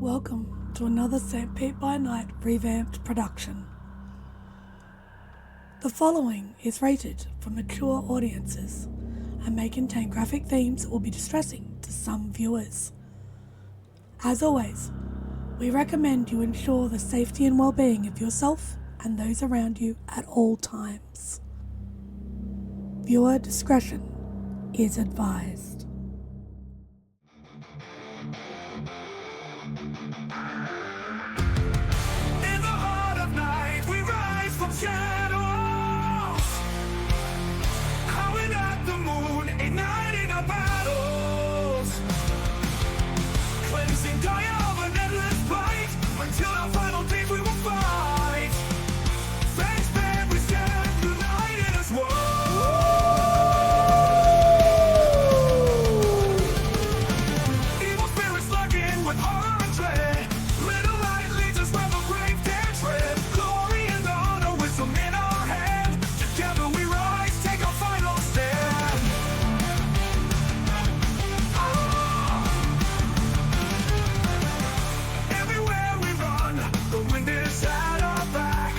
Welcome to another St. Pete by Night revamped production. The following is rated for mature audiences and may contain graphic themes that will be distressing to some viewers. As always, we recommend you ensure the safety and well-being of yourself and those around you at all times. Viewer discretion is advised. In the heart of night, we rise from shadows, howling at the moon, igniting our battles, cleansing Gaia of an endless fight, until our final days we will fight. Thanks, man, we stand united as one. Evil spirits lurking with horror and dread. Little light leads us where the brave dare tread. Glory and honor, wisdom in our hand. Together we rise, take our final stand. Everywhere we run, the wind is at our back.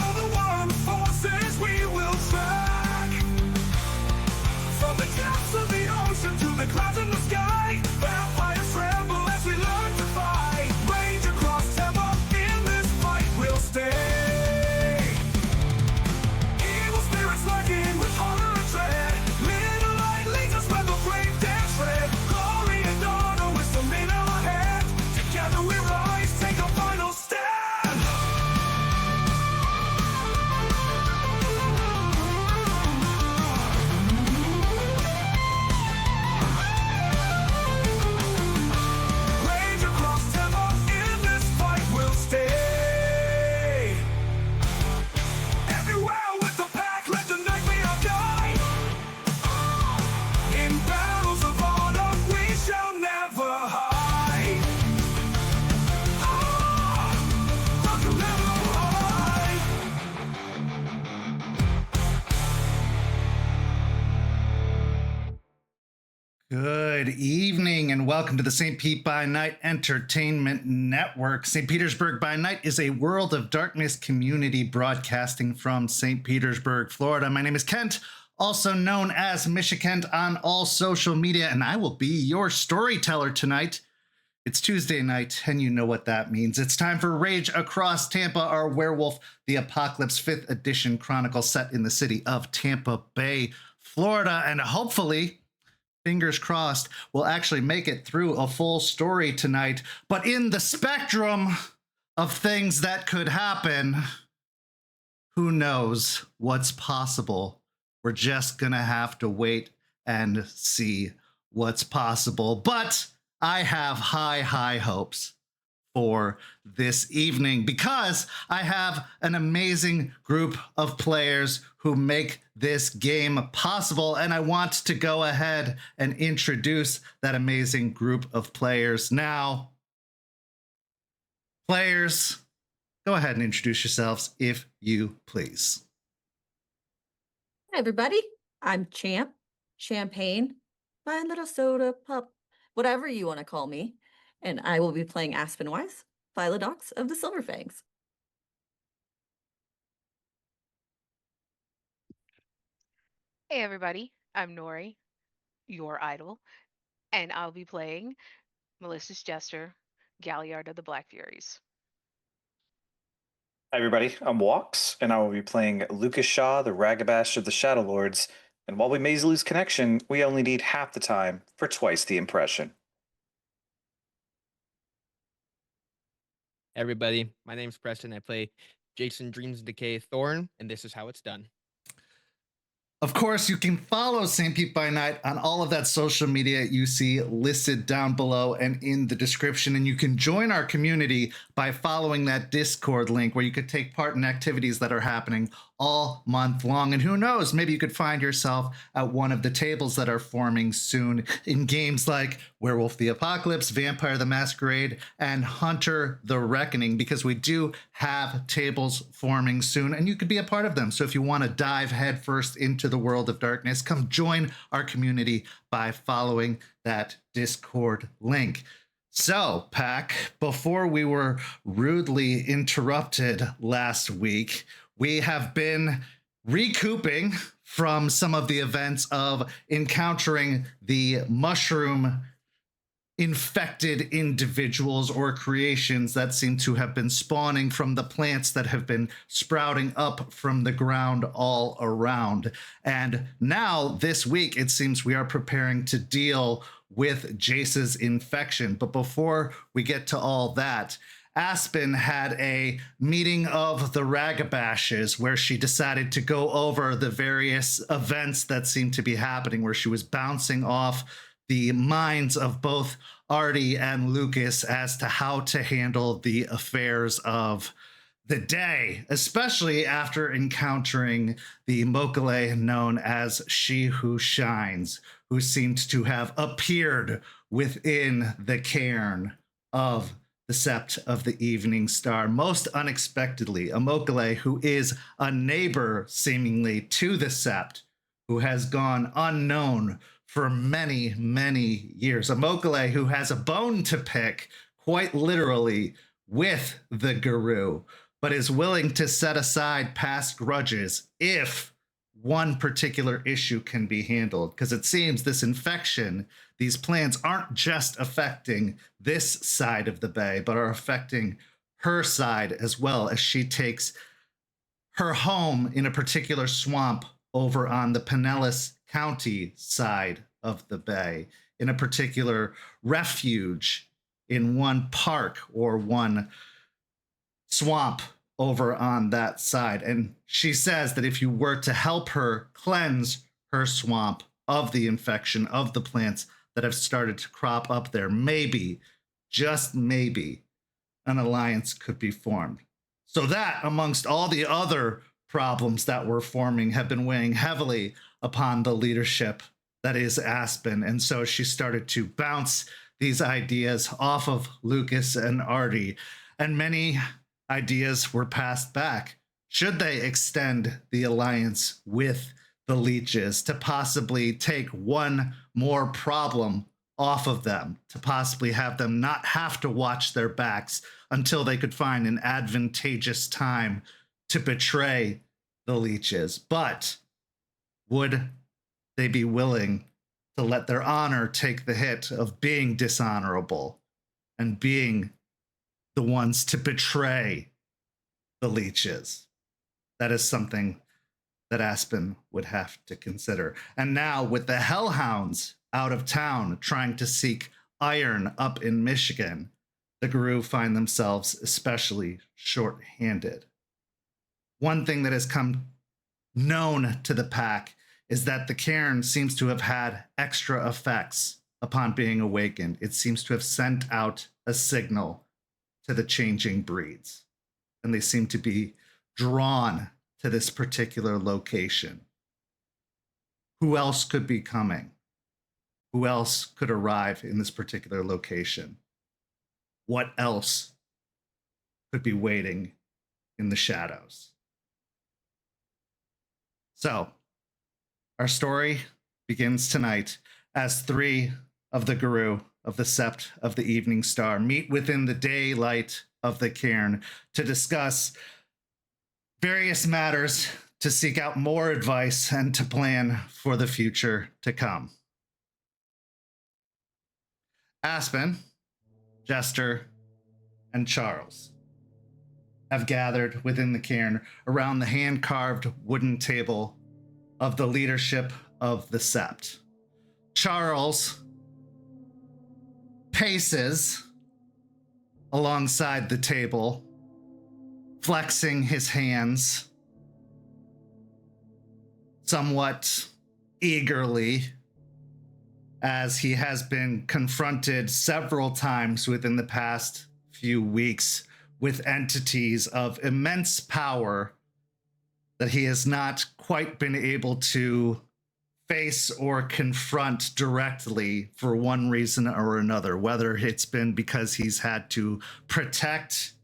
All the warring forces we will track. From the depths of the ocean to the clouds in the sky, vampires tremble as we learn to fight. Rage across Tampa, in this fight we'll stay. Evil spirits lurking with horror and dread. Little light leads us where the brave dare tread. Glory and honor, wisdom in our hand. Together we rise, take our final stand. Rage across Tampa, in this fight we'll stay. Everywhere with the pack, let the night be our guide. In battles of honor, we shall never hide. Rock will never hide. Good evening and welcome to the St. Pete by Night Entertainment Network. St. Petersburg by Night is a World of Darkness community broadcasting from St. Petersburg, Florida. My name is Kent, also known as Michikent on all social media, and I will be your storyteller tonight. It's Tuesday night, and you know what that means. It's time for Rage Across Tampa, our Werewolf, the Apocalypse 5th edition chronicle set in the city of Tampa Bay, Florida, and hopefully, fingers crossed, we'll actually make it through a full story tonight. But in the spectrum of things that could happen, who knows what's possible? We're just gonna have to wait and see what's possible. But I have high hopes for this evening because I have an amazing group of players who make this game possible, and I want to go ahead and introduce that amazing group of players now. Players, go ahead and introduce yourselves if you please. Hi, everybody. I'm Champ, Champagne, my little soda pup, whatever you want to call me. And I will be playing Aspen Wise, Philodox of the Silver Fangs. Hey everybody, I'm Nori, your idol, and I'll be playing Melissa's Jester, Galliard of the Black Furies. Hi everybody, I'm Walks, and I will be playing Lucas Shaw, the Ragabash of the Shadow Lords. And while we may lose connection, we only need half the time for twice the impression. Everybody, my name's Preston. I play Jason Dreams Decay Thorn, and this is how it's done. Of course, you can follow St. Pete by Night on all of that social media you see listed down below and in the description. And you can join our community by following that Discord link where you could take part in activities that are happening all month long. And who knows, maybe you could find yourself at one of the tables that are forming soon in games like Werewolf the Apocalypse, Vampire the Masquerade, and Hunter the Reckoning, because we do have tables forming soon and you could be a part of them. So if you want to dive headfirst into the world of darkness, come join our community by following that Discord link. So, Pack, before we were rudely interrupted last week, we have been recouping from some of the events of encountering the mushroom infected individuals or creations that seem to have been spawning from the plants that have been sprouting up from the ground all around. And now, this week, it seems we are preparing to deal with Jace's infection. But before we get to all that, Aspen had a meeting of the Ragabashes where she decided to go over the various events that seemed to be happening, where she was bouncing off the minds of both Artie and Lucas as to how to handle the affairs of the day, especially after encountering the Mokale known as She Who Shines, who seemed to have appeared within the cairn of the Sept of the Evening Star, most unexpectedly. A Mokale who is a neighbor, seemingly, to the Sept, who has gone unknown for many, many years. A Mokale who has a bone to pick, quite literally, with the Guru, but is willing to set aside past grudges if one particular issue can be handled. Because it seems this infection, these plants aren't just affecting this side of the bay, but are affecting her side as well, as she takes her home in a particular swamp over on the Pinellas County side of the bay, in a particular refuge in one park or one swamp over on that side. And she says that if you were to help her cleanse her swamp of the infection of the plants that have started to crop up there, maybe, just maybe, an alliance could be formed. So that, amongst all the other problems that were forming, have been weighing heavily upon the leadership that is Aspen. And so she started to bounce these ideas off of Lucas and Artie, and many ideas were passed back. Should they extend the alliance with the leeches to possibly take one more problem off of them, to possibly have them not have to watch their backs until they could find an advantageous time to betray the leeches? But would they be willing to let their honor take the hit of being dishonorable and being the ones to betray the leeches? That is something that Aspen would have to consider. And now, with the Hellhounds out of town trying to seek iron up in Michigan, the Guru find themselves especially short-handed. One thing that has come known to the pack is that the cairn seems to have had extra effects upon being awakened. It seems to have sent out a signal to the changing breeds, and they seem to be drawn to this particular location. Who else could be coming? Who else could arrive in this particular location? What else could be waiting in the shadows? So, our story begins tonight as three of the Guru of the Sept of the Evening Star meet within the daylight of the cairn to discuss various matters, to seek out more advice, and to plan for the future to come. Aspen, Jester, and Charles have gathered within the cairn around the hand-carved wooden table of the leadership of the Sept. Charles paces alongside the table, flexing his hands somewhat eagerly, as he has been confronted several times within the past few weeks with entities of immense power that he has not quite been able to face or confront directly for one reason or another, whether it's been because he's had to protect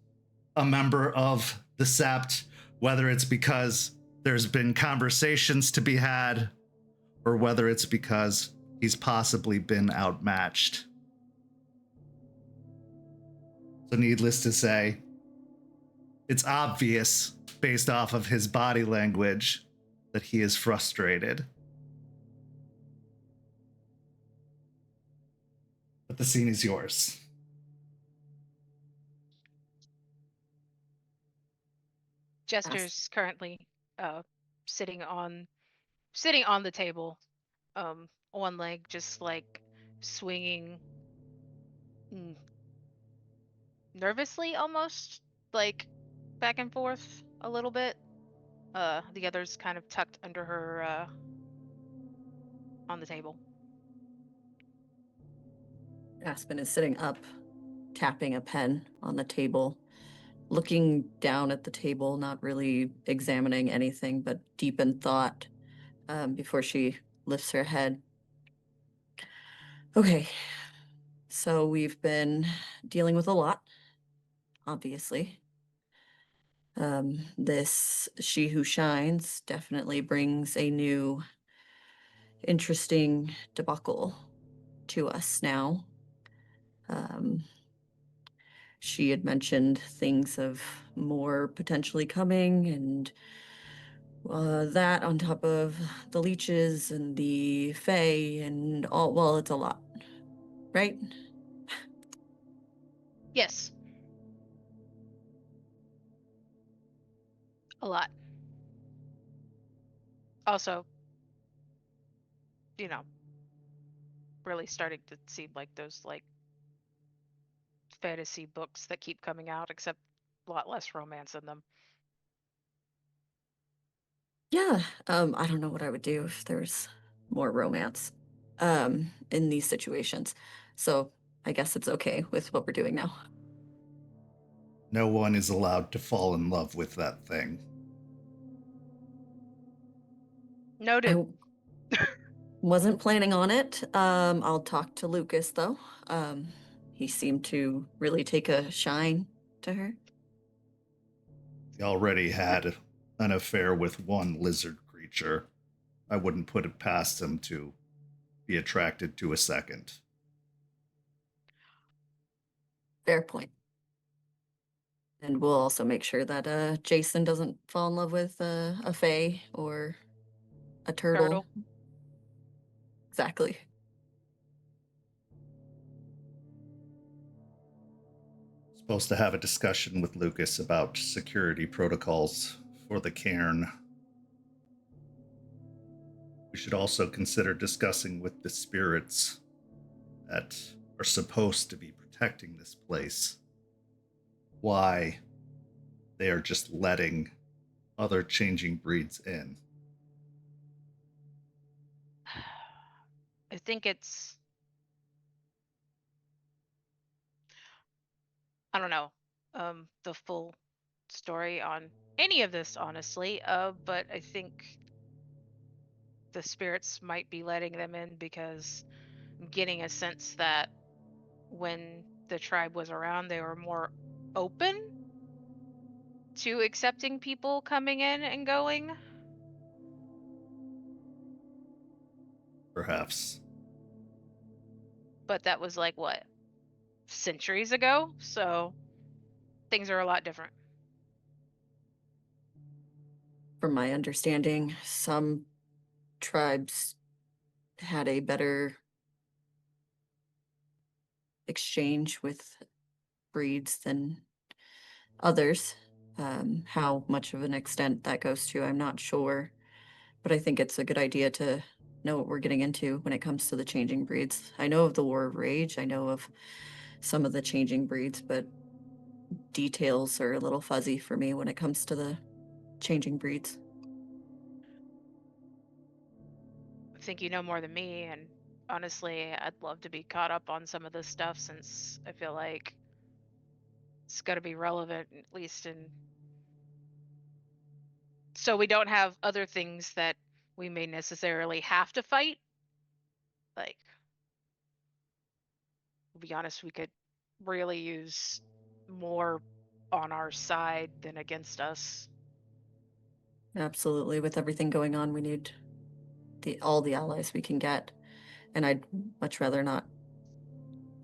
a member of the Sept, whether it's because there's been conversations to be had, or whether it's because he's possibly been outmatched. So needless to say, it's obvious based off of his body language that he is frustrated. But the scene is yours. Jester's currently sitting on the table, one leg just like swinging nervously, almost like back and forth a little bit. The other's kind of tucked under her on the table. Aspen is sitting up, tapping a pen on the table, looking down at the table, not really examining anything, but deep in thought before she lifts her head. Okay, so we've been dealing with a lot, obviously. This She Who Shines definitely brings a new, interesting debacle to us now. She had mentioned things of more potentially coming, and that on top of the leeches and the fae and all. Well, it's a lot, right? Yes. A lot. Also, really starting to seem like those like fantasy books that keep coming out, except a lot less romance in them. Yeah. I don't know what I would do if there's more romance in these situations. So I guess it's okay with what we're doing now. No one is allowed to fall in love with that thing. Noted. I wasn't planning on it. I'll talk to Lucas though. He seemed to really take a shine to her. He already had an affair with one lizard creature. I wouldn't put it past him to be attracted to a second. Fair point. And we'll also make sure that Jason doesn't fall in love with a fae or a turtle. Exactly. Supposed to have a discussion with Lucas about security protocols for the cairn. We should also consider discussing with the spirits that are supposed to be protecting this place why they are just letting other changing breeds in. I think it's, I don't know, the full story on any of this, honestly. But I think the spirits might be letting them in because I'm getting a sense that when the tribe was around, they were more open to accepting people coming in and going. Perhaps. But that was like what, centuries ago? So things are a lot different. From my understanding, some tribes had a better exchange with breeds than others. How much of an extent that goes to, I'm not sure. But I think it's a good idea to know what we're getting into when it comes to the changing breeds. I know of the War of Rage, I know of some of the changing breeds, but details are a little fuzzy for me when it comes to the changing breeds. I think you know more than me, and honestly, I'd love to be caught up on some of this stuff since I feel like it's got to be relevant, at least in, so we don't have other things that we may necessarily have to fight. Like, to be honest, we could really use more on our side than against us. Absolutely. With everything going on, we need all the allies we can get. And I'd much rather not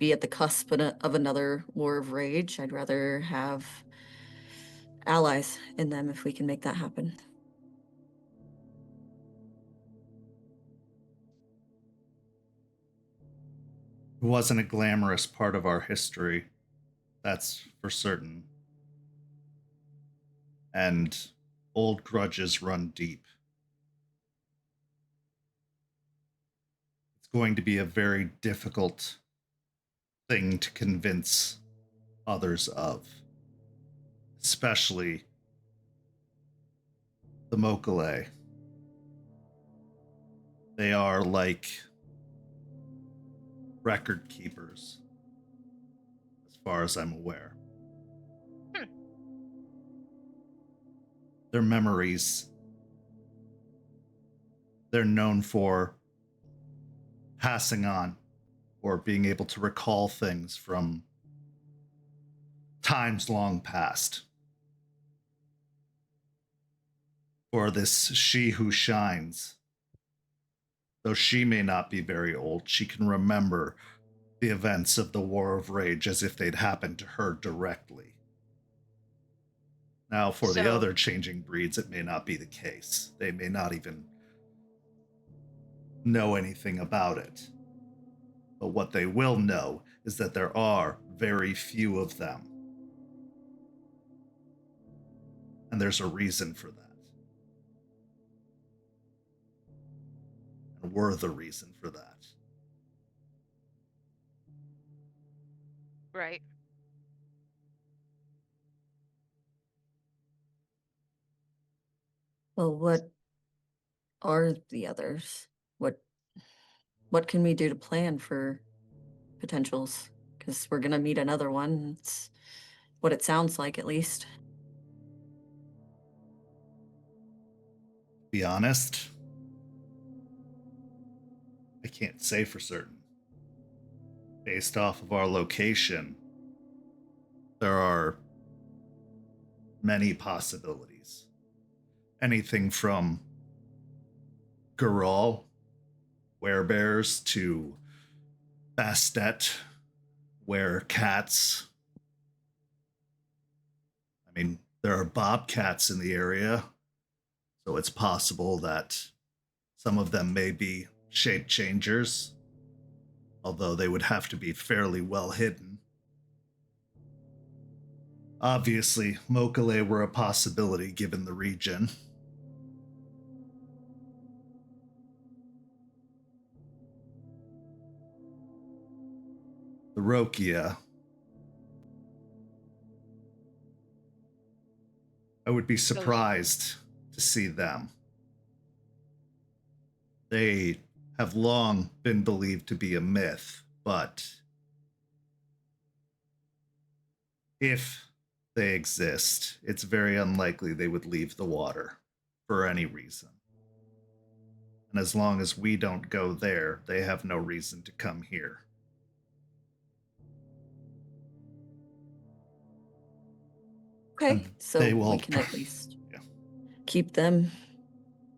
be at the cusp of another war of rage. I'd rather have allies in them if we can make that happen. It wasn't a glamorous part of our history, that's for certain. And old grudges run deep. It's going to be a very difficult thing to convince others of, especially the Mokale. They are like record keepers, as far as I'm aware. Their memories, they're known for passing on or being able to recall things from times long past. For this she who shines, though she may not be very old, she can remember the events of the War of Rage as if they'd happened to her directly. Now, for the other changing breeds, it may not be the case. They may not even know anything about it. But what they will know is that there are very few of them. And there's a reason for that. And we're the reason for that. Right. Well, what are the others? What can we do to plan for potentials? Because we're gonna meet another one. It's what it sounds like, at least. Be honest, I can't say for certain. Based off of our location, there are many possibilities. Anything from Garal, werebears, to Bastet, werecats. I mean, there are bobcats in the area, so it's possible that some of them may be shape changers, although they would have to be fairly well hidden. Obviously, Mokale were a possibility given the region. The Rokia. I would be surprised to see them. They have long been believed to be a myth, but if they exist, it's very unlikely they would leave the water for any reason. And as long as we don't go there, they have no reason to come here. Okay, so they will we can at least keep them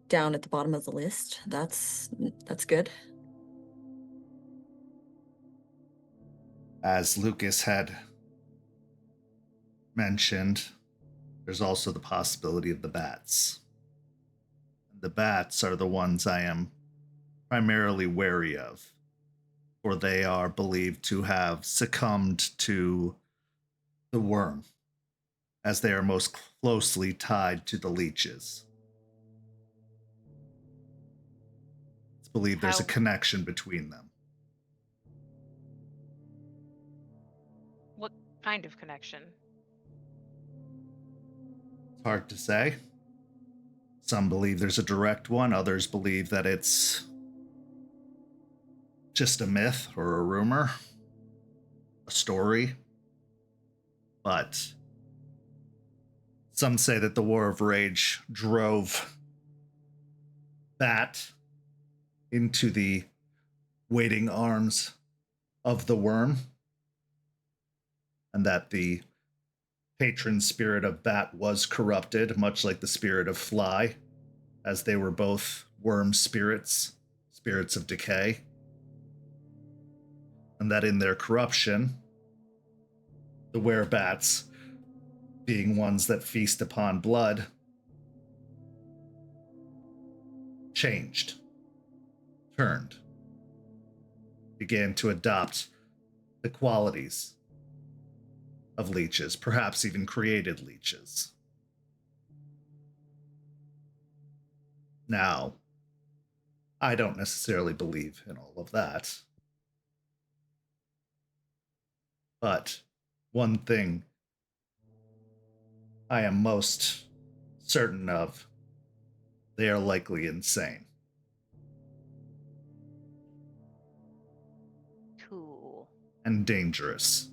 down at the bottom of the list. That's good. As Lucas had mentioned, there's also the possibility of the bats. The bats are the ones I am primarily wary of, for they are believed to have succumbed to the worm, as they are most closely tied to the leeches. It's believed there's a connection between them. What kind of connection? It's hard to say. Some believe there's a direct one, others believe that it's just a myth or a rumor, a story. But some say that the War of Rage drove Bat into the waiting arms of the worm, and that the patron spirit of Bat was corrupted, much like the spirit of Fly, as they were both worm spirits, spirits of decay. and that in their corruption, the werebats, being ones that feast upon blood, changed, turned, began to adopt the qualities of leeches, perhaps even created leeches. Now, I don't necessarily believe in all of that. But one thing I am most certain of, they are likely insane. Cool. And dangerous.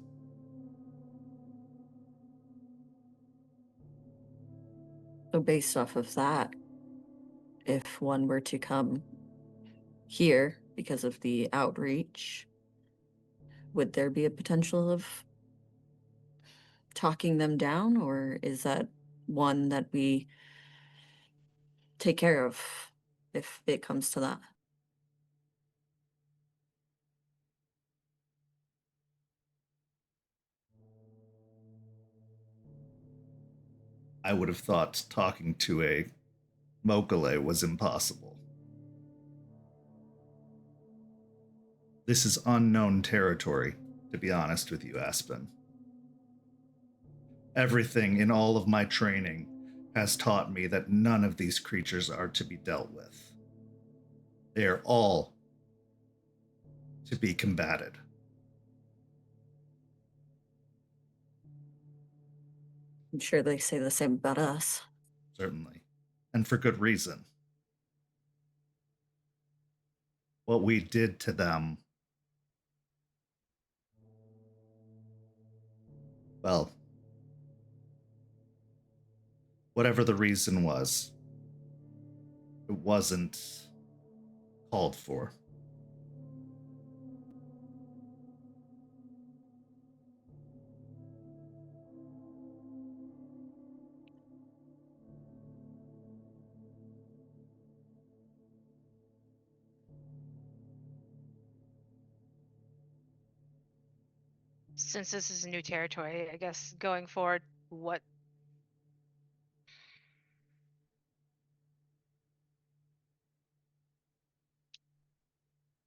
So based off of that, if one were to come here because of the outreach, would there be a potential of talking them down, or is that one that we take care of if it comes to that? I would have thought talking to a Mokale was impossible. This is unknown territory, to be honest with you, Aspen. Everything in all of my training has taught me that none of these creatures are to be dealt with. They are all to be combated. I'm sure they say the same about us. Certainly. And for good reason. What we did to them, well, whatever the reason was, it wasn't called for. Since this is a new territory, I guess going forward, what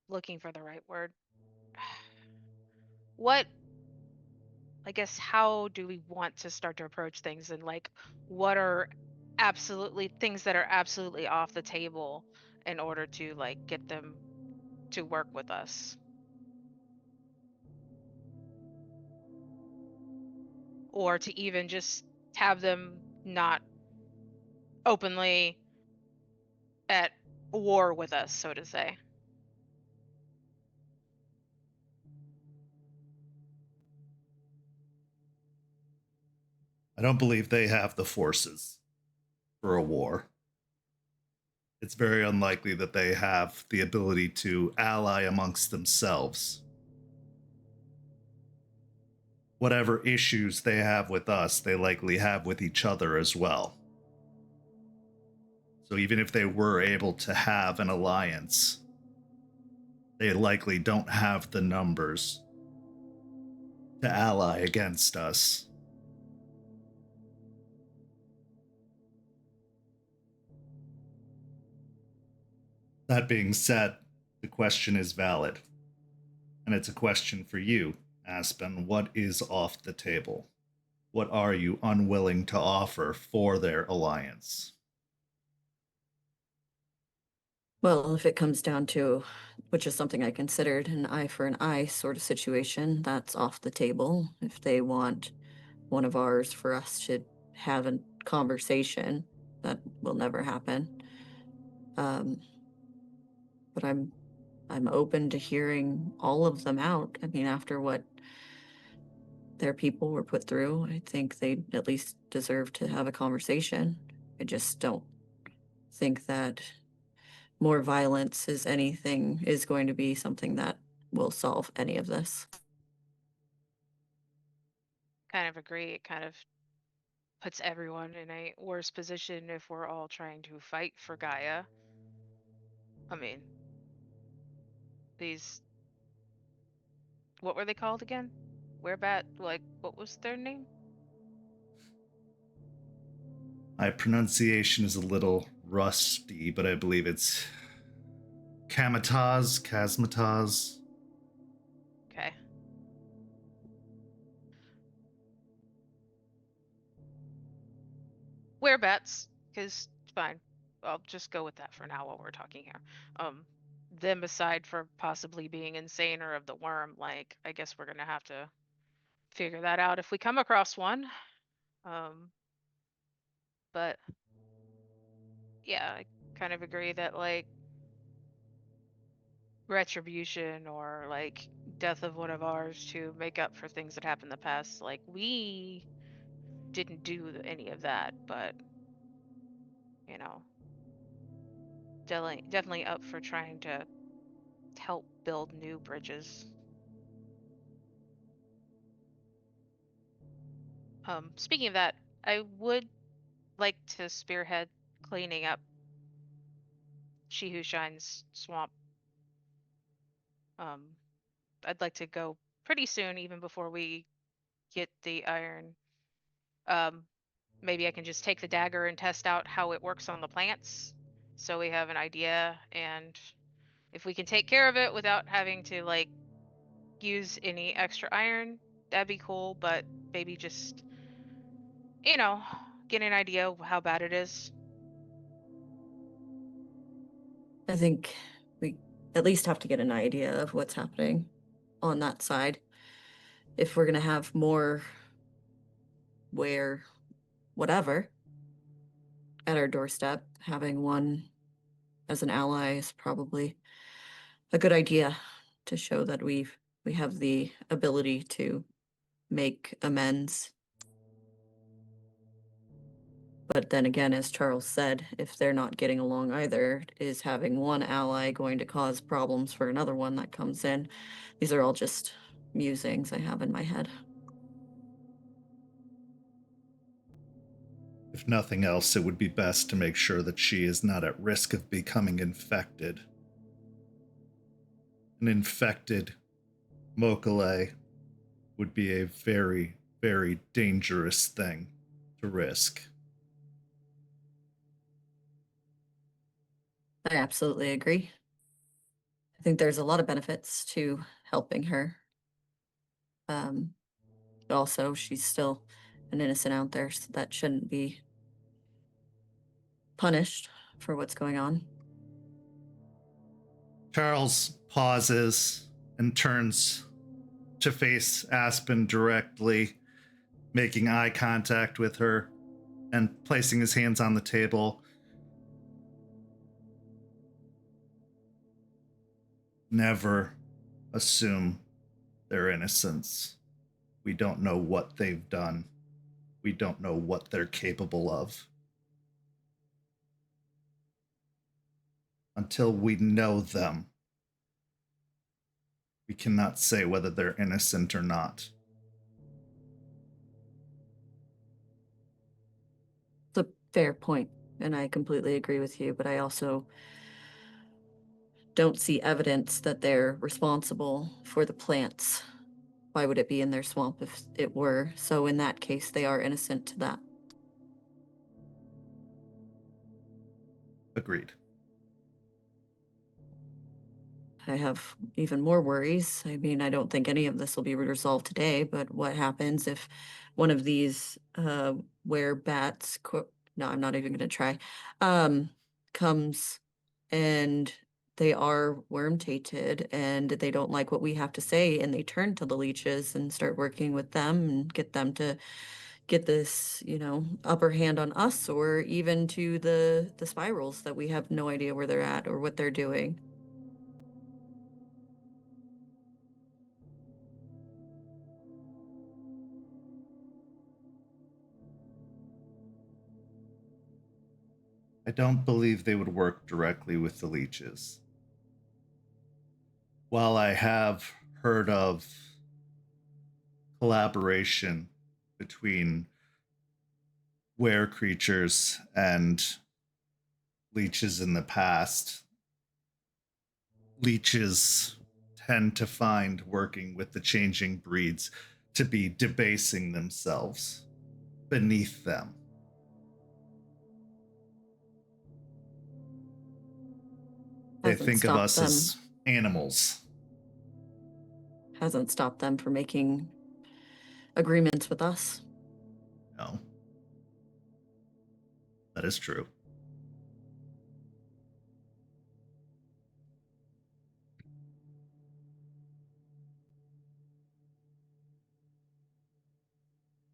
looking for the right word. What, I guess, how do we want to start to approach things, and like what are absolutely things that are absolutely off the table in order to like get them to work with us? Or to even just have them not openly at war with us, so to say. I don't believe they have the forces for a war. It's very unlikely that they have the ability to ally amongst themselves. Whatever issues they have with us, they likely have with each other as well. So even if they were able to have an alliance, they likely don't have the numbers to ally against us. That being said, the question is valid. And it's a question for you, Aspen. What is off the table? What are you unwilling to offer for their alliance? Well, if it comes down to, which is something I considered, an eye for an eye sort of situation, that's off the table. If they want one of ours for us to have a conversation, that will never happen. But I'm open to hearing all of them out. I mean, after what their people were put through, I think they at least deserve to have a conversation. I just don't think that more violence is going to be something that will solve any of this. Kind of agree. It kind of puts everyone in a worse position if we're all trying to fight for Gaia. I mean, these what were they called again? Werebat, like, what was their name? My pronunciation is a little rusty, but I believe it's Kazmataz. Okay. Werebats, because fine. I'll just go with that for now while we're talking here. Them aside for possibly being insane or of the worm, like, I guess we're gonna have to figure that out if we come across one. But yeah, I kind of agree that like retribution or like death of one of ours to make up for things that happened in the past, like we didn't do any of that, but you know, definitely up for trying to help build new bridges. Speaking of that, I would like to spearhead cleaning up She Who Shines Swamp. I'd like to go pretty soon, even before we get the iron. Maybe I can just take the dagger and test out how it works on the plants, so we have an idea, and if we can take care of it without having to like use any extra iron, that'd be cool, but maybe just, you know, get an idea of how bad it is. I think we at least have to get an idea of what's happening on that side. If we're going to have more whatever at our doorstep, having one as an ally is probably a good idea to show that we have the ability to make amends. But then again, as Charles said, if they're not getting along either, is having one ally going to cause problems for another one that comes in? These are all just musings I have in my head. If nothing else, it would be best to make sure that she is not at risk of becoming infected. An infected Mokale would be a very, very dangerous thing to risk. I absolutely agree. I think there's a lot of benefits to helping her. Also, she's still an innocent out there, so that shouldn't be punished for what's going on. Charles pauses and turns to face Aspen directly, making eye contact with her and placing his hands on the table. Never assume their innocence. We don't know what they've done. We don't know what they're capable of. Until we know them, we cannot say whether they're innocent or not. It's a fair point, and I completely agree with you, but I also don't see evidence that they're responsible for the plants. Why would it be in their swamp if it were? So in that case, they are innocent to that. Agreed. I have even more worries. I mean, I don't think any of this will be resolved today, but what happens if one of these werebats, no, I'm not even going to try, comes and they are worm tainted and they don't like what we have to say and they turn to the leeches and start working with them and get them to get this, upper hand on us, or even to the spirals that we have no idea where they're at or what they're doing. I don't believe they would work directly with the leeches. While I have heard of collaboration between were creatures and leeches in the past, leeches tend to find working with the changing breeds to be debasing themselves beneath them. They Hasn't think of stopped us them. as animals. Hasn't stopped them from making agreements with us. No. That is true.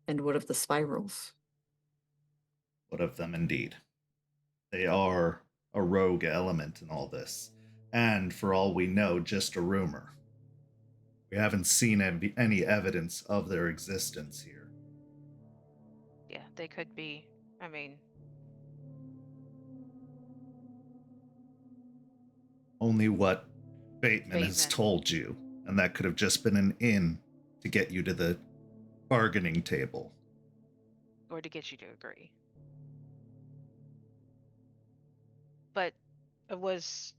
And what of the spirals? What of them indeed? They are a rogue element in all this. And for all we know, just a rumor. We haven't seen any evidence of their existence here. Yeah, they could be. I mean, Only what Bateman has Bateman. told you, and that could have just been an in to get you to the bargaining table. or to get you to agree. But I was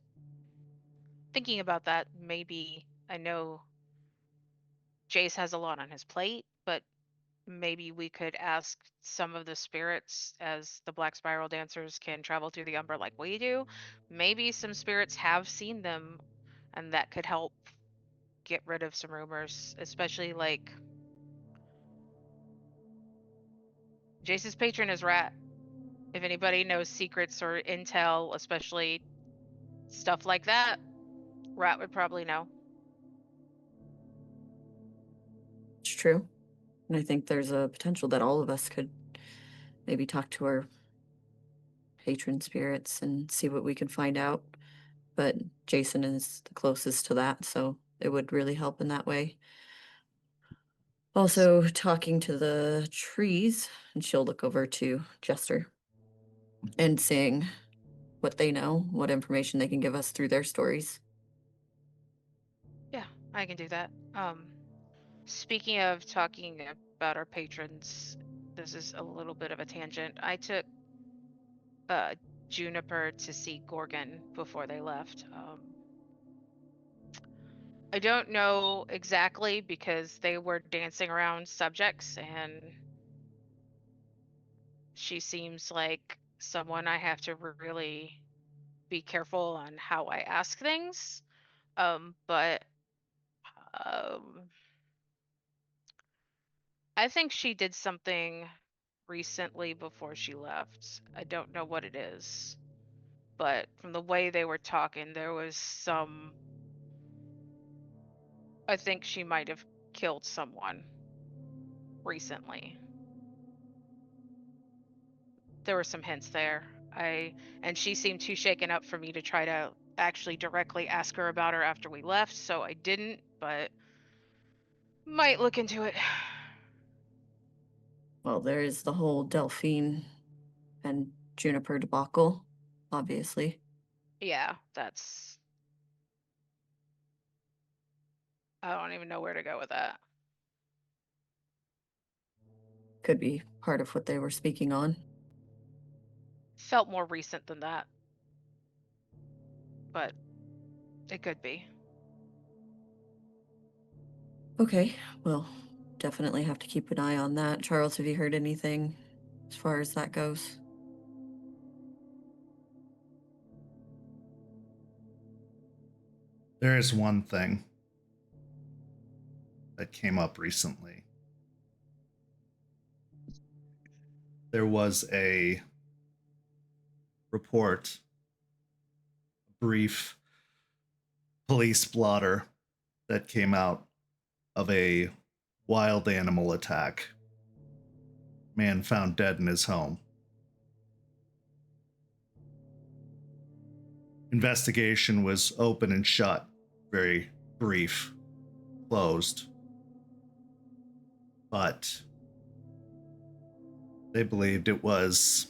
thinking about that. Maybe I know Jace has a lot on his plate, but maybe we could ask some of the spirits, as the Black Spiral dancers can travel through the Umbra like we do. Maybe some spirits have seen them, and that could help get rid of some rumors, especially like Jace's patron is Rat. If anybody knows secrets or intel, especially stuff like that, Rat would probably know. It's true. And I think there's a potential that all of us could maybe talk to our patron spirits and see what we can find out. But Jason is the closest to that, so it would really help in that way. Also, talking to the trees, and she'll look over to Jester and seeing what they know, what information they can give us through their stories. Yeah, I can do that. Speaking of talking about our patrons, this is a little bit of a tangent. I took Juniper to see Gorgon before they left. I don't know exactly because they were dancing around subjects, and she seems like someone I have to really be careful on how I ask things. But I think she did something recently before she left. I don't know what it is, but from the way they were talking, there was some. I think she might have killed someone recently. There were some hints there. And she seemed too shaken up for me to try to actually directly ask her about her after we left, so I didn't, but might look into it. Well, there is the whole Delphine and Juniper debacle, obviously. Yeah, that's. I don't even know where to go with that. Could be part of what they were speaking on. Felt more recent than that, but it could be. Okay, well, definitely have to keep an eye on that. Charles, have you heard anything as far as that goes? There is one thing that came up recently. There was a report, a brief police blotter that came out of a wild animal attack. Man found dead in his home. Investigation was open and shut, very brief, closed. But they believed it was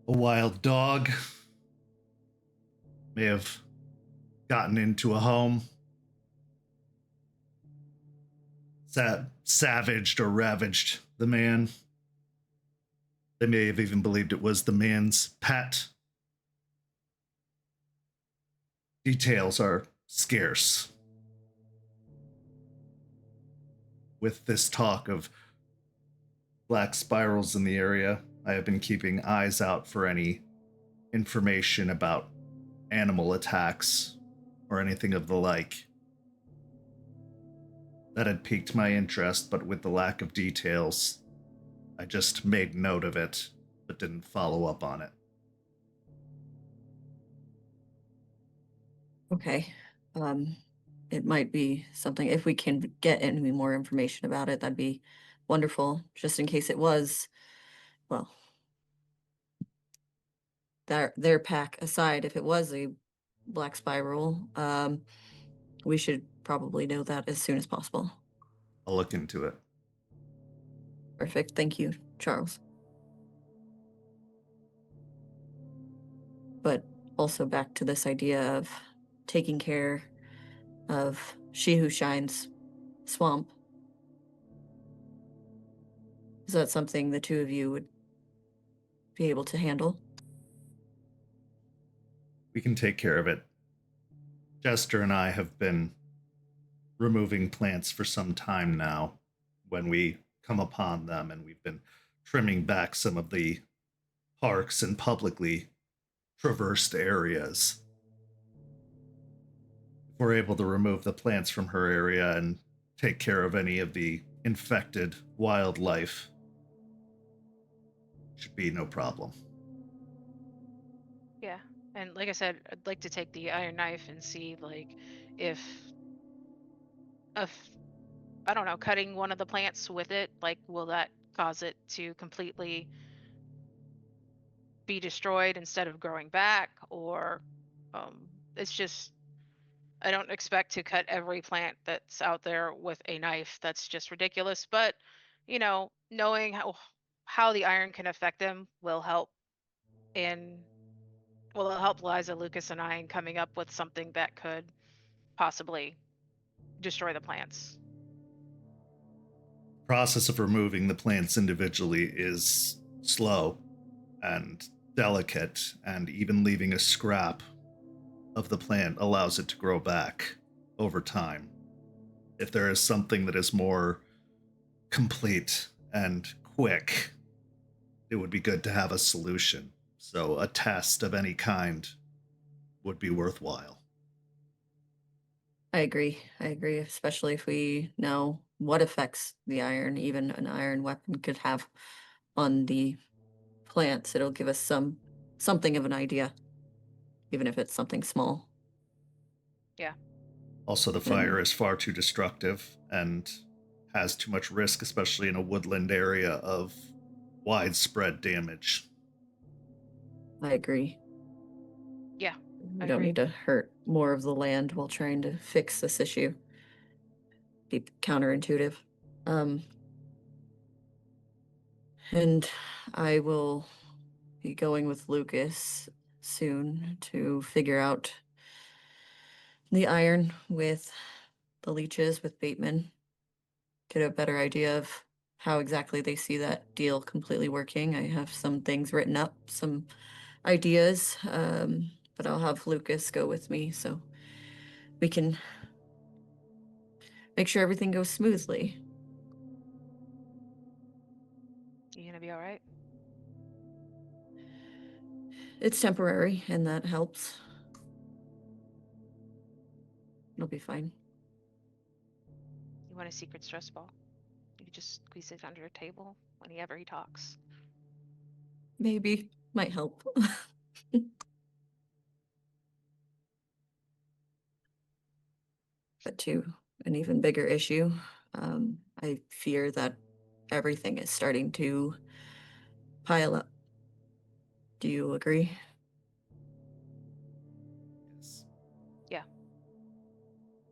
a wild dog. May have gotten into a home, savaged or ravaged the man. They may have even believed it was the man's pet. details are scarce. With this talk of black spirals in the area, I have been keeping eyes out for any information about animal attacks or anything of the like. That had piqued my interest, but with the lack of details, I just made note of it, but didn't follow up on it. Okay. It might be something, if we can get any more information about it, that'd be wonderful, just in case it was, well, their pack aside, if it was a black spiral, we should probably know that as soon as possible. I'll look into it. Perfect. Thank you, Charles. But also back to this idea of taking care of She Who Shines Swamp. Is that something the two of you would be able to handle? We can take care of it. Jester and I have been removing plants for some time now when we come upon them, and we've been trimming back some of the parks and publicly traversed areas. If we're able to remove the plants from her area and take care of any of the infected wildlife, should be no problem. Yeah. And like I said, I'd like to take the iron knife and see, like, if I don't know, cutting one of the plants with it, like, will that cause it to completely be destroyed instead of growing back? Or it's just, I don't expect to cut every plant that's out there with a knife. That's just ridiculous. But, knowing how the iron can affect them will help in, well, it'll help Liza, Lucas, and I in coming up with something that could possibly destroy the plants. The process of removing the plants individually is slow and delicate, and even leaving a scrap of the plant allows it to grow back over time. If there is something that is more complete and quick, it would be good to have a solution. So a test of any kind would be worthwhile. I agree, especially if we know what effects the iron, even an iron weapon, could have on the plants. It'll give us something of an idea, even if it's something small. Yeah. Also, the fire is far too destructive and has too much risk, especially in a woodland area, of widespread damage. I agree. Yeah. We don't need to hurt more of the land while trying to fix this issue. Be counterintuitive. And I will be going with Lucas soon to figure out the iron with the leeches, with Bateman. Get a better idea of how exactly they see that deal completely working. I have some things written up, some ideas, but I'll have Lucas go with me so we can make sure everything goes smoothly. You gonna be all right? It's temporary, and that helps. It'll be fine. You want a secret stress ball? You could just squeeze it under a table whenever he talks. Maybe. Might help. But to an even bigger issue, I fear that everything is starting to pile up. Do you agree? Yes. Yeah.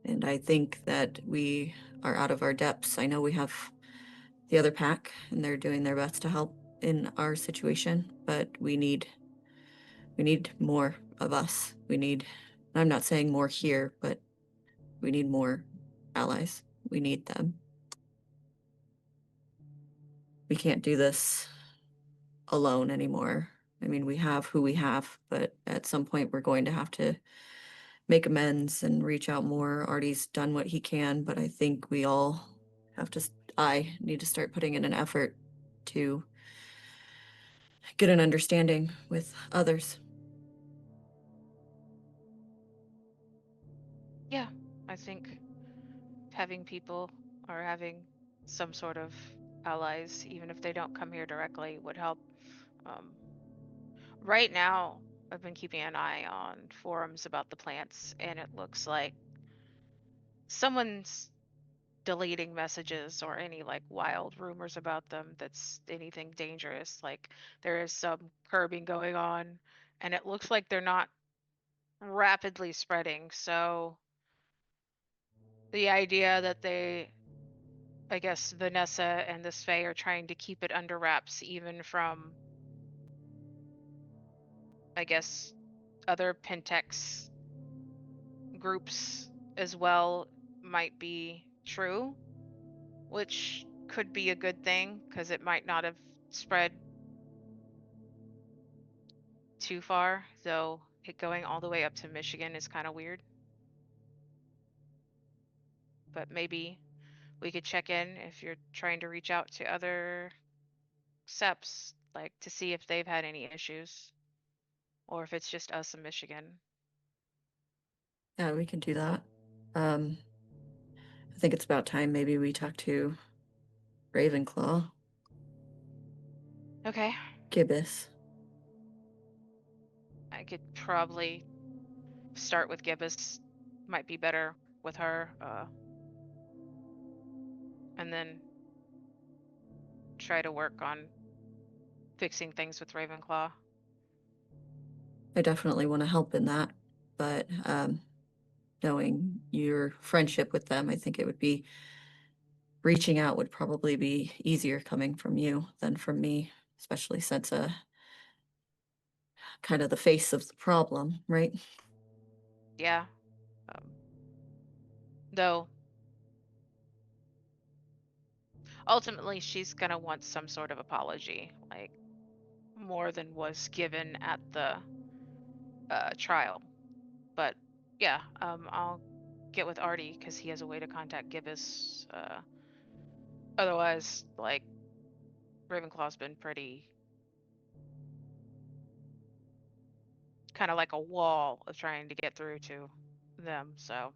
And I think that we are out of our depths. I know we have the other pack, and they're doing their best to help in our situation, but we need more of us. I'm not saying more here, but we need more allies. We need them. We can't do this alone anymore. I mean, we have who we have, but at some point we're going to have to make amends and reach out more. Artie's done what he can, but I think we all have to, I need to start putting in an effort to get an understanding with others. Yeah, I think having people or having some sort of allies, even if they don't come here directly, would help. Right now, I've been keeping an eye on forums about the plants, and it looks like someone's deleting messages or any like wild rumors about them that's anything dangerous. Like there is some curbing going on, and it looks like they're not rapidly spreading. So the idea that I guess Vanessa and this Fae are trying to keep it under wraps, even from, I guess, other Pentex groups as well, might be true, which could be a good thing because it might not have spread too far, though it going all the way up to Michigan is kind of weird. But maybe we could check in if you're trying to reach out to other SEPs, like to see if they've had any issues or if it's just us in Michigan. Yeah, we can do that. I think it's about time maybe we talk to Ravenclaw, Okay, Gibbous. I could probably start with Gibbous, might be better with her, and then try to work on fixing things with Ravenclaw. I definitely want to help in that, but knowing your friendship with them, I think it would be reaching out would probably be easier coming from you than from me, especially since kind of the face of the problem, right? Yeah. Though ultimately she's gonna want some sort of apology, like more than was given at the trial. But yeah, I'll get with Artie because he has a way to contact Gibbous. Otherwise, like, Ravenclaw's been pretty kind of like a wall of trying to get through to them. So,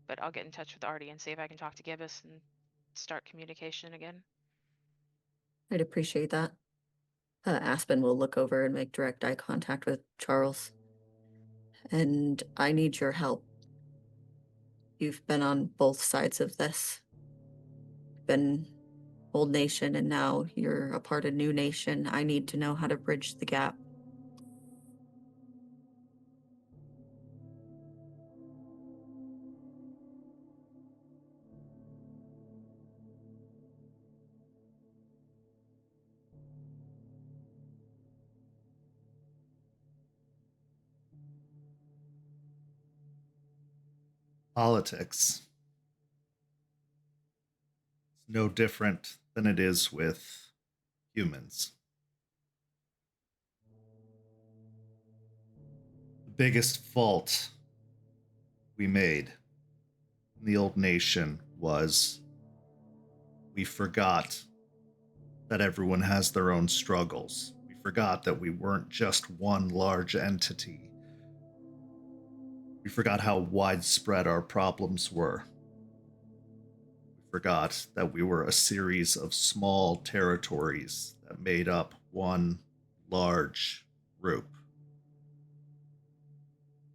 but I'll get in touch with Artie and see if I can talk to Gibbous and start communication again. I'd appreciate that. Aspen will look over and make direct eye contact with Charles. And I need your help. You've been on both sides of this. Been old nation and now you're a part of new nation. I need to know how to bridge the gap. Politics. It's no different than it is with humans. The biggest fault we made in the old nation was we forgot that everyone has their own struggles. We forgot that we weren't just one large entity. We forgot how widespread our problems were. We forgot that we were a series of small territories that made up one large group.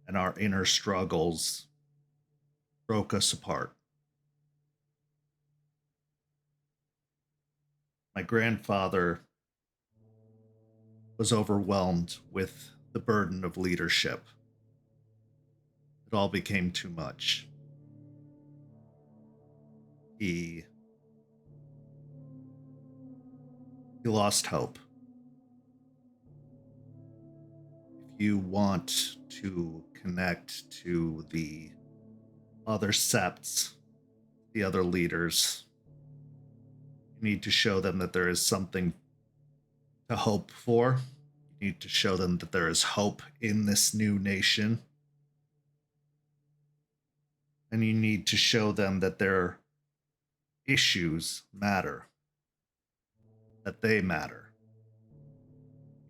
And our inner struggles broke us apart. My grandfather was overwhelmed with the burden of leadership. It all became too much. He lost hope. If you want to connect to the other septs, the other leaders, you need to show them that there is something to hope for. You need to show them that there is hope in this new nation. And you need to show them that their issues matter, that they matter.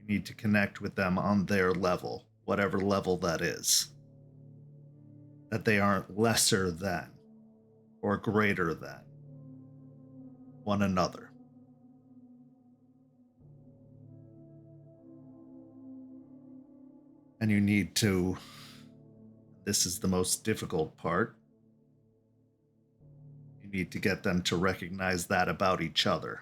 You need to connect with them on their level, whatever level that is. That they aren't lesser than or greater than one another. And you need to, this is the most difficult part, you need to get them to recognize that about each other.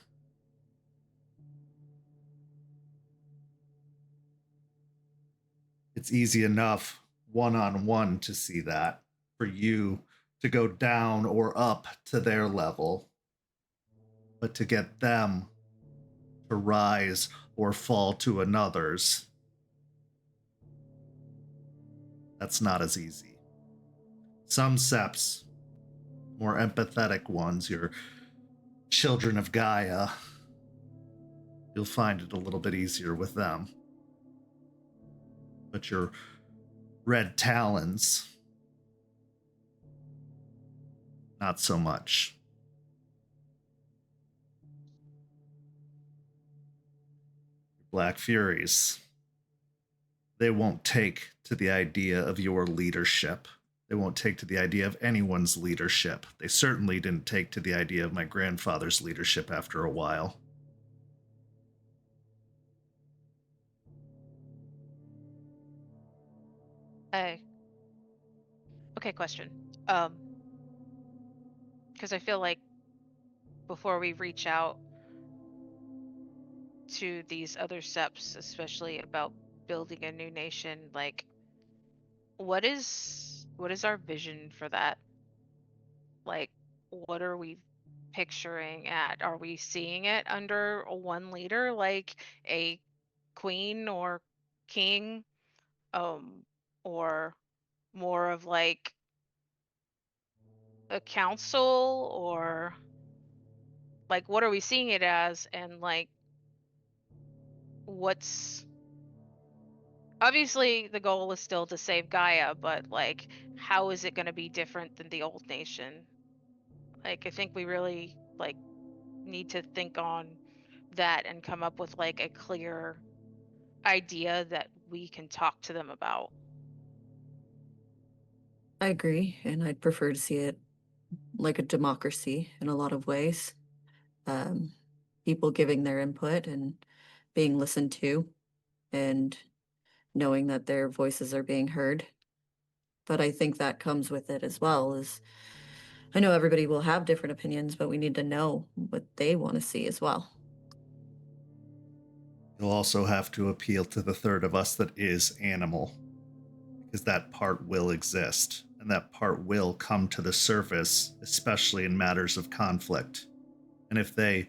It's easy enough one-on-one to see that, for you to go down or up to their level, but to get them to rise or fall to another's, that's not as easy. Some seps, more empathetic ones, your children of Gaia, you'll find it a little bit easier with them. But your red talons, not so much. Black Furies, they won't take to the idea of your leadership. They won't take to the idea of anyone's leadership. They certainly didn't take to the idea of my grandfather's leadership after a while. Okay, question. Because I feel like before we reach out to these other steps, especially about building a new nation, like what is our vision for that? Like, what are we picturing at? Are we seeing it under one leader, like a queen or king, or more of like a council, or like what are we seeing it as? And like, what's obviously the goal is still to save Gaia, but like, how is it going to be different than the old nation? Like, I think we really like need to think on that and come up with like a clear idea that we can talk to them about. I agree, and I'd prefer to see it like a democracy in a lot of ways. People giving their input and being listened to, and knowing that their voices are being heard. But I think that comes with it as well, is I know everybody will have different opinions, but we need to know what they want to see as well. You'll also have to appeal to the third of us that is animal, because that part will exist, and that part will come to the surface, especially in matters of conflict. And if they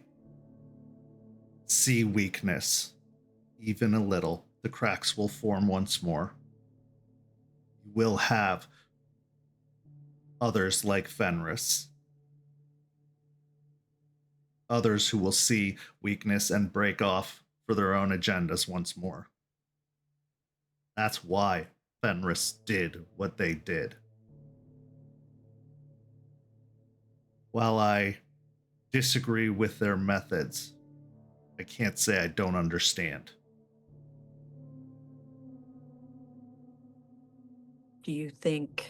see weakness, even a little, the cracks will form once more. You will have others like Fenris, others who will see weakness and break off for their own agendas once more. That's why Fenris did what they did. While I disagree with their methods, I can't say I don't understand. Do you think,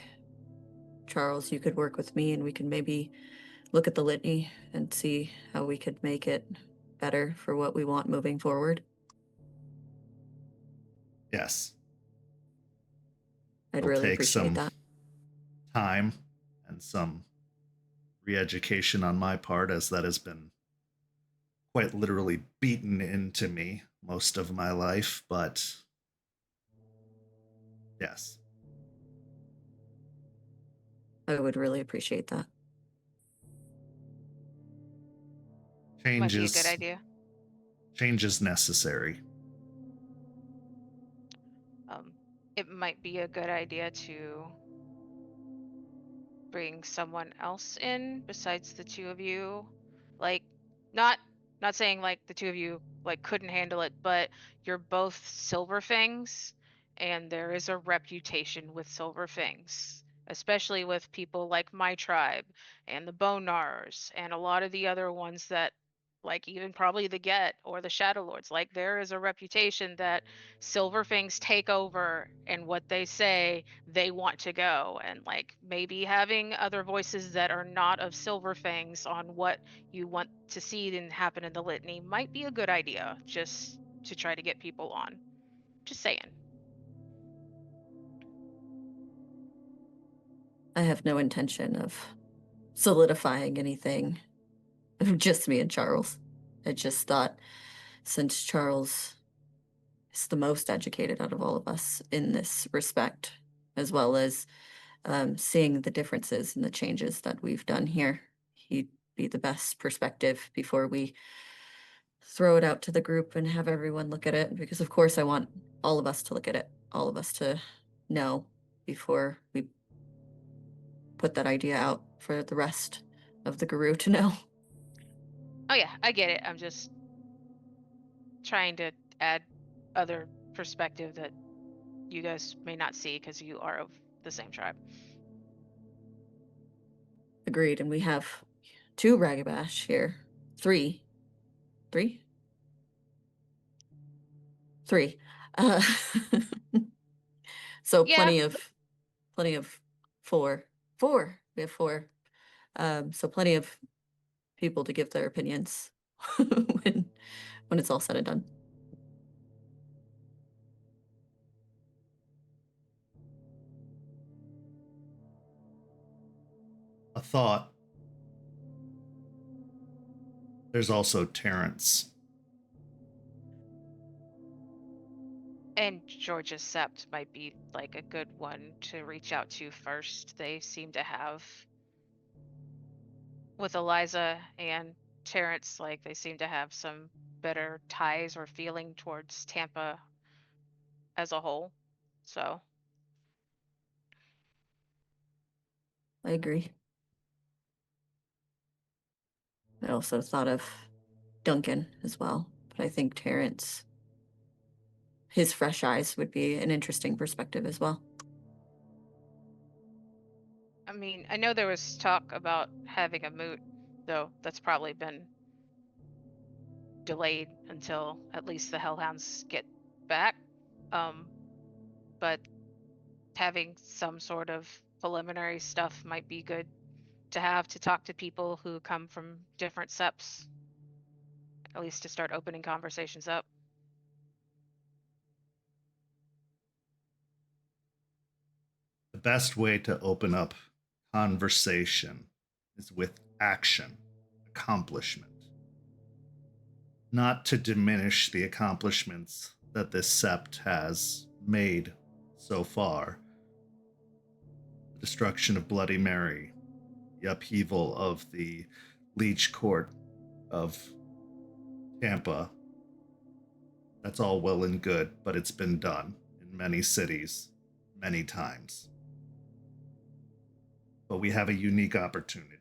Charles, you could work with me and we can maybe look at the litany and see how we could make it better for what we want moving forward? Yes. I'd It'll really take appreciate some that. time and some re-education on my part, as that has been quite literally beaten into me most of my life, but yes. I would really appreciate that. Might be a good idea. Change is necessary. It might be a good idea to bring someone else in besides the two of you. Like, not saying like the two of you like couldn't handle it, but you're both Silver Fangs, and there is a reputation with Silver Fangs especially with people like my tribe and the Bone Gnarls and a lot of the other ones that, like even probably the Get or the Shadow Lords. Like there is a reputation that Silverfangs take over, and what they say, they want to go. And like maybe having other voices that are not of Silverfangs on what you want to see and happen in the litany might be a good idea, just to try to get people on. Just saying. I have no intention of solidifying anything. Just me and Charles. I just thought, since Charles is the most educated out of all of us in this respect, as well as seeing the differences and the changes that we've done here, he'd be the best perspective before we throw it out to the group and have everyone look at it. Because of course I want all of us to look at it, all of us to know before we put that idea out for the rest of the guru to know. Oh yeah, I get it. I'm just trying to add other perspective that you guys may not see because you are of the same tribe. Agreed. And we have 2 Ragabash here. 3. 3? 3. Uh, so Yeah, plenty of 4. 4. We have 4. So plenty of people to give their opinions when it's all said and done. A thought. There's also Terrence. and Georgia Sept might be like a good one to reach out to first. They seem to have, with Eliza and Terrence, like they seem to have some better ties or feeling towards Tampa as a whole. So I agree. I also thought of Duncan as well, but I think Terrence, his fresh eyes would be an interesting perspective as well. I mean, I know there was talk about having a moot, though that's probably been delayed until at least the Hellhounds get back. But having some sort of preliminary stuff might be good to have to talk to people who come from different seps, at least to start opening conversations up. The best way to open up conversation is with action, accomplishment. Not to diminish the accomplishments that this sept has made so far. The destruction of Bloody Mary, the upheaval of the Leech Court of Tampa. That's all well and good, but it's been done in many cities, many times. But we have a unique opportunity.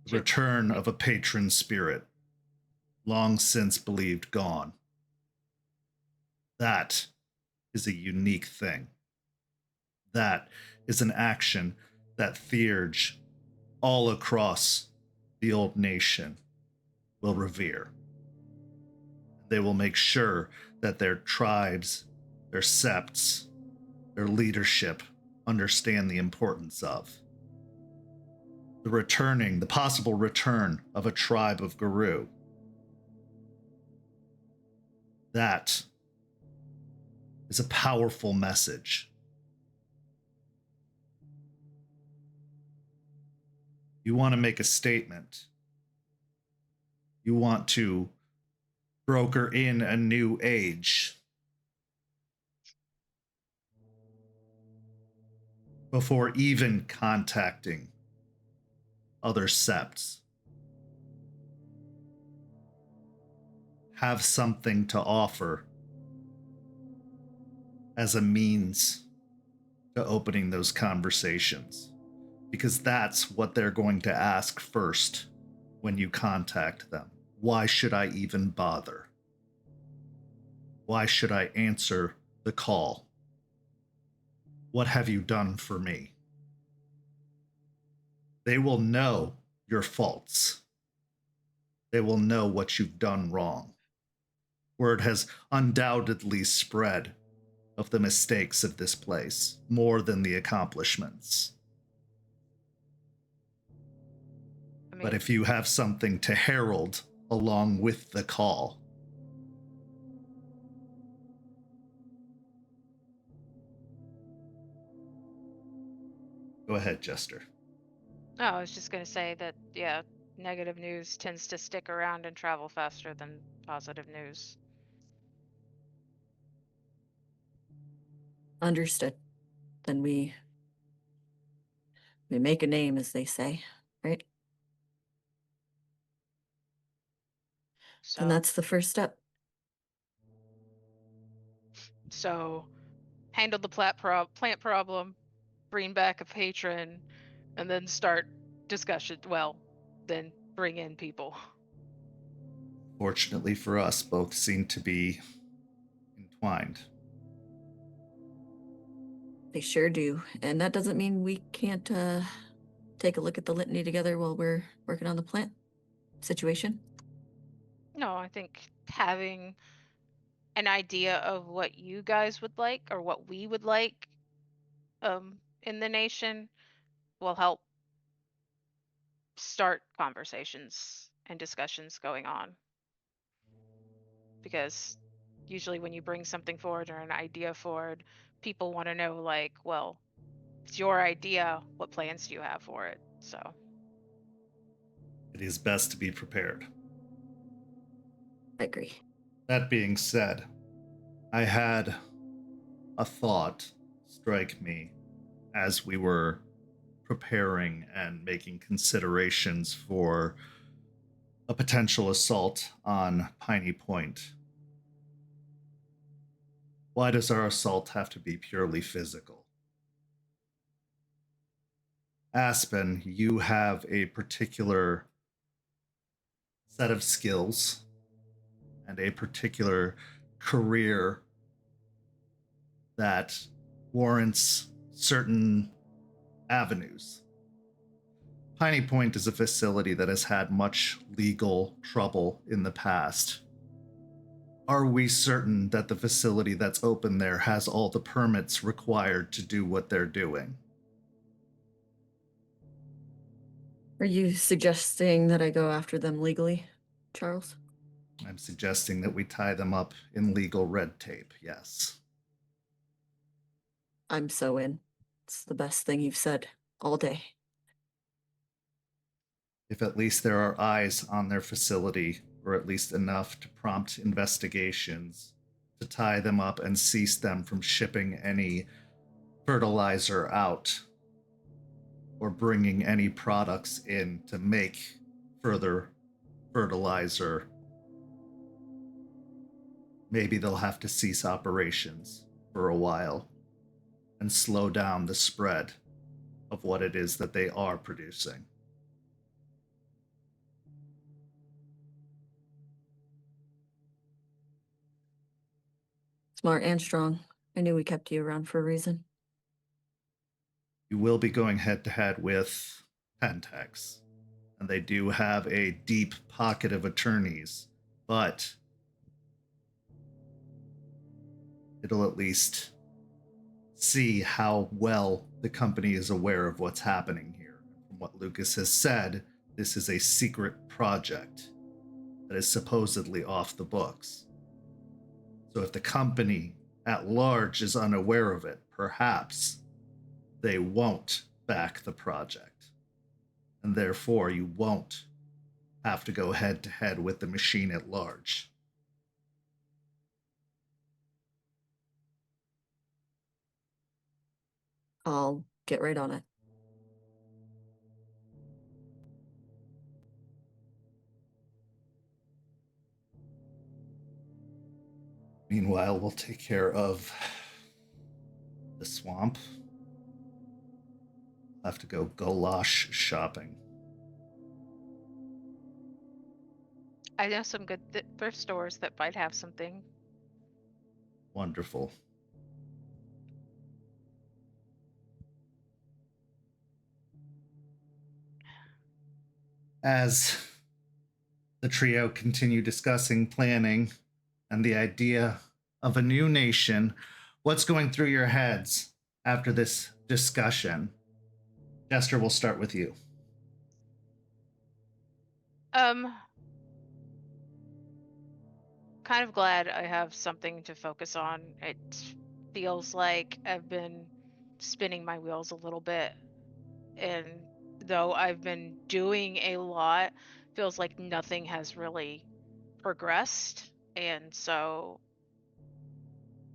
The return of a patron spirit, long since believed gone. That is a unique thing. That is an action that Theurge all across the old nation will revere. They will make sure that their tribes, their septs, their leadership understand the importance of. The possible return of a tribe of Guru. That is a powerful message. You want to make a statement. You want to broker in a new age. Before even contacting other septs. Have something to offer as a means to opening those conversations. Because that's what they're going to ask first when you contact them. Why should I even bother? Why should I answer the call? What have you done for me? They will know your faults. They will know what you've done wrong. Word has undoubtedly spread of the mistakes of this place, more than the accomplishments. I mean, But if you have something to herald along with the call, go ahead, Jester. no, I was just going to say that, yeah, negative news tends to stick around and travel faster than positive news. Understood. Then we make a name, as they say, right? So, And that's the first step. so handle the plant problem, bring back a patron, and then start discussion. Well, then bring in people. Fortunately for us, both seem to be entwined. They sure do. And that doesn't mean we can't take a look at the litany together while we're working on the plant situation. No, I think having an idea of what you guys would like or what we would like in the nation will help start conversations and discussions going on. Because usually when you bring something forward or an idea forward, people want to know, like, well, it's your idea. What plans do you have for it? So, It is best to be prepared. I agree. That being said, I had a thought strike me as we were preparing and making considerations for a potential assault on Piney Point. Why does our assault have to be purely physical? Aspen, you have a particular set of skills and a particular career that warrants certain avenues. Piney Point is a facility that has had much legal trouble in the past. Are we certain that the facility that's open there has all the permits required to do what they're doing? Are you suggesting that I go after them legally, Charles? I'm suggesting that we tie them up in legal red tape, yes. I'm so in. It's the best thing you've said all day. If at least there are eyes on their facility, or at least enough to prompt investigations, to tie them up and cease them from shipping any fertilizer out, or bringing any products in to make further fertilizer, maybe they'll have to cease operations for a while and slow down the spread of what it is that they are producing. Smart and strong. I knew we kept you around for a reason. You will be going head to head with Pentex, and they do have a deep pocket of attorneys, but it'll at least see how well the company is aware of what's happening here. From what Lucas has said, this is a secret project that is supposedly off the books. So if the company at large is unaware of it, perhaps they won't back the project. And therefore, you won't have to go head to head with the machine at large. I'll get right on it. Meanwhile, we'll take care of the swamp. I'll have to go goulash shopping. I know some good thrift stores that might have something. Wonderful. As the trio continue discussing planning and the idea of a new nation, what's going through your heads after this discussion? Jester, we'll start with you. Kind of glad I have something to focus on. It feels like I've been spinning my wheels a little bit, and though I've been doing a lot, feels like nothing has really progressed, and so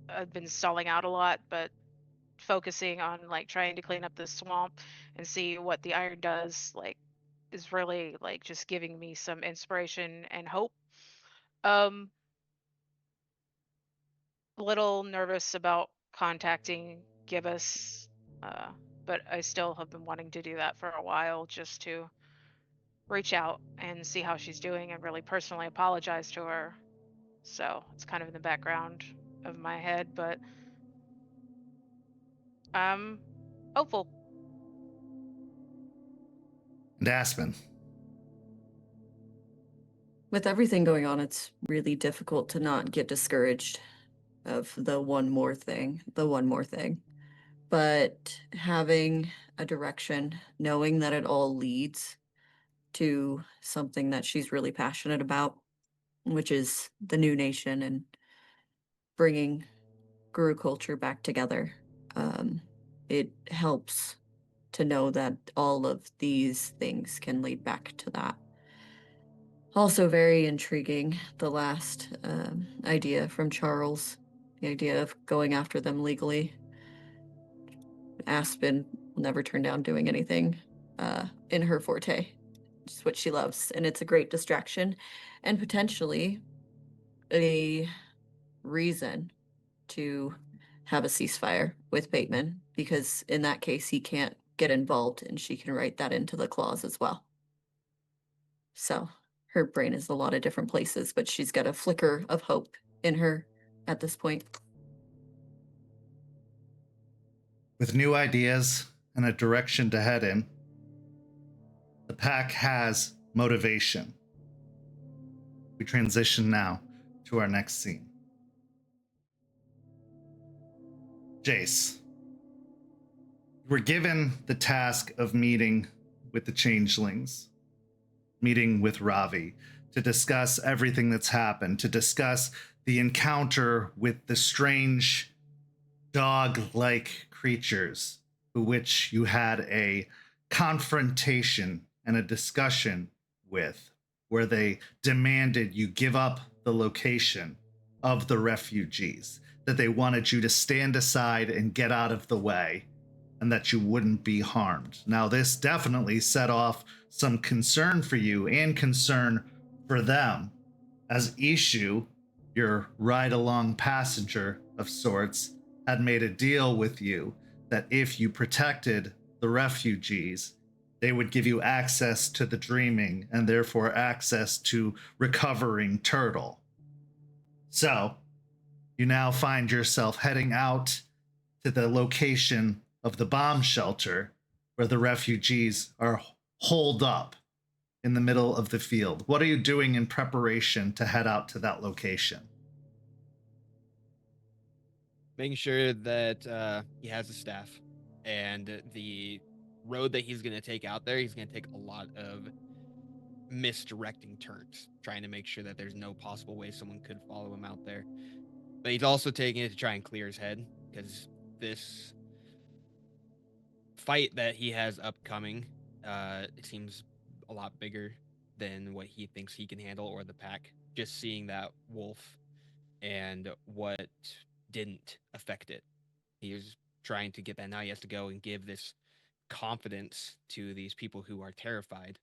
I've been stalling out a lot, but focusing on like trying to clean up the swamp and see what the iron does, like, is really like just giving me some inspiration and hope. um a little nervous about contacting Gibbous, uh, but I still have been wanting to do that for a while, just to reach out and see how she's doing and really personally apologize to her. So it's kind of in the background of my head, but I'm hopeful. And Aspen. With everything going on, it's really difficult to not get discouraged of the one more thing. But having a direction, knowing that it all leads to something that she's really passionate about, which is the new nation and bringing Guru culture back together. It helps to know that all of these things can lead back to that. Also very intriguing, the last idea from Charles, the idea of going after them legally. Aspen will never turn down doing anything in her forte. It's what she loves, and it's a great distraction and potentially a reason to have a ceasefire with Bateman, because in that case he can't get involved and she can write that into the clause as well. So her brain is a lot of different places, but she's got a flicker of hope in her at this point. With new ideas and a direction to head in, the pack has motivation. We transition now to our next scene. Jace, you were given the task of meeting with the changelings, meeting with Ravi, to discuss everything that's happened, to discuss the encounter with the strange dog-like creatures, who which you had a confrontation and a discussion with, where they demanded you give up the location of the refugees, that they wanted you to stand aside and get out of the way, and that you wouldn't be harmed. Now, this definitely set off some concern for you and concern for them, as Ishu, your ride-along passenger of sorts, had made a deal with you that if you protected the refugees, they would give you access to the dreaming and therefore access to recovering Turtle. So, you now find yourself heading out to the location of the bomb shelter where the refugees are holed up in the middle of the field. What are you doing in preparation to head out to that location? Making sure that he has a staff, and the road that he's going to take out there, he's going to take a lot of misdirecting turns, trying to make sure that there's no possible way someone could follow him out there. But he's also taking it to try and clear his head, because this fight that he has upcoming, it seems a lot bigger than what he thinks he can handle, or the pack. Just seeing that wolf and what didn't affect it, he was trying to get that. Now he has to go and give this confidence to these people who are terrified.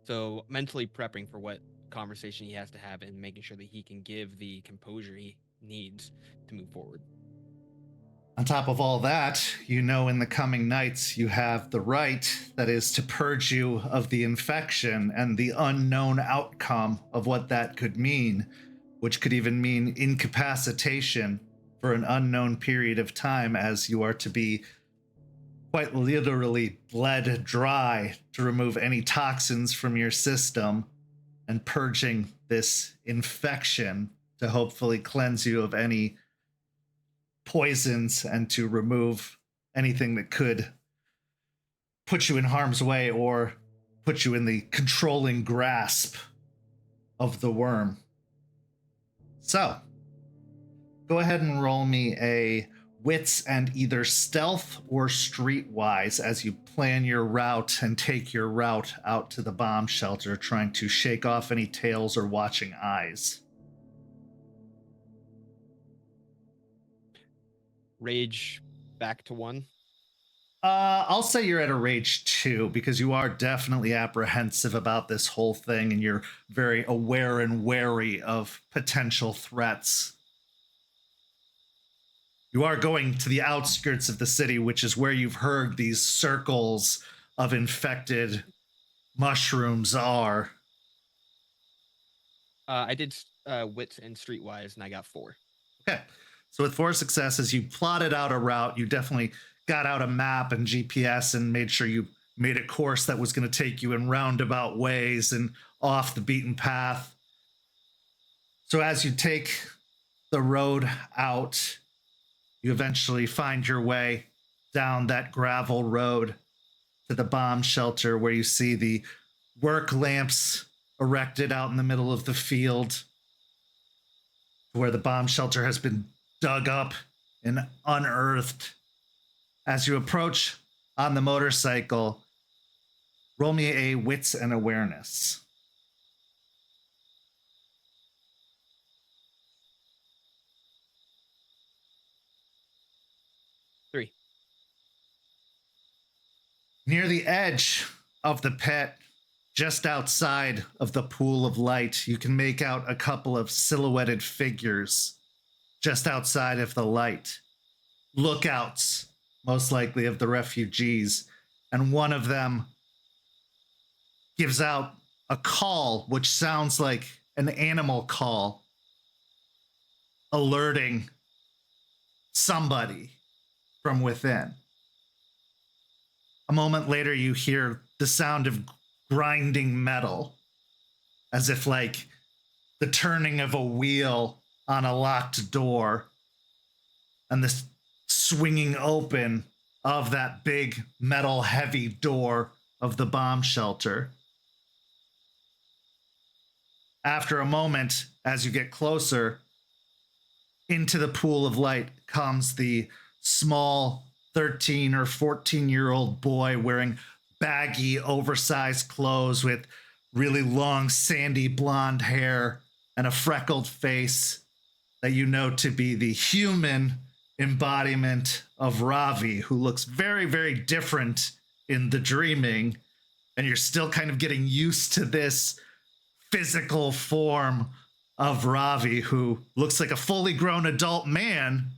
So mentally prepping for what conversation he has to have and making sure that he can give the composure he needs to move forward. On top of all that, you know in the coming nights you have the Rite that is to purge you of the infection and the unknown outcome of what that could mean, which could even mean incapacitation for an unknown period of time, as you are to be quite literally bled dry to remove any toxins from your system and purging this infection to hopefully cleanse you of any poisons and to remove anything that could put you in harm's way or put you in the controlling grasp of the worm. So, go ahead and roll me a wits and either stealth or streetwise as you plan your route and take your route out to the bomb shelter, trying to shake off any tails or watching eyes. Rage back to 1. I'll say you're at a rage 2 because you are definitely apprehensive about this whole thing and you're very aware and wary of potential threats. You are going to the outskirts of the city, which is where you've heard these circles of infected mushrooms are. I did wits and streetwise, and I got 4. Okay. So with 4 successes, you plotted out a route. You definitely got out a map and GPS and made sure you made a course that was going to take you in roundabout ways and off the beaten path. So as you take the road out, you eventually find your way down that gravel road to the bomb shelter where you see the work lamps erected out in the middle of the field, where the bomb shelter has been dug up and unearthed. As you approach on the motorcycle, roll me a wits and awareness. Three. Near the edge of the pit, just outside of the pool of light, you can make out a couple of silhouetted figures just outside of the light. Lookouts, most likely of the refugees, and one of them gives out a call which sounds like an animal call, alerting somebody from within. A moment later, you hear the sound of grinding metal, as if like the turning of a wheel on a locked door, and the swinging open of that big metal heavy door of the bomb shelter. After a moment, as you get closer, into the pool of light comes the small 13 or 14-year-old boy wearing baggy, oversized clothes with really long, sandy blonde hair and a freckled face that you know to be the human embodiment of Ravi, who looks very, very different in the dreaming, and you're still kind of getting used to this physical form of Ravi, who looks like a fully grown adult man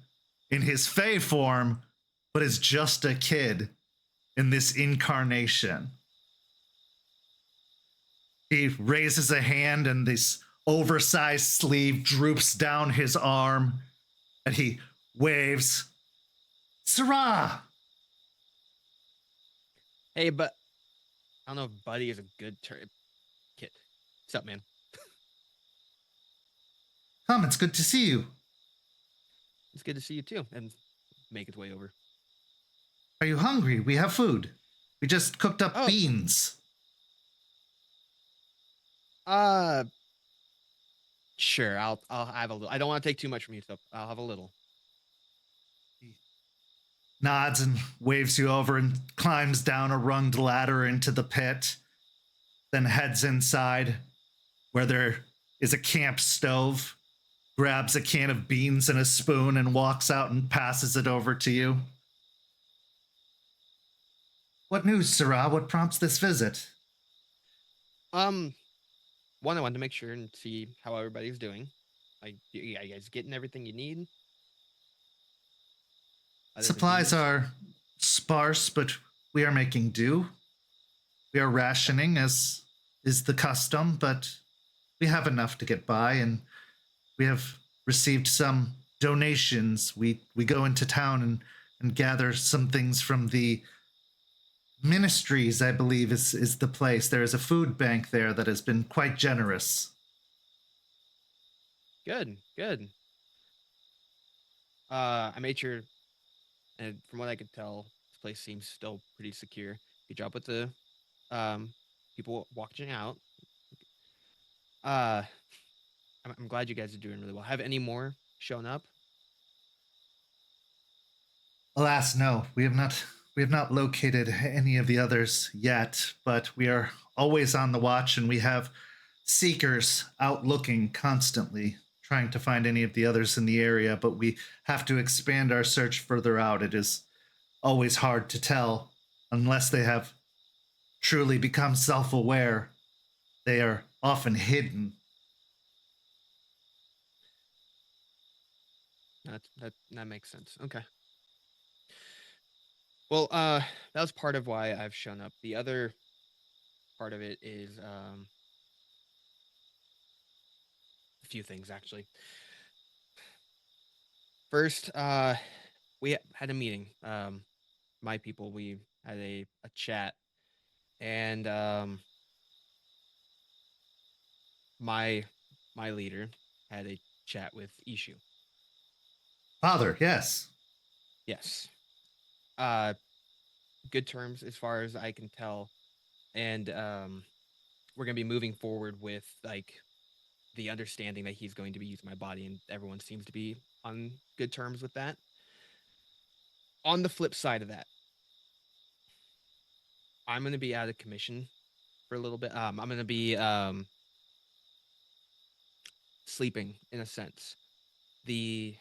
in his Fae form, but is just a kid in this incarnation. He raises a hand and this oversized sleeve droops down his arm, and he waves, "Sarah!" Hey, but I don't know if buddy is a good term. Kid. What's up, man? Come, it's good to see you. It's good to see you too, and make its way over. Are you hungry? We have food. We just cooked up Oh. beans. Sure. I'll have a little. I don't want to take too much from you, so I'll have a little. Nods and waves you over and climbs down a runged ladder into the pit, then heads inside where there is a camp stove, grabs a can of beans and a spoon and walks out and passes it over to you. What news, Sarah? What prompts this visit? One, I wanted to make sure and see how everybody's doing. Like, you guys getting everything you need? Other than Supplies beans? are sparse, but we are making do. We are rationing, as is the custom, but we have enough to get by, and we have received some donations. We go into town and gather some things from the Ministries, I believe, is the place. There is a food bank there that has been quite generous. Good, good. I made sure, and from what I could tell, this place seems still pretty secure. Good job with the um people watching out. Uh, I'm glad you guys are doing really well. Have any more shown up? Alas, no, we have not located any of the others yet, but we are always on the watch, and we have seekers out looking constantly, trying to find any of the others in the area, but we have to expand our search further out. It is always hard to tell unless they have truly become self-aware. They are often hidden. That makes sense. Okay. Well, that was part of why I've shown up. The other part of it is a few things actually. First, we had a meeting. My people, we had a chat, and my leader had a chat with Ishu. Father, yes. Yes. Good terms as far as I can tell, and we're gonna be moving forward with like the understanding that he's going to be using my body, and everyone seems to be on good terms with that. On the flip side of that, I'm gonna be out of commission for a little bit. I'm gonna be sleeping in a sense. The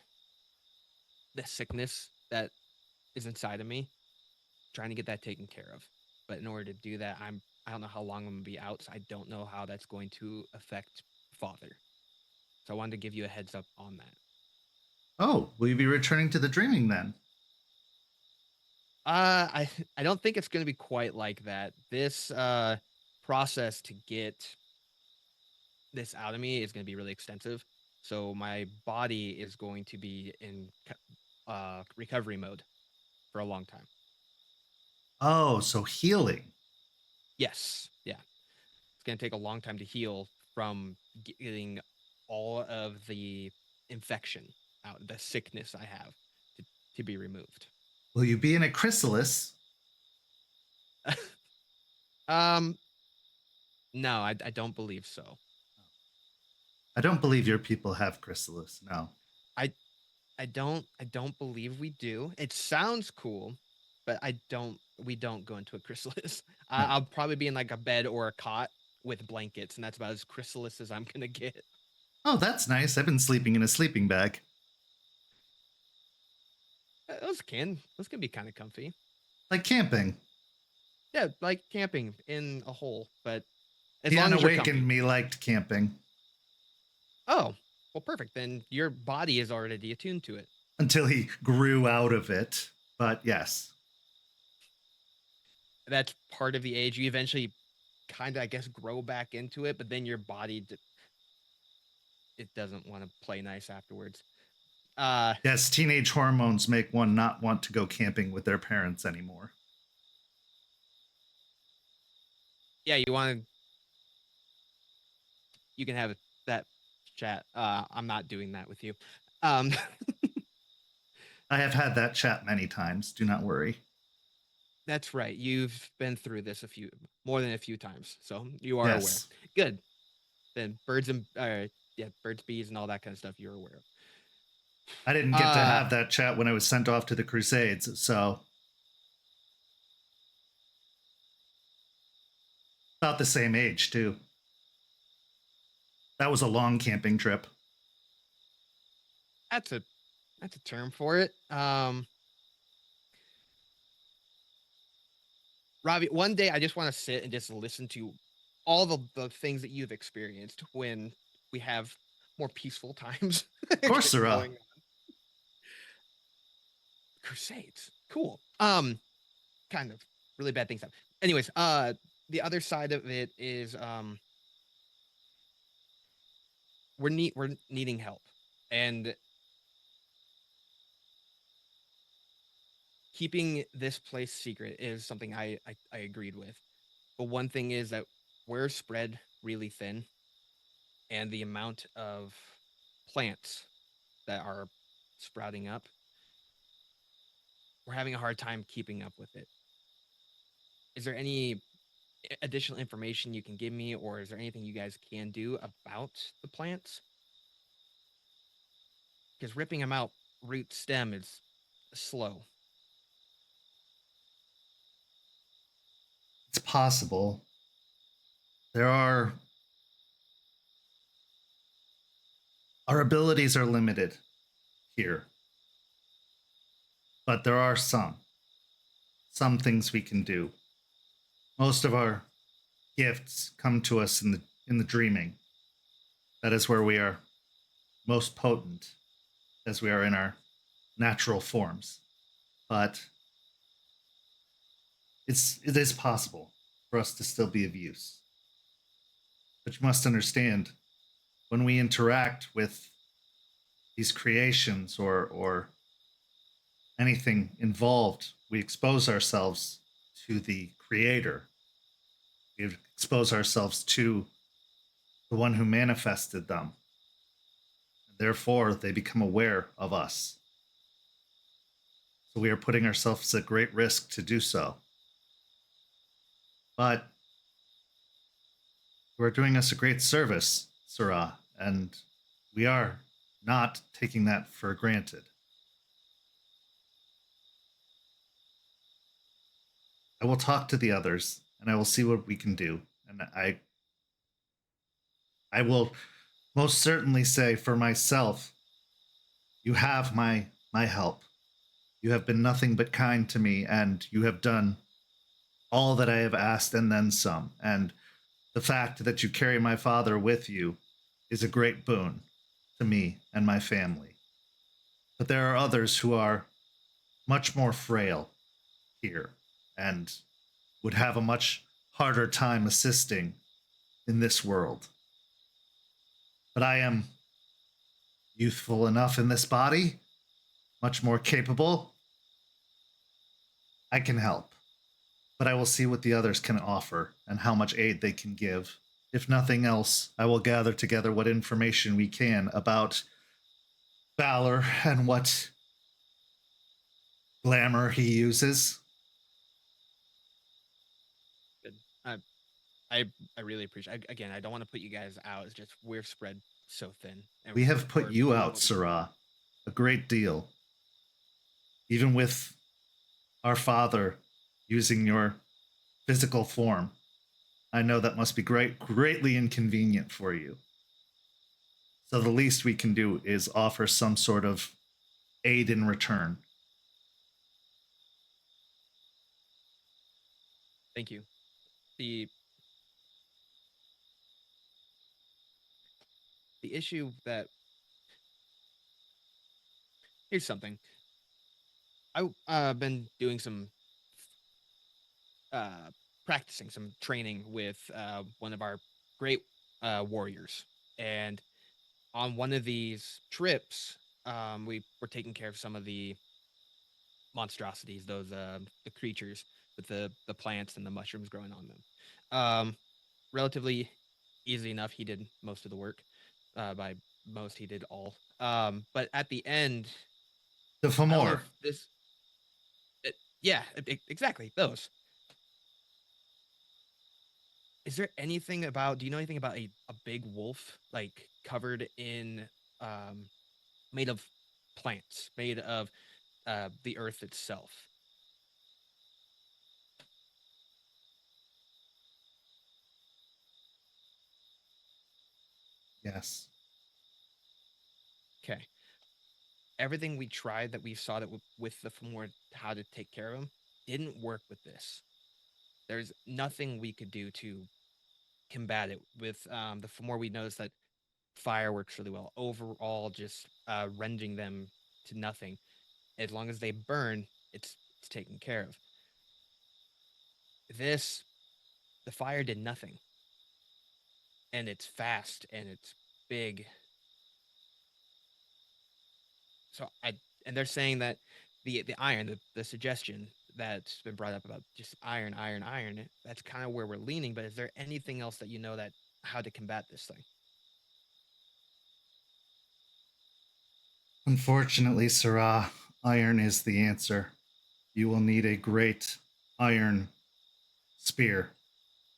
sickness that is inside of me, trying to get that taken care of. But in order to do that, I don't know how long I'm gonna be out. So I don't know how that's going to affect father. So I wanted to give you a heads up on that. Oh, will you be returning to the dreaming then? I don't think it's gonna be quite like that. This process to get this out of me is gonna be really extensive. So my body is going to be in recovery mode for a long time. Oh, so healing. Yes, yeah. It's going to take a long time to heal from getting all of the infection out, the sickness I have to be removed. Will you be in a chrysalis? No, I don't believe so. I don't believe your people have chrysalis. No. I don't believe we do. It sounds cool, but we don't go into a chrysalis. No. I'll probably be in like a bed or a cot with blankets, and that's about as chrysalis as I'm gonna get. Oh, that's nice. I've been sleeping in a sleeping bag. Those can be kind of comfy. Like camping. Yeah, like camping in a hole, but as The long as you're unawakened comfy. me liked camping. Oh, well, perfect. Then your body is already attuned to it. Until he grew out of it. But yes. That's part of the age. You eventually kind of, I guess, grow back into it, but then your body, it doesn't want to play nice afterwards. Yes, teenage hormones make one not want to go camping with their parents anymore. Yeah, you can have that chat. I'm not doing that with you. I have had that chat many times. Do not worry. That's right. You've been through this more than a few times, so you are Yes. aware. Good. Then birds, bees, and all that kind of stuff you're aware of. I didn't get to have that chat when I was sent off to the Crusades, so about the same age too. That was a long camping trip. That's a term for it. Ravi, one day I just want to sit and just listen to all the things that you've experienced when we have more peaceful times. Of course there are. Crusades. Cool. Kind of really bad things happen. Anyways, the other side of it is we're needing help. And keeping this place secret is something I agreed with. But one thing is that we're spread really thin, and the amount of plants that are sprouting up, we're having a hard time keeping up with it. Is there any additional information you can give me, or is there anything you guys can do about the plants? Because ripping them out root stem is slow. It's possible. Our abilities are limited here. But there are some things we can do. Most of our gifts come to us in the dreaming. That is where we are most potent, as we are in our natural forms. But it is possible for us to still be of use. But you must understand, when we interact with these creations or anything involved, we expose ourselves to the creator. We expose ourselves to the one who manifested them. Therefore, they become aware of us. So we are putting ourselves at great risk to do so. But you are doing us a great service, Sarah, and we are not taking that for granted. I will talk to the others, and I will see what we can do. And I will most certainly say for myself, you have my help. You have been nothing but kind to me, and you have done all that I have asked and then some. And the fact that you carry my father with you is a great boon to me and my family. But there are others who are much more frail here and would have a much harder time assisting in this world. But I am youthful enough in this body, much more capable. I can help, but I will see what the others can offer and how much aid they can give. If nothing else, I will gather together what information we can about Valor and what glamour he uses. Good. I really appreciate. Again, I don't want to put you guys out. It's just we're spread so thin. And We have put we're you doing out, what we can. Sarah, a great deal. Even with our father using your physical form, I know that must be greatly inconvenient for you. So the least we can do is offer some sort of aid in return. Thank you. The issue that here's something. I've been doing some practicing, some training with one of our great warriors, and on one of these trips, we were taking care of some of the monstrosities, those the creatures with the plants and the mushrooms growing on them. Relatively easy enough. He did most of the work. By most, he did all. But at the end, The I don't know Famor. if this. Yeah, exactly those. Is there anything about? Do you know anything about a big wolf like covered in made of plants, made of the earth itself? Yes. Okay. Everything we tried that we saw that with the Famor, how to take care of them, didn't work with this. There's nothing we could do to combat it. With the Famor, we noticed that fire works really well. Overall, just rending them to nothing. As long as they burn, it's taken care of. This, the fire did nothing. And it's fast and it's big. So and they're saying that the iron, the suggestion that's been brought up about just iron, that's kind of where we're leaning. But is there anything else that you know that how to combat this thing? Unfortunately, Sarah, iron is the answer. You will need a great iron spear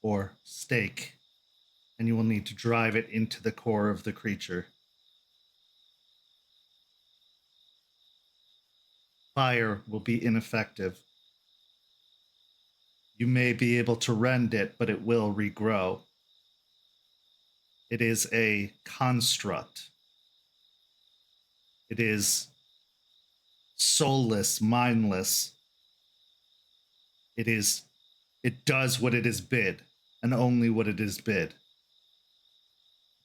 or stake, and you will need to drive it into the core of the creature. Fire will be ineffective. You may be able to rend it, but it will regrow. It is a construct. It is soulless, mindless. It does what it is bid, and only what it is bid. It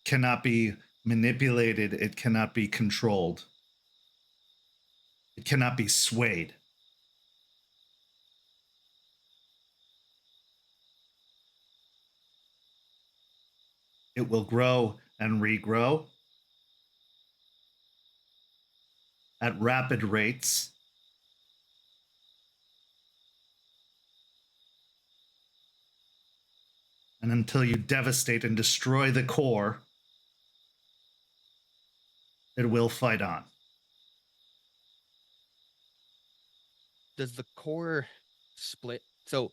cannot be manipulated, it cannot be controlled. It cannot be swayed. It will grow and regrow at rapid rates. And until you devastate and destroy the core, it will fight on. Does the core split? So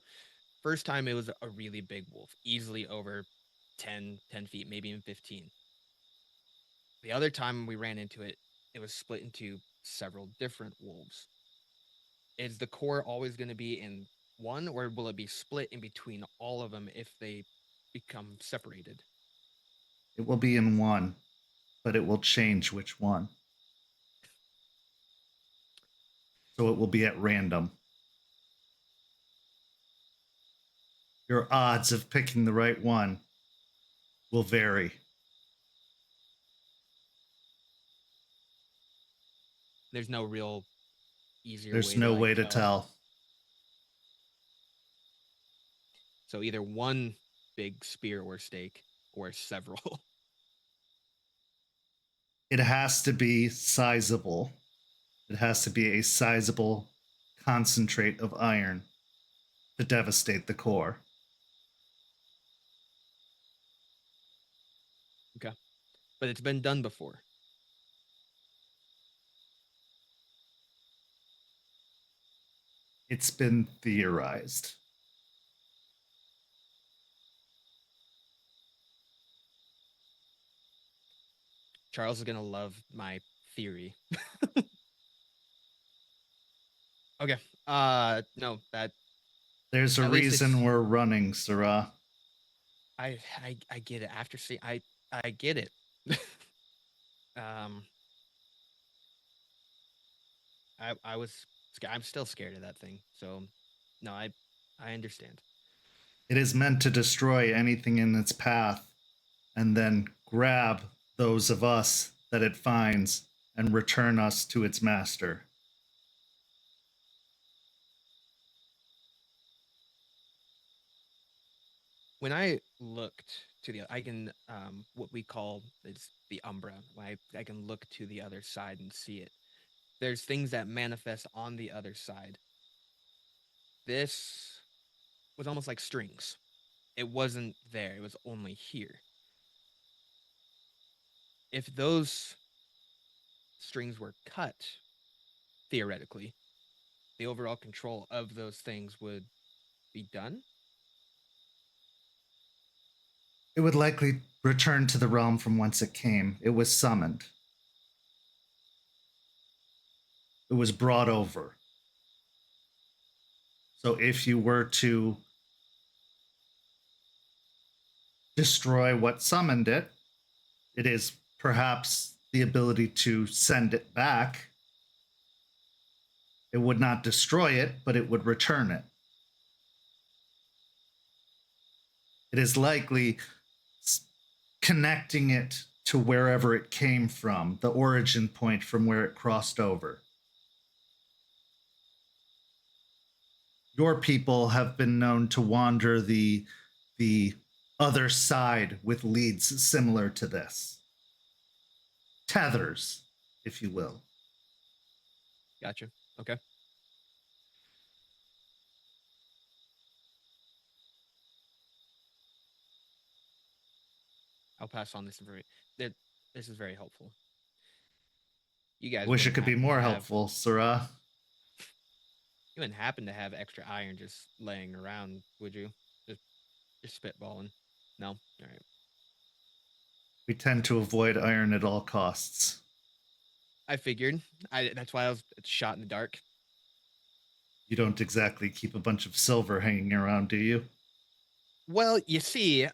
first time it was a really big wolf, easily over 10 feet, maybe even 15. The other time we ran into it, it was split into several different wolves. Is the core always going to be in one, or will it be split in between all of them if they become separated? It will be in one, but it will change which one. So it will be at random. Your odds of picking the right one will vary. There's no real easier There's way no to, way to tell. So either one big spear or stake or several. It has to be sizable. It has to be a sizable concentrate of iron to devastate the core. Okay. But it's been done before. It's been theorized. Charles is going to love my theory. Okay. No, that There's a At least reason it's- we're running, Sarah. I get it. After seeing, I get it. I was I'm still scared of that thing. So no, I understand. It is meant to destroy anything in its path and then grab those of us that it finds and return us to its master. When I looked to the, I can what we call is the umbra. When I can look to the other side and see it. There's things that manifest on the other side. This was almost like strings. It wasn't there. It was only here. If those strings were cut, theoretically, the overall control of those things would be done. It would likely return to the realm from whence it came. It was summoned. It was brought over. So if you were to destroy what summoned it, it is perhaps the ability to send it back. It would not destroy it, but it would return it. It is likely connecting it to wherever it came from, the origin point from where it crossed over. Your people have been known to wander the other side with leads similar to this. Tethers, if you will. Gotcha. Okay. I'll pass on this information. This is very helpful. You guys Wish it wouldn't could be happen to more have- helpful, Sarah. You wouldn't happen to have extra iron just laying around, would you? Just spitballing. No? All right. We tend to avoid iron at all costs. I figured. That's why I was shot in the dark. You don't exactly keep a bunch of silver hanging around, do you? Well, you see,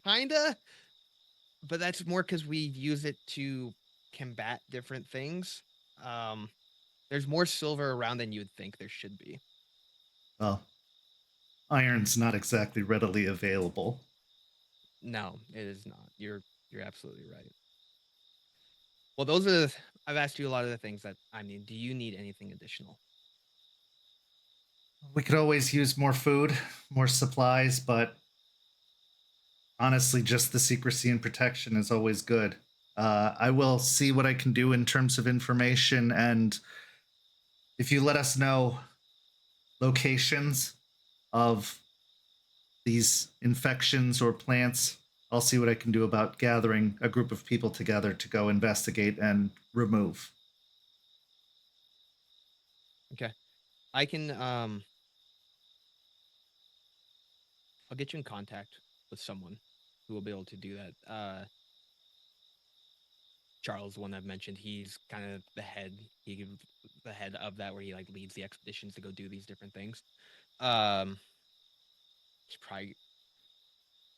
kinda, but that's more because we use it to combat different things. There's more silver around than you would think there should be. Well, iron's not exactly readily available. No, it is not. You're absolutely right. Well, those are I've asked you a lot of the things that I need. Do you need anything additional? We could always use more food, more supplies, but honestly, just the secrecy and protection is always good. I will see what I can do in terms of information, and if you let us know locations of these infections or plants, I'll see what I can do about gathering a group of people together to go investigate and remove. Okay. I can I'll get you in contact with someone who will be able to do that. Charles, the one I've mentioned, he's kind of the head. The head of that, where he like leads the expeditions to go do these different things.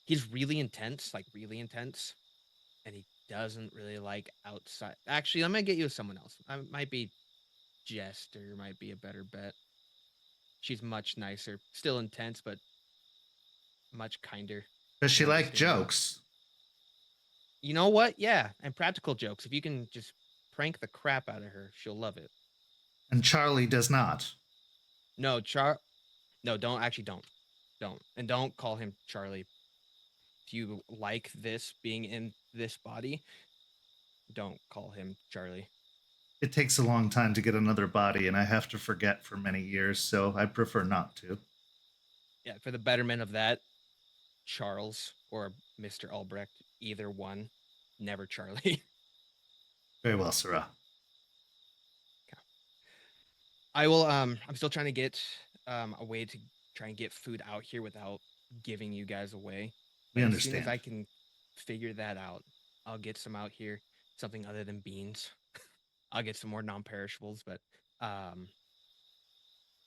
He's really intense, and he doesn't really like outside. Actually, I'm gonna get you with someone else. I might be Jester, might be a better bet. She's much nicer, still intense, but much kinder. Does she She'll like understand you. jokes? You know what? Yeah, and practical jokes. If you can just prank the crap out of her, she'll love it. And Charlie does not. No, No, don't, and don't call him Charlie. If you like this being in this body, don't call him Charlie. It takes a long time to get another body, and I have to forget for many years, so I prefer not to. Yeah, for the betterment of that, Charles or Mr. Albrecht, either one, never Charlie. Very well, Sarah. I will. I'm still trying to get a way to try and get food out here without giving you guys away. We But as soon as understand. I can figure that out, I'll get some out here. Something other than beans. I'll get some more non-perishables, but I'll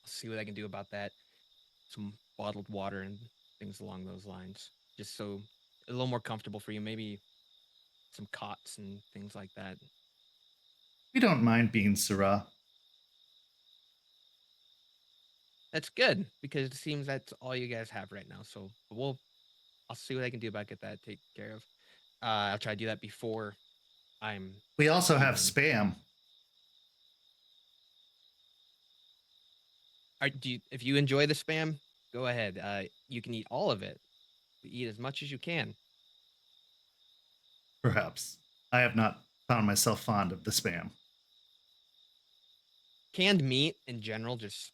see what I can do about that. Some bottled water and things along those lines, just so a little more comfortable for you. Maybe some cots and things like that. We don't mind being Sarah. That's good because it seems that's all you guys have right now. So I'll see what I can do about get that taken care of. I'll try to do that before I'm. We also have leaving. spam. If you enjoy the spam, go ahead. You can eat all of it. Eat as much as you can. Perhaps. I have not found myself fond of the spam. Canned meat in general, it's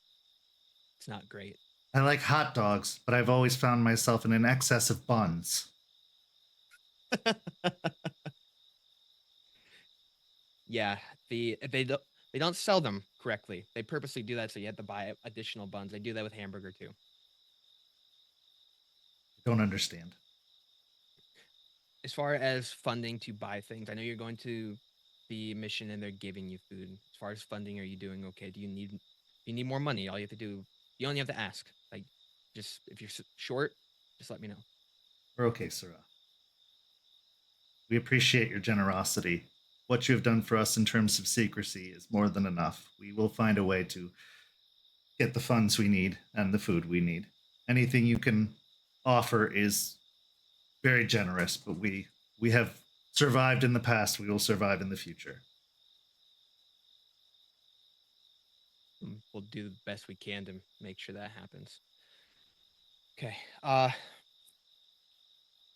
not great. I like hot dogs, but I've always found myself in an excess of buns. Yeah, they don't sell them correctly. They purposely do that so you have to buy additional buns. They do that with hamburger too. Don't understand. As far as funding to buy things, I know you're going to the mission and they're giving you food. As far as funding, are you doing okay? Do you need more money? All you have to do, you only have to ask. Like, just if you're short, just let me know. We're okay, Sarah. We appreciate your generosity. What you have done for us in terms of secrecy is more than enough. We will find a way to get the funds we need and the food we need. Anything you can offer is very generous, but we have survived in the past. We will survive in the future. We'll do the best we can to make sure that happens. Okay.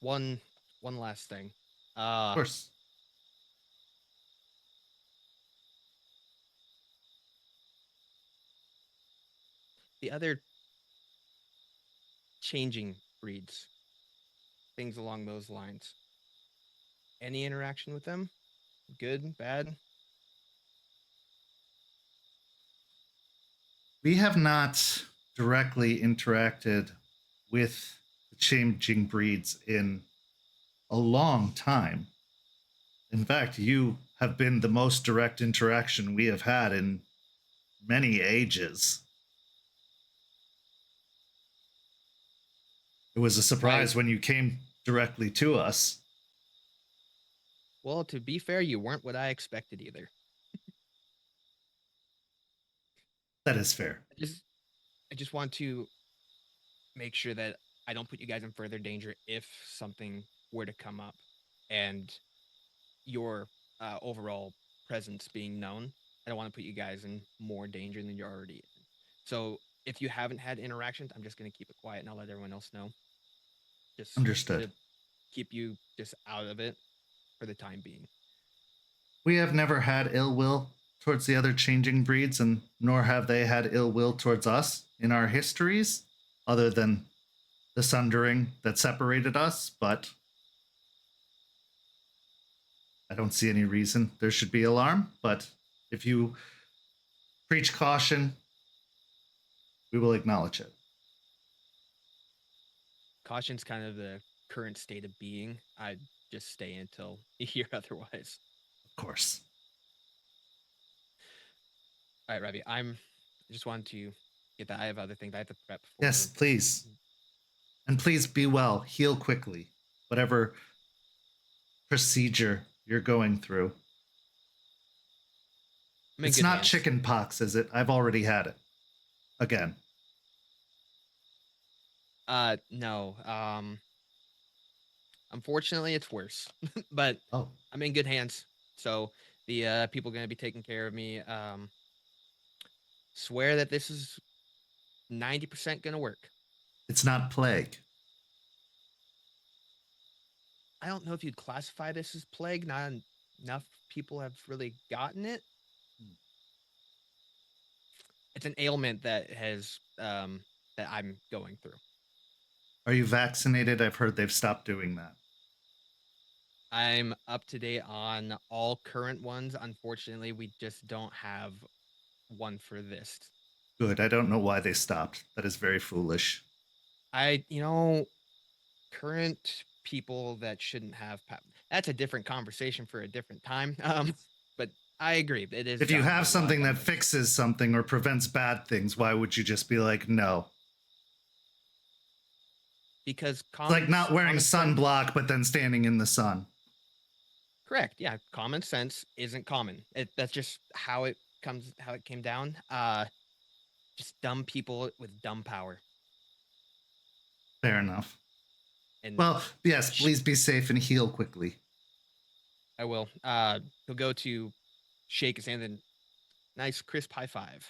One last thing. Of course. The other changing breeds. things along those lines. Any interaction with them? Good, bad? We have not directly interacted with the changing breeds in a long time. In fact, you have been the most direct interaction we have had in many ages. It was a surprise Right. when you came directly to us. Well, to be fair, you weren't what I expected either. That is fair. I just want to make sure that I don't put you guys in further danger if something were to come up, and your overall presence being known. I don't want to put you guys in more danger than you're already in. So if you haven't had interactions, I'm just going to keep it quiet and I'll let everyone else know. Just Understood. to keep you just out of it for the time being. We have never had ill will towards the other changing breeds, and nor have they had ill will towards us in our histories, other than the sundering that separated us, but I don't see any reason there should be alarm. But if you preach caution, we will acknowledge it. Caution's kind of the current state of being. I'd just stay until you hear otherwise. Of course. All right, Ravi, I just wanted to get that. I have other things I have to prep for. Yes, please. And please be well. Heal quickly. Whatever procedure you're going through. It's not chicken pox, is it? I've already had it. Again. No. Unfortunately, it's worse. But I'm in good hands. So the people going to be taking care of me. Swear that this is 90% going to work. It's not plague. I don't know if you'd classify this as plague. Not enough people have really gotten it. It's an ailment that has that I'm going through. Are you vaccinated? I've heard they've stopped doing that. I'm up to date on all current ones. Unfortunately, we just don't have one for this. Good. I don't know why they stopped. That is very foolish. Current people that shouldn't have. That's a different conversation for a different time. But I agree. It is. If you have something that fixes something or prevents bad things, why would you just be like, no? Because it's like not wearing sunblock, but then standing in the sun. Correct. Yeah. Common sense isn't common. That's just how it came down. Just dumb people with dumb power. Fair enough. And well, yes, please be safe and heal quickly. I will. He'll go to shake his hand and nice crisp high five.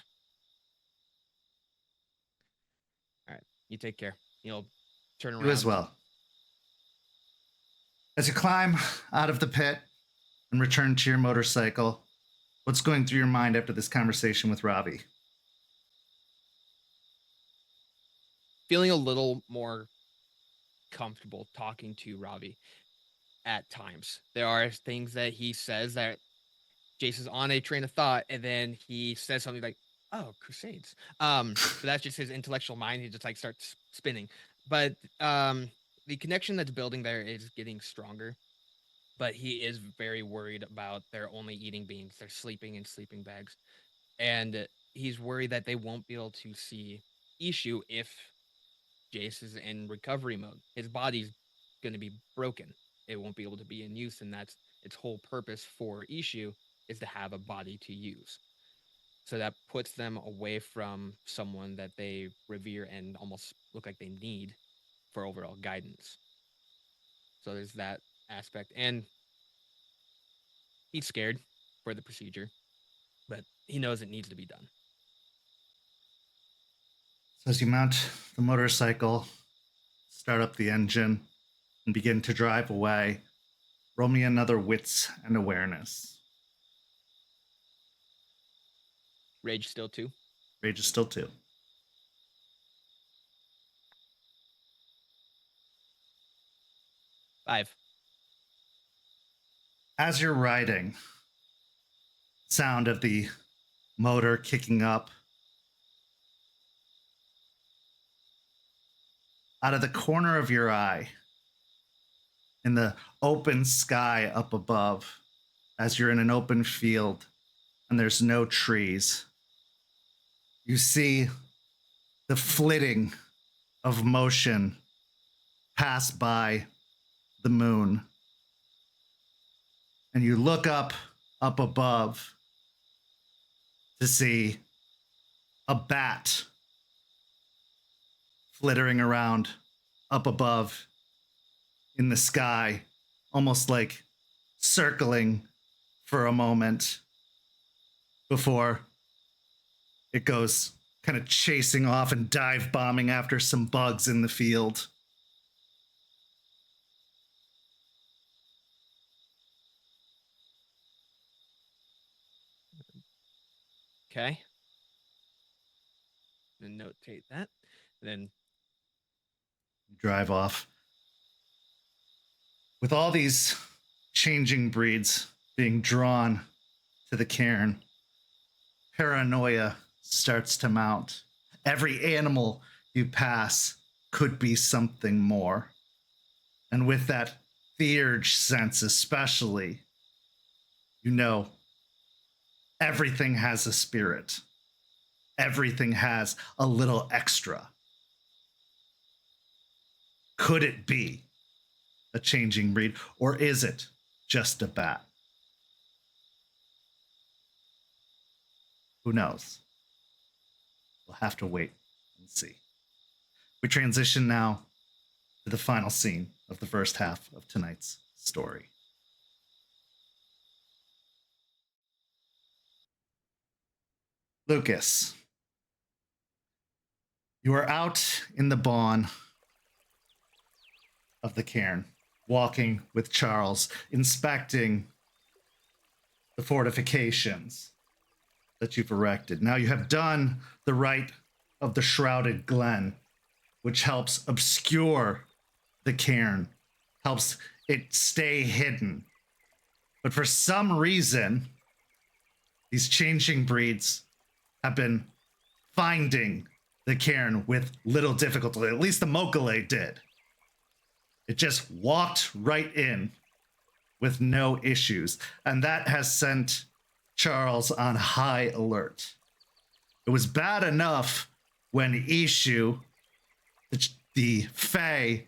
All right. You take care. You'll turn around. You as well. As you climb out of the pit and return to your motorcycle, what's going through your mind after this conversation with Ravi? Feeling a little more comfortable talking to Ravi at times. There are things that he says that Jace is on a train of thought, and then he says something like, "Oh, Crusades." But that's just his intellectual mind. He just like starts spinning. But the connection that's building there is getting stronger. But he is very worried about they're only eating beans. They're sleeping in sleeping bags. And he's worried that they won't be able to see Issue if Jace is in recovery mode. His body's going to be broken. It won't be able to be in use, and that's its whole purpose for Issue is to have a body to use. So that puts them away from someone that they revere and almost look like they need for overall guidance. So there's that aspect. And he's scared for the procedure, but he knows it needs to be done. So as you mount the motorcycle, start up the engine, and begin to drive away, roll me another wits and awareness. Rage still 2? Rage is still 2. 5. As you're riding, sound of the motor kicking up. Out of the corner of your eye, in the open sky up above, as you're in an open field and there's no trees, you see the flitting of motion pass by the moon. And you look up above to see a bat flittering around up above in the sky, almost like circling for a moment before it goes kind of chasing off and dive bombing after some bugs in the field. Okay. And notate that. Then Drive off. With all these changing breeds being drawn to the cairn, paranoia starts to mount. Every animal you pass could be something more. And with that theurge sense especially, you know everything has a spirit. Everything has a little extra. Could it be a changing breed, or is it just a bat? Who knows? We'll have to wait and see. We transition now to the final scene of the first half of tonight's story. Lucas, you are out in the bawn of the cairn, walking with Charles, inspecting the fortifications that you've erected. Now you have done the rite of the shrouded glen, which helps obscure the cairn, helps it stay hidden. But for some reason, these changing breeds have been finding the cairn with little difficulty. At least the Mokale did. It just walked right in with no issues. And that has sent Charles on high alert. It was bad enough when Ishu, the Fae,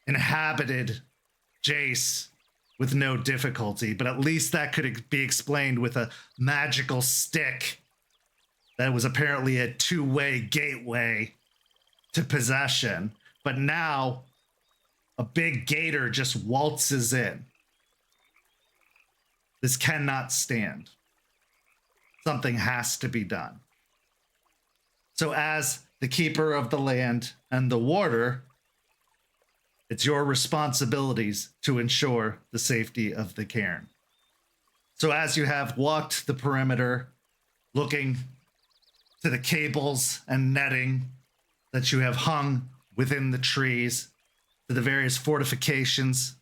inhabited Jace with no difficulty, but at least that could be explained with a magical stick that was apparently a two-way gateway to possession. But now a big gator just waltzes in. This cannot stand. Something has to be done. So as the keeper of the land and the warder, it's your responsibilities to ensure the safety of the cairn. So as you have walked the perimeter, looking to the cables and netting that you have hung within the trees, to the various fortifications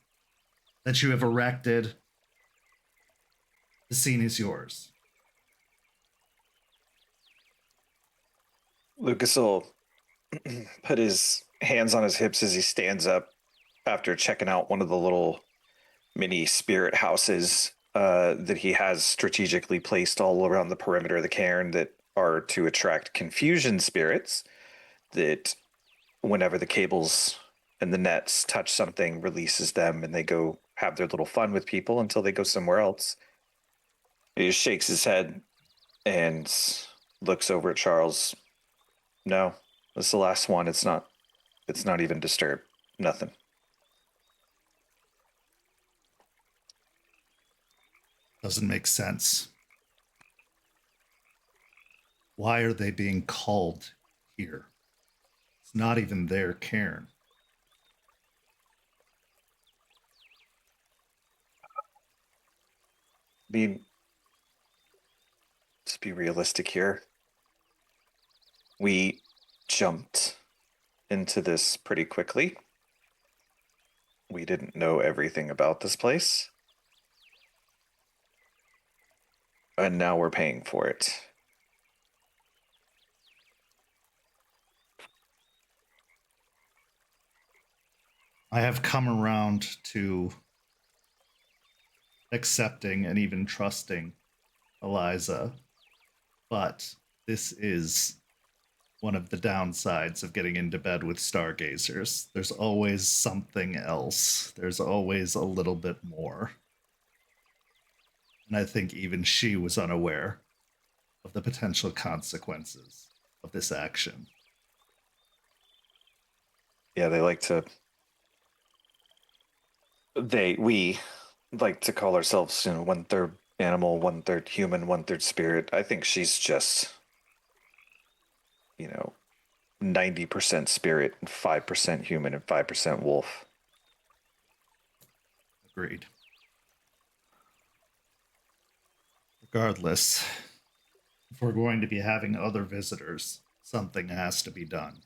that you have erected, the scene is yours. Lucas will put his hands on his hips as he stands up after checking out one of the little mini spirit houses that he has strategically placed all around the perimeter of the cairn that are to attract confusion spirits that whenever the cables and the nets touch something, releases them and they go have their little fun with people until they go somewhere else. He just shakes his head and looks over at Charles. No, this is the last one. It's not even disturbed. Nothing. Doesn't make sense. Why are they being called here? It's not even their cairn. I mean, let's be realistic here. We jumped into this pretty quickly. We didn't know everything about this place. And now we're paying for it. I have come around to accepting and even trusting Eliza, but this is one of the downsides of getting into bed with stargazers. There's always something else. There's always a little bit more. And I think even she was unaware of the potential consequences of this action. Yeah, we like to call ourselves, 1/3 animal, 1/3 human, 1/3 spirit. I think she's just, 90% spirit, and 5% human, and 5% wolf. Agreed. Regardless, if we're going to be having other visitors, something has to be done.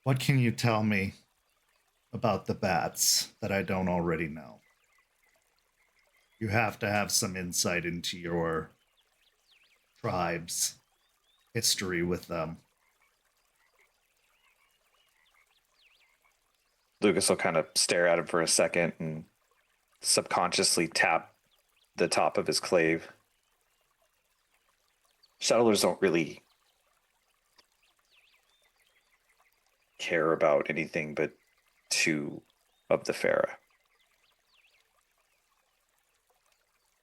What can you tell me about the bats that I don't already know? You have to have some insight into your tribe's history with them. Lucas will kind of stare at him for a second and subconsciously tap the top of his clave. Shuttlers don't really care about anything but two of the Farah.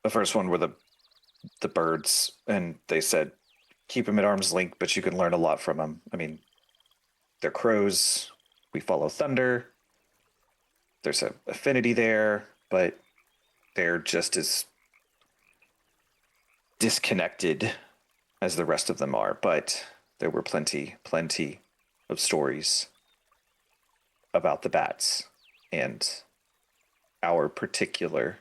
The first one were the birds, and they said, keep them at arm's length, but you can learn a lot from them. I mean, they're crows. We follow thunder. There's an affinity there, but they're just as disconnected as the rest of them are. But there were plenty of stories about the bats and our particular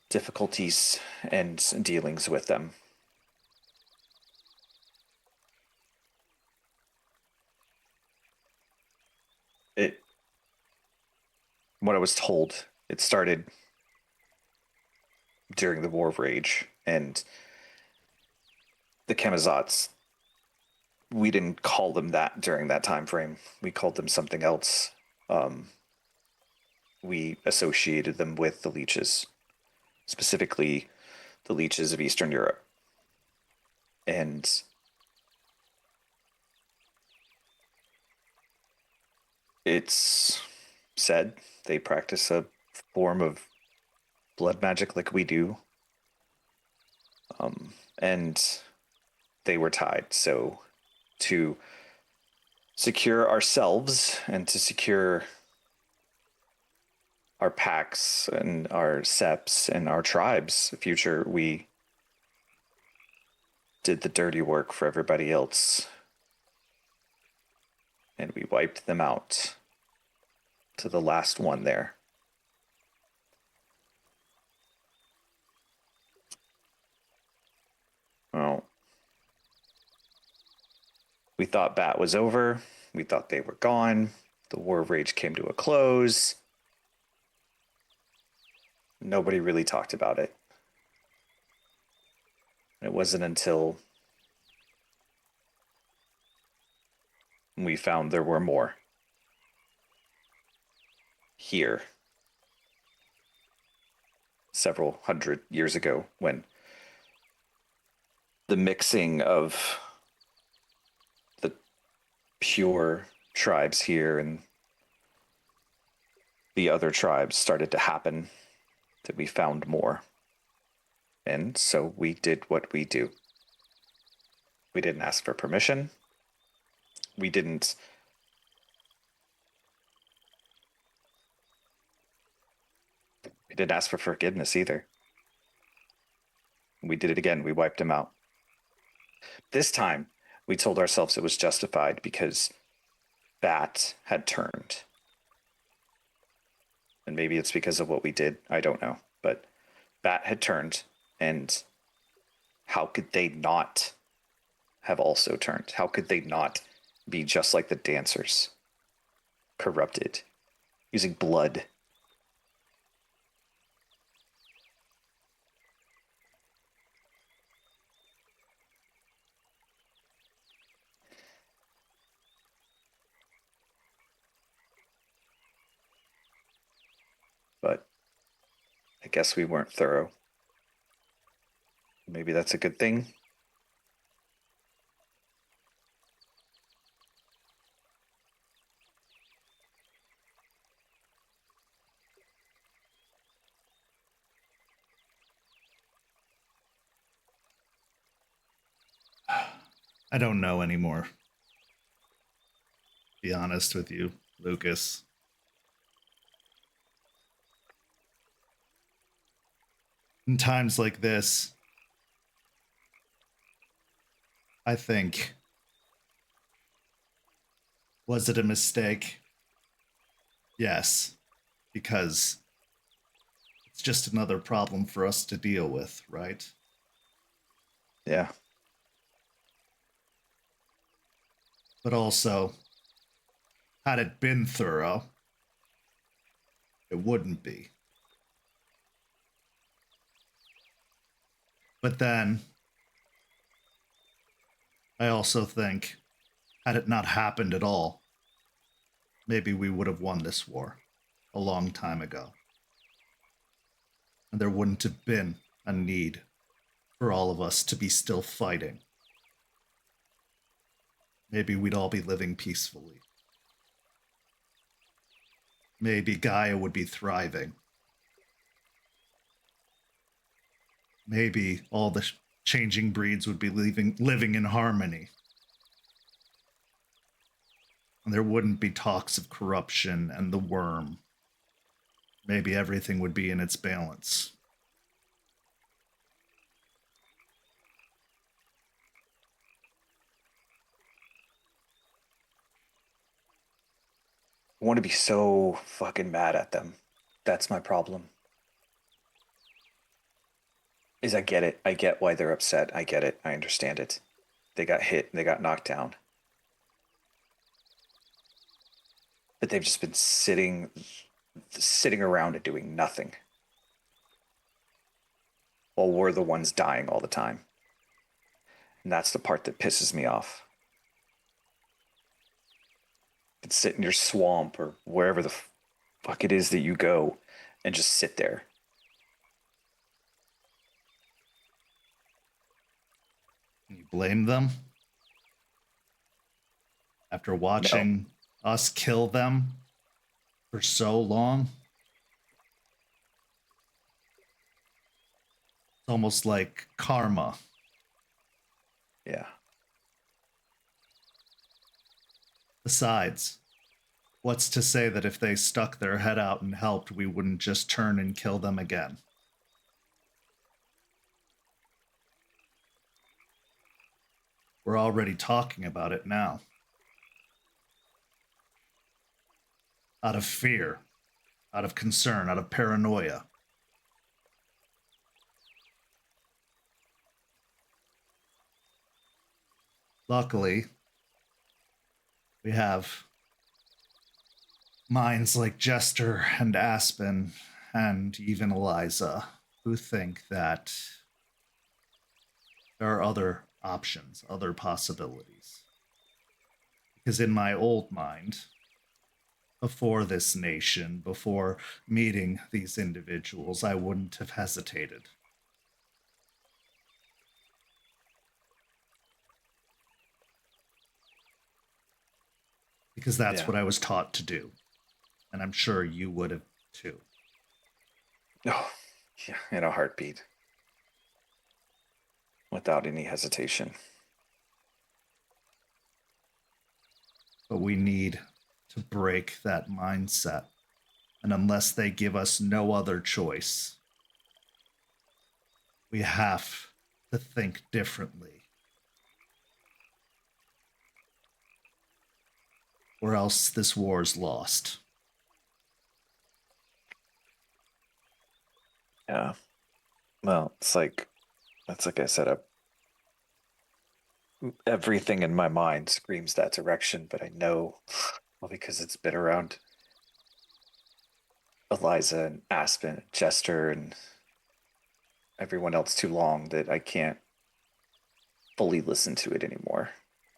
difficulties and dealings with them. What I was told, it started during the War of Rage, and the Kamazots, we didn't call them that during that time frame. We called them something else. We associated them with the leeches, specifically the leeches of Eastern Europe. And it's said they practice a form of blood magic like we do. And they were tied. So to secure ourselves and to secure our packs and our seps and our tribes' future, we did the dirty work for everybody else. And we wiped them out to the last one there. Well, we thought Bat was over. We thought they were gone. The War of Rage came to a close. Nobody really talked about it. It wasn't until we found there were more here several hundred years ago, when the mixing of the pure tribes here and the other tribes started to happen, that we found more. And so we did what we do. We didn't ask for permission. We didn't ask for forgiveness either. We did it again. We wiped him out. This time, we told ourselves it was justified because Bat had turned. And maybe it's because of what we did. I don't know. But Bat had turned, and how could they not have also turned? How could they not be just like the dancers, corrupted, using blood. But I guess we weren't thorough. Maybe that's a good thing. I don't know anymore. Be honest with you, Lucas. In times like this, I think, was it a mistake? Yes, because it's just another problem for us to deal with, right? Yeah. But also, had it been thorough, it wouldn't be. But then, I also think, had it not happened at all, maybe we would have won this war a long time ago. And there wouldn't have been a need for all of us to be still fighting. Maybe we'd all be living peacefully. Maybe Gaia would be thriving. Maybe all the changing breeds would be living in harmony. And there wouldn't be talks of corruption and the worm. Maybe everything would be in its balance. I want to be so fucking mad at them. That's my problem. Is I get it. I get why they're upset. I get it. I understand it. They got hit. They got knocked down. But they've just been sitting around and doing nothing. While we're the ones dying all the time. And that's the part that pisses me off. You can sit in your swamp or wherever the fuck it is that you go and just sit there. Can you blame them? After watching us kill them for so long? It's almost like karma. Yeah. Besides, what's to say that if they stuck their head out and helped, we wouldn't just turn and kill them again? We're already talking about it now. Out of fear, out of concern, out of paranoia. Luckily, we have minds like Jester and Aspen and even Eliza who think that there are other options, other possibilities. Because in my old mind, before this nation, before meeting these individuals, I wouldn't have hesitated. Because that's what I was taught to do. And I'm sure you would have too. Oh, yeah, in a heartbeat. Without any hesitation. But we need to break that mindset. And unless they give us no other choice, we have to think differently. Or else this war's lost. Yeah. Well, it's like I said, Everything in my mind screams that direction, but I know, well, because it's been around Eliza and Aspen and Jester and everyone else too long, that I can't fully listen to it anymore.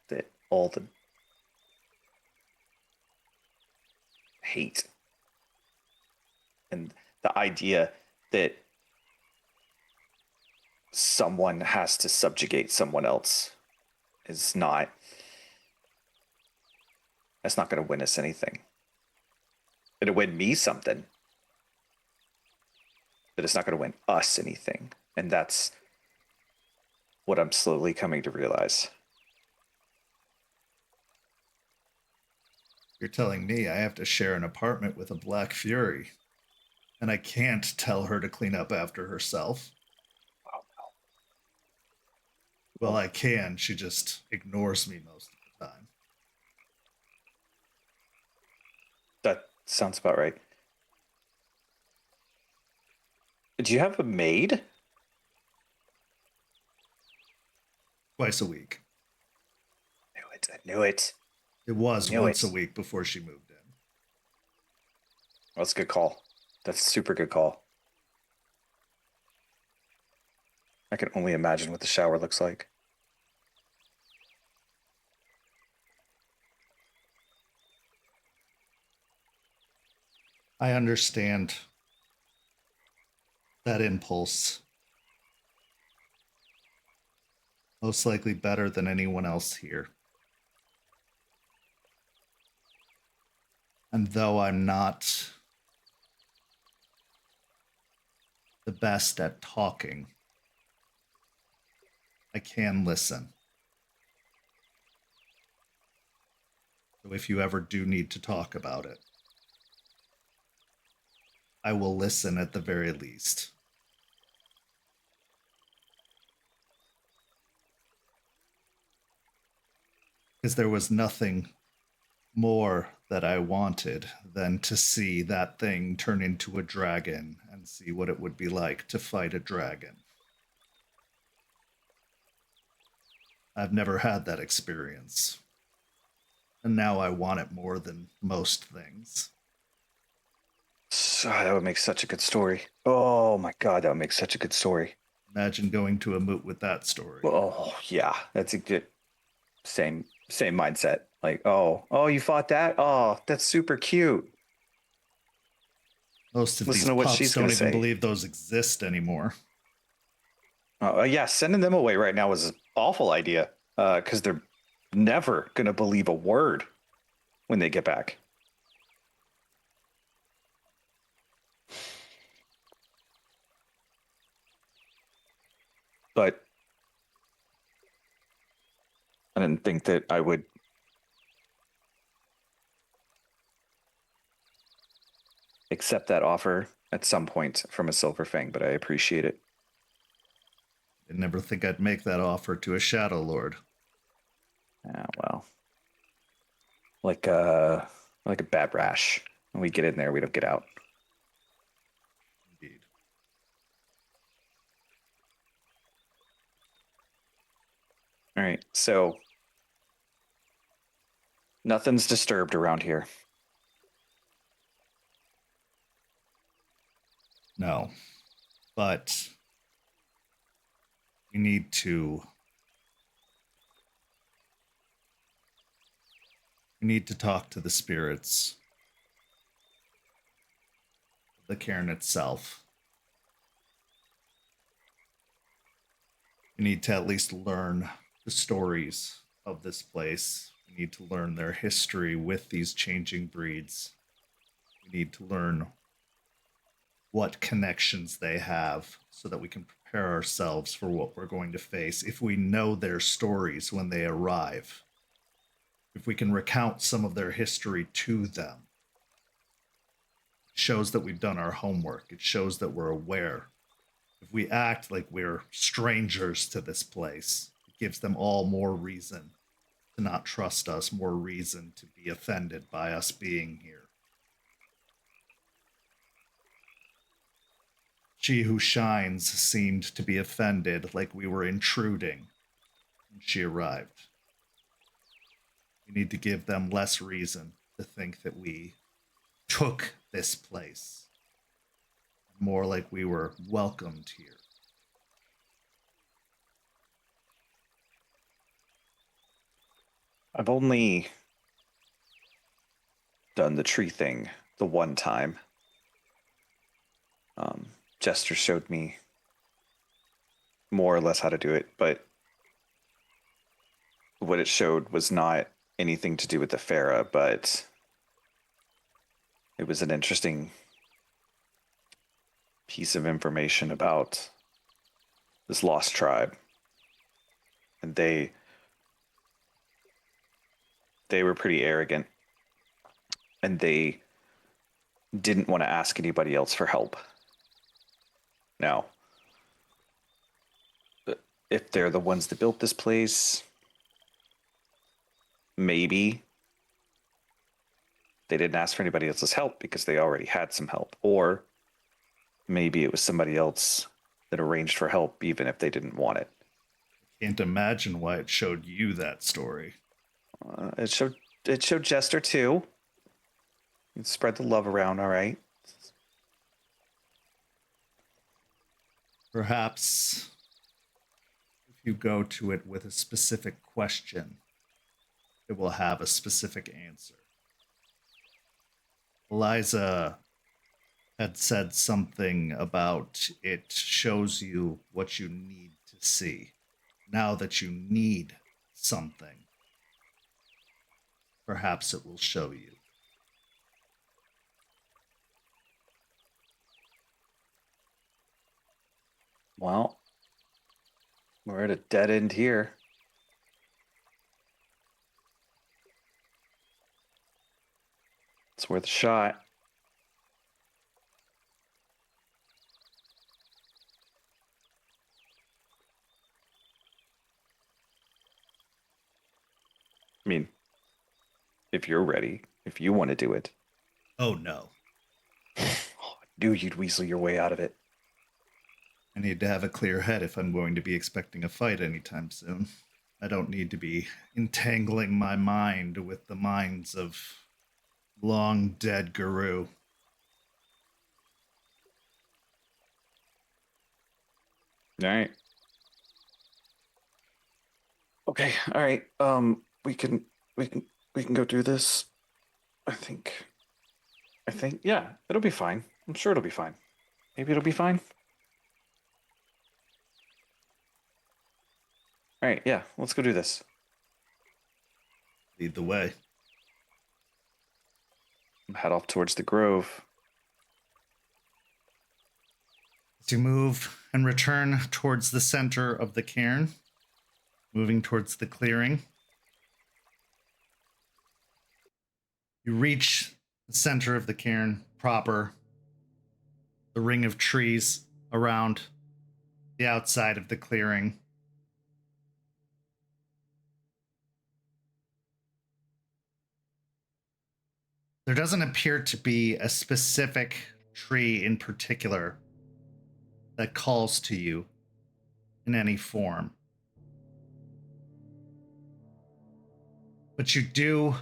That all the hate and the idea that someone has to subjugate someone else is not, that's not going to win us anything. It'll win me something, but it's not going to win us anything. And that's what I'm slowly coming to realize. You're telling me I have to share an apartment with a Black Fury, and I can't tell her to clean up after herself. Oh, no. Well, I can. She just ignores me most of the time. That sounds about right. Do you have a maid? Twice a week. I knew it. It was Knew once it. a week before she moved in. That's a good call. That's a super good call. I can only imagine what the shower looks like. I understand that impulse. Most likely better than anyone else here. And though I'm not the best at talking, I can listen. So if you ever do need to talk about it, I will listen at the very least. Because there was nothing more that I wanted than to see that thing turn into a dragon and see what it would be like to fight a dragon. I've never had that experience. And now I want it more than most things. So, that would make such a good story. Oh my god, that would make such a good story. Imagine going to a moot with that story. Oh yeah, that's a good same mindset. Like, oh, you fought that? Oh, that's super cute. Most of Listen these to what pups she's don't gonna even say. believe those exist anymore. Yeah, sending them away right now was an awful idea. Because they're never gonna believe a word when they get back. But I didn't think that I would accept that offer at some point from a Silver Fang, but I appreciate it. I never think I'd make that offer to a Shadow Lord. Ah, well. Like a bad rash. When we get in there, we don't get out. Indeed. All right, so nothing's disturbed around here. No. But we need to talk to the spirits of the cairn itself. We need to at least learn the stories of this place. We need to learn their history with these changing breeds. We need to learn what connections they have so that we can prepare ourselves for what we're going to face if we know their stories when they arrive. If we can recount some of their history to them, it shows that we've done our homework. It shows that we're aware. If we act like we're strangers to this place, it gives them all more reason to not trust us, more reason to be offended by us being here. She who shines seemed to be offended, like we were intruding. when she arrived. We need to give them less reason to think that we took this place. More like we were welcomed here. I've only done the tree thing the one time. Jester showed me more or less how to do it, but what it showed was not anything to do with the Farah, but it was an interesting piece of information about this lost tribe. And they were pretty arrogant, and they didn't want to ask anybody else for help. Now, if they're the ones that built this place, maybe they didn't ask for anybody else's help because they already had some help. Or maybe it was somebody else that arranged for help even if they didn't want it. Can't imagine why it showed you that story. It showed Jester too. You spread the love around, all right? Perhaps if you go to it with a specific question, it will have a specific answer. Eliza had said something about it shows you what you need to see. Now that you need something, perhaps it will show you. Well, we're at a dead end here. It's worth a shot. I mean, if you're ready, if you want to do it. Oh no. I knew you'd weasel your way out of it. I need to have a clear head if I'm going to be expecting a fight anytime soon. I don't need to be entangling my mind with the minds of long dead guru. All right. Okay, all right. We can go do this. I think yeah, it'll be fine. I'm sure it'll be fine. Maybe it'll be fine. All right, yeah, let's go do this. Lead the way. Head off towards the grove. As you move and return towards the center of the cairn, moving towards the clearing, you reach the center of the cairn proper, the ring of trees around the outside of the clearing. There doesn't appear to be a specific tree in particular that calls to you in any form. But you do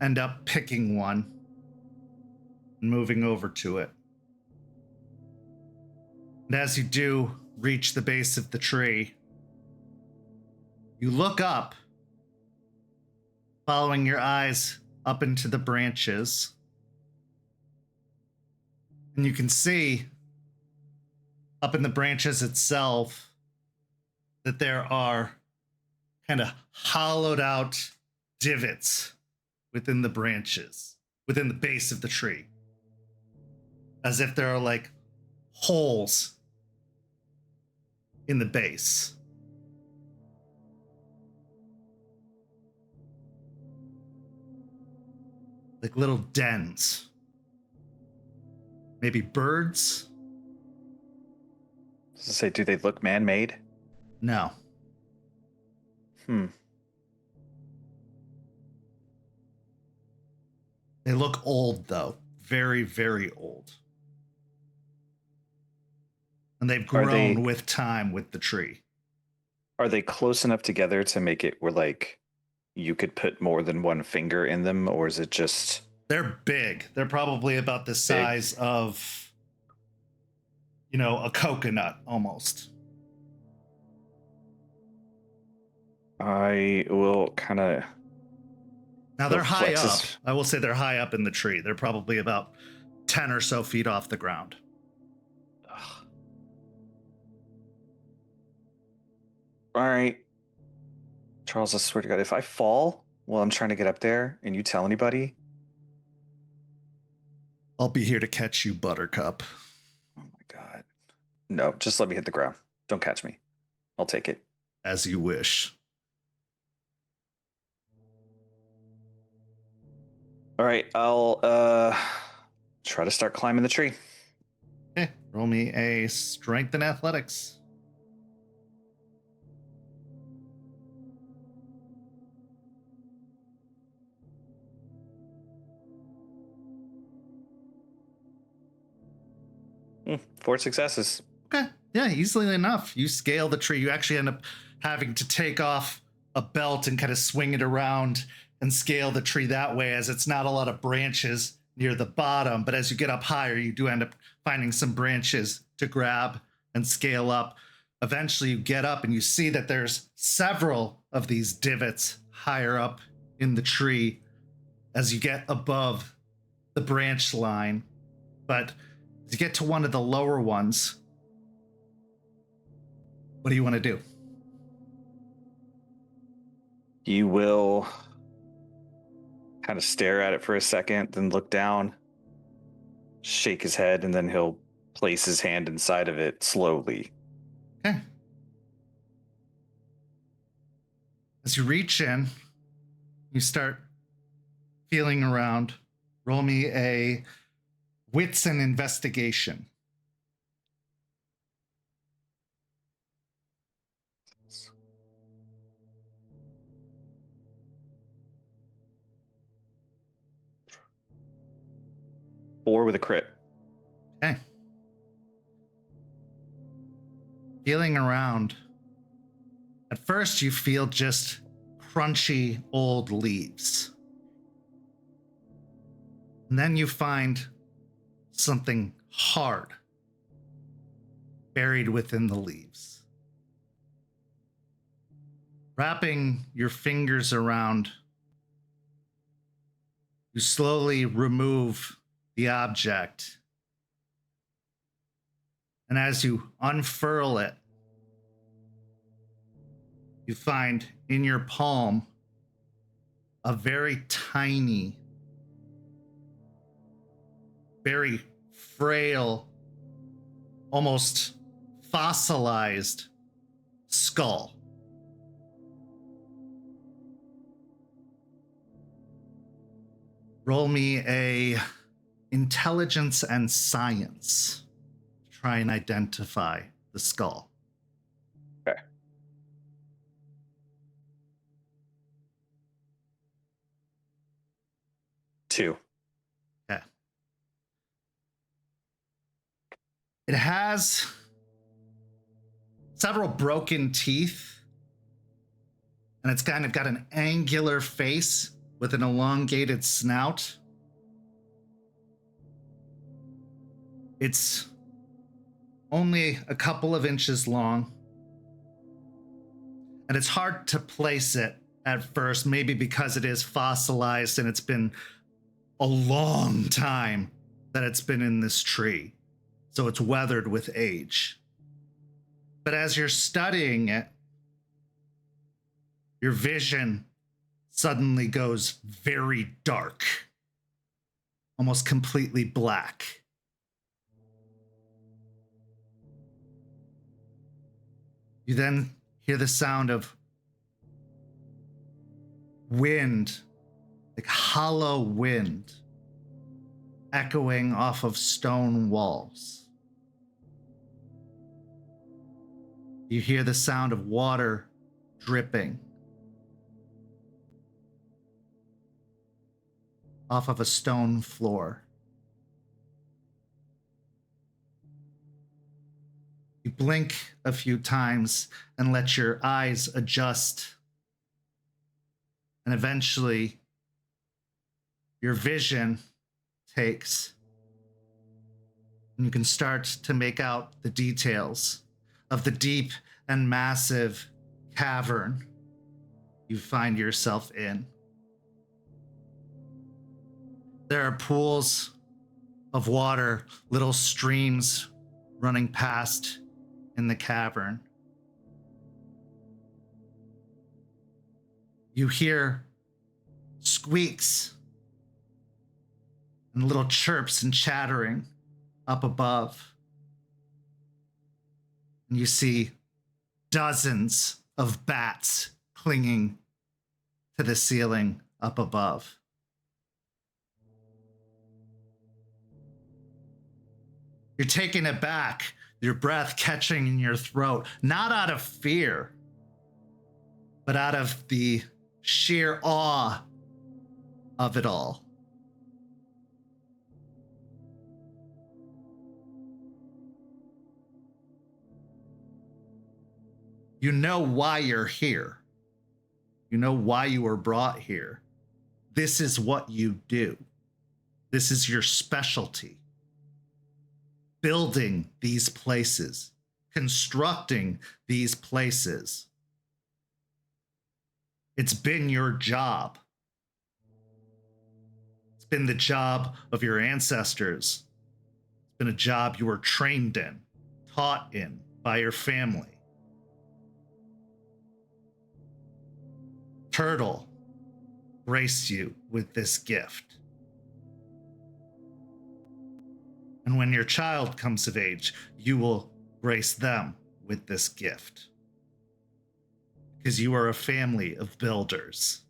end up picking one and moving over to it. And as you do reach the base of the tree, you look up, following your eyes up into the branches. And you can see up in the branches itself that there are kind of hollowed out divots within the branches, within the base of the tree. As if there are like holes in the base. Like little dens. Maybe birds? Does it say, do they look man-made? No. They look old, though. Very, very old. And they've grown with time with the tree. Are they close enough together to make it where like you could put more than one finger in them, or is it just They're big. They're probably about the size of, a coconut almost. I will kind of. Now they're high up. Flexes. I will say they're high up in the tree. They're probably about 10 or so feet off the ground. All right. Charles, I swear to God, if I fall while I'm trying to get up there and you tell anybody, I'll be here to catch you, Buttercup. oh my God. No, just let me hit the ground. Don't catch me. I'll take it. As you wish. All right, I'll try to start climbing the tree. Okay, roll me a strength and athletics. Four successes. Okay, yeah, easily enough. You scale the tree. You actually end up having to take off a belt and kind of swing it around and scale the tree that way, as it's not a lot of branches near the bottom. But as you get up higher, you do end up finding some branches to grab and scale up. Eventually, you get up and you see that there's several of these divots higher up in the tree as you get above the branch line. But as you get to one of the lower ones, what do you want to do? You will kind of stare at it for a second, then look down, shake his head, and then he'll place his hand inside of it slowly. Okay. As you reach in, you start feeling around. Roll me a wits and investigation. Or with a crit. Okay. Feeling around. At first, you feel just crunchy old leaves. And then you find something hard buried within the leaves. Wrapping your fingers around, you slowly remove the object. And as you unfurl it, you find in your palm a very tiny, very frail, almost fossilized skull. Roll me a intelligence and science to try and identify the skull. Okay. Two. Okay. It has several broken teeth, and it's kind of got an angular face with an elongated snout. It's only a couple of inches long, and it's hard to place it at first, maybe because it is fossilized and it's been a long time that it's been in this tree, so it's weathered with age. But as you're studying it, your vision suddenly goes very dark, almost completely black. You then hear the sound of wind, like hollow wind, echoing off of stone walls. You hear the sound of water dripping off of a stone floor. You blink a few times and let your eyes adjust. And eventually, your vision takes. And you can start to make out the details of the deep and massive cavern you find yourself in. There are pools of water, little streams running past in the cavern. You hear squeaks and little chirps and chattering up above. And you see dozens of bats clinging to the ceiling up above. You're taken aback, your breath catching in your throat, not out of fear, but out of the sheer awe of it all. You know why you're here. You know why you were brought here. This is what you do. This is your specialty. Building these places, constructing these places. It's been your job. It's been the job of your ancestors. It's been a job you were trained in, taught in by your family. Turtle graced you with this gift. And when your child comes of age, you will grace them with this gift. Because you are a family of builders.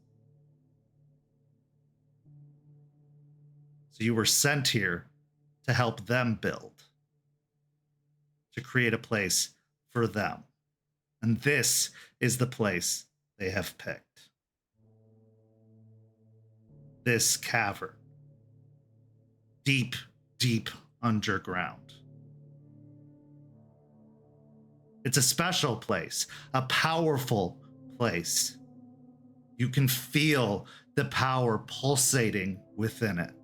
So you were sent here to help them build, to create a place for them. And this is the place they have picked. This cavern. Deep, deep underground. It's a special place, a powerful place. You can feel the power pulsating within it.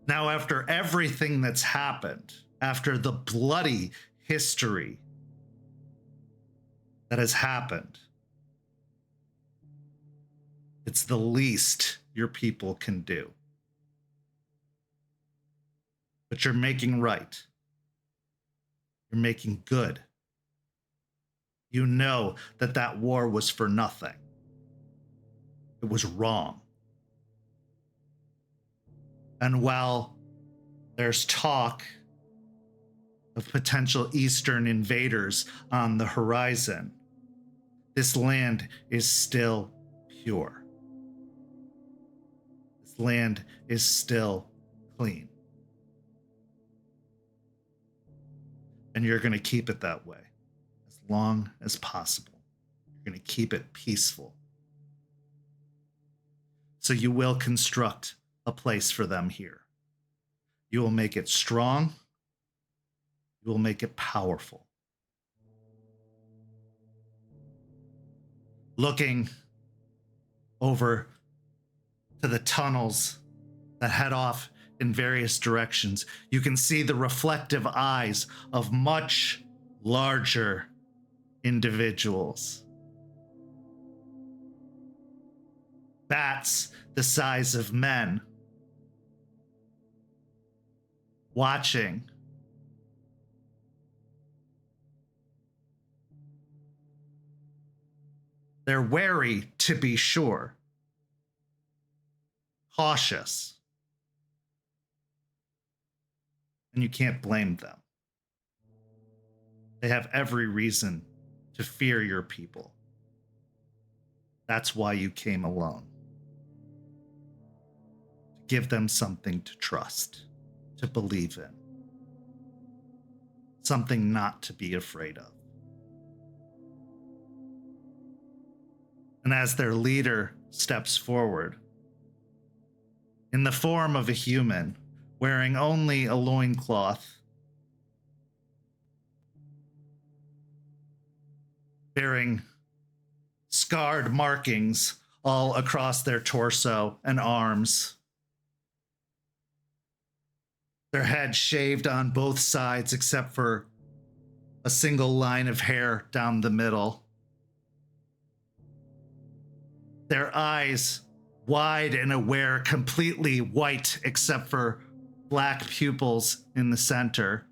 Now, after everything that's happened, after the bloody history that has happened, it's the least your people can do. But you're making right. You're making good. You know that that war was for nothing. It was wrong. And while there's talk of potential Eastern invaders on the horizon, this land is still pure. This land is still clean. And you're going to keep it that way as long as possible. You're going to keep it peaceful. So you will construct a place for them here. You will make it strong. You will make it powerful. Looking over to the tunnels that head off in various directions, you can see the reflective eyes of much larger individuals. Bats the size of men, watching. They're wary, to be sure, cautious. And you can't blame them. They have every reason to fear your people. That's why you came alone. To give them something to trust, to believe in. Something not to be afraid of. And as their leader steps forward, in the form of a human, wearing only a loincloth, bearing scarred markings all across their torso and arms. Their heads shaved on both sides except for a single line of hair down the middle. Their eyes wide and aware, completely white except for black pupils in the center.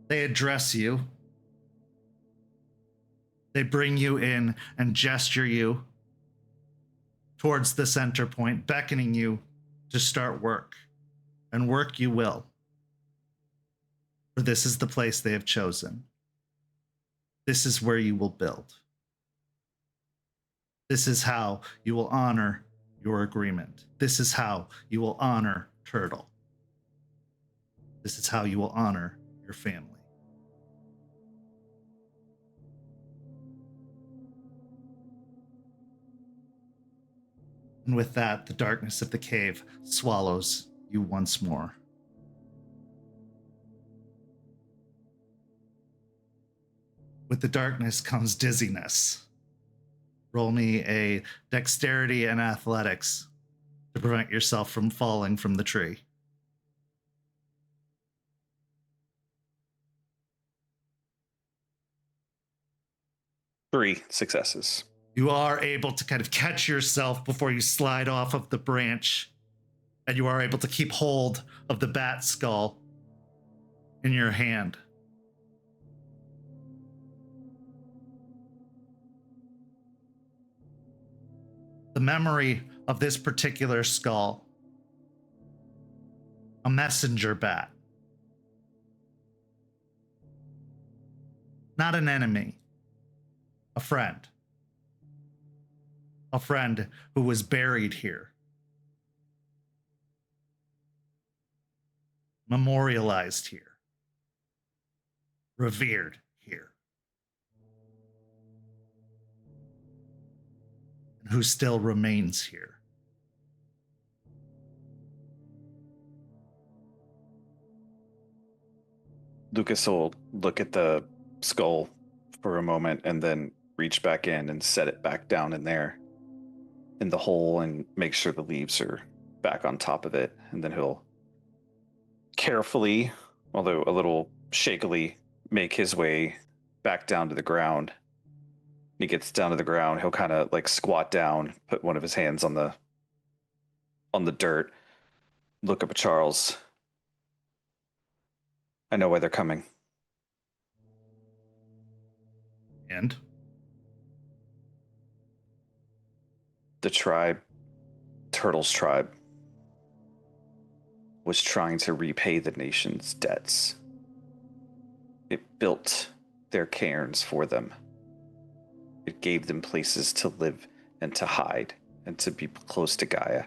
They address you. They bring you in and gesture you towards the center point, beckoning you to start work. And work you will. For this is the place they have chosen. This is where you will build. This is how you will honor your agreement. This is how you will honor Turtle. This is how you will honor your family. And with that, the darkness of the cave swallows you once more. With the darkness comes dizziness. Roll me a dexterity and athletics to prevent yourself from falling from the tree. Three successes. You are able to kind of catch yourself before you slide off of the branch, and you are able to keep hold of the bat skull in your hand. The memory of this particular skull, a messenger bat, not an enemy, a friend. A friend who was buried here, memorialized here, revered here, and who still remains here. Lucas will look at the skull for a moment and then reach back in and set it back down in there in the hole and make sure the leaves are back on top of it. And then he'll carefully, although a little shakily, make his way back down to the ground. When he gets down to the ground, he'll kind of like squat down, put one of his hands on the dirt, look up at Charles. I know why they're coming. And the tribe, Turtle's tribe, was trying to repay the nation's debts. It built their cairns for them. It gave them places to live and to hide and to be close to Gaia.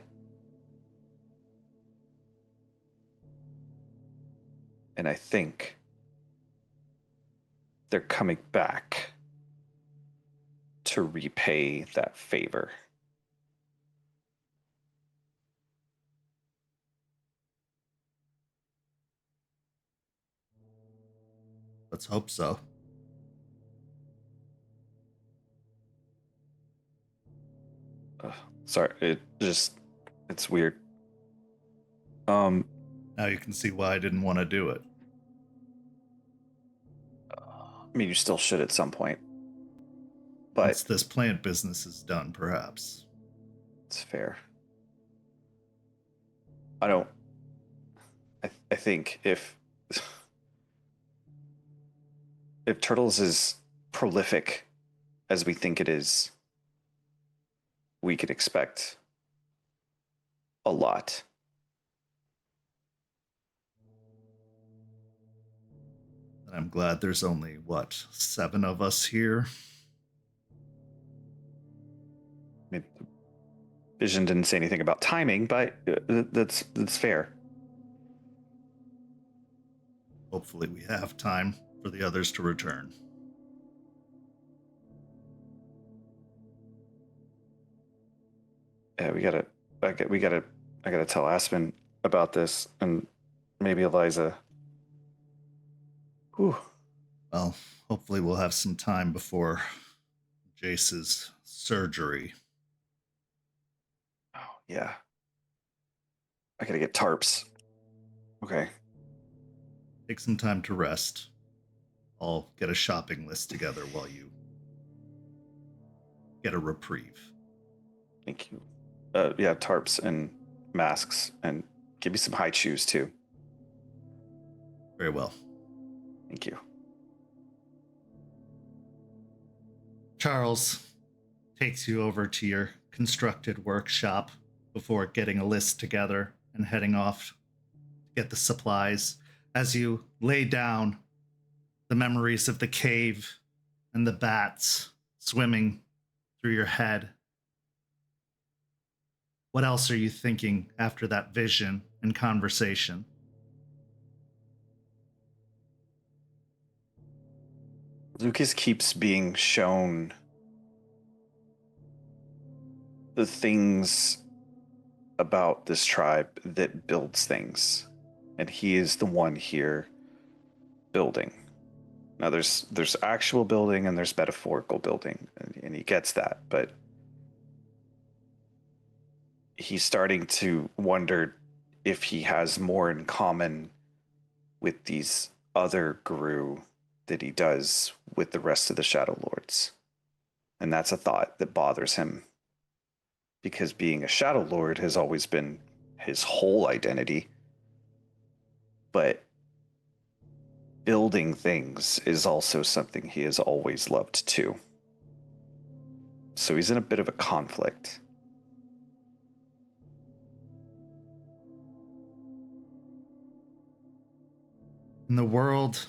And I think they're coming back to repay that favor. let's hope so. Sorry, it's weird. Now you can see why I didn't want to do it. I mean, you still should at some point. But once this plant business is done, perhaps. It's fair. I think if Turtles is prolific as we think it is, we could expect a lot. And I'm glad there's only, 7 of us here? I mean, Vision didn't say anything about timing, but that's fair. Hopefully we have time for the others to return. Yeah, I gotta tell Aspen about this, and maybe Eliza. Whew. Well, hopefully we'll have some time before Jace's surgery. Oh, yeah. I gotta get tarps. Okay. Take some time to rest. I'll get a shopping list together while you get a reprieve. Thank you. Yeah, tarps and masks, and give me some high shoes too. Very well. Thank you. Charles takes you over to your constructed workshop before getting a list together and heading off to get the supplies. As you lay down, the memories of the cave and the bats swimming through your head. What else are you thinking after that vision and conversation? Lucas keeps being shown the things about this tribe that builds things, and he is the one here building. Now there's actual building and there's metaphorical building, and he gets that, but he's starting to wonder if he has more in common with these other Gru that he does with the rest of the Shadow Lords. And that's a thought that bothers him, because being a Shadow Lord has always been his whole identity. But building things is also something he has always loved too. So he's in a bit of a conflict. In the world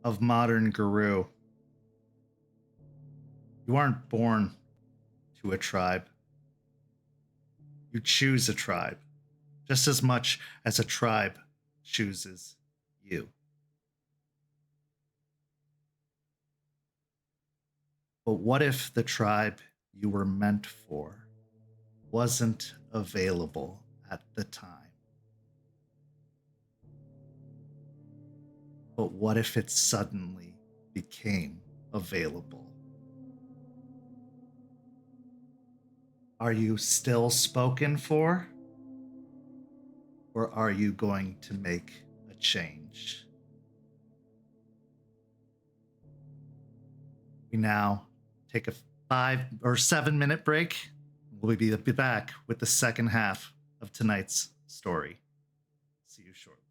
of modern Guru, you aren't born to a tribe. You choose a tribe, just as much as a tribe chooses you. But what if the tribe you were meant for wasn't available at the time? But what if it suddenly became available? Are you still spoken for? Or are you going to make a change? We now take a 5 or 7 minute break. We'll be back with the second half of tonight's story. See you shortly.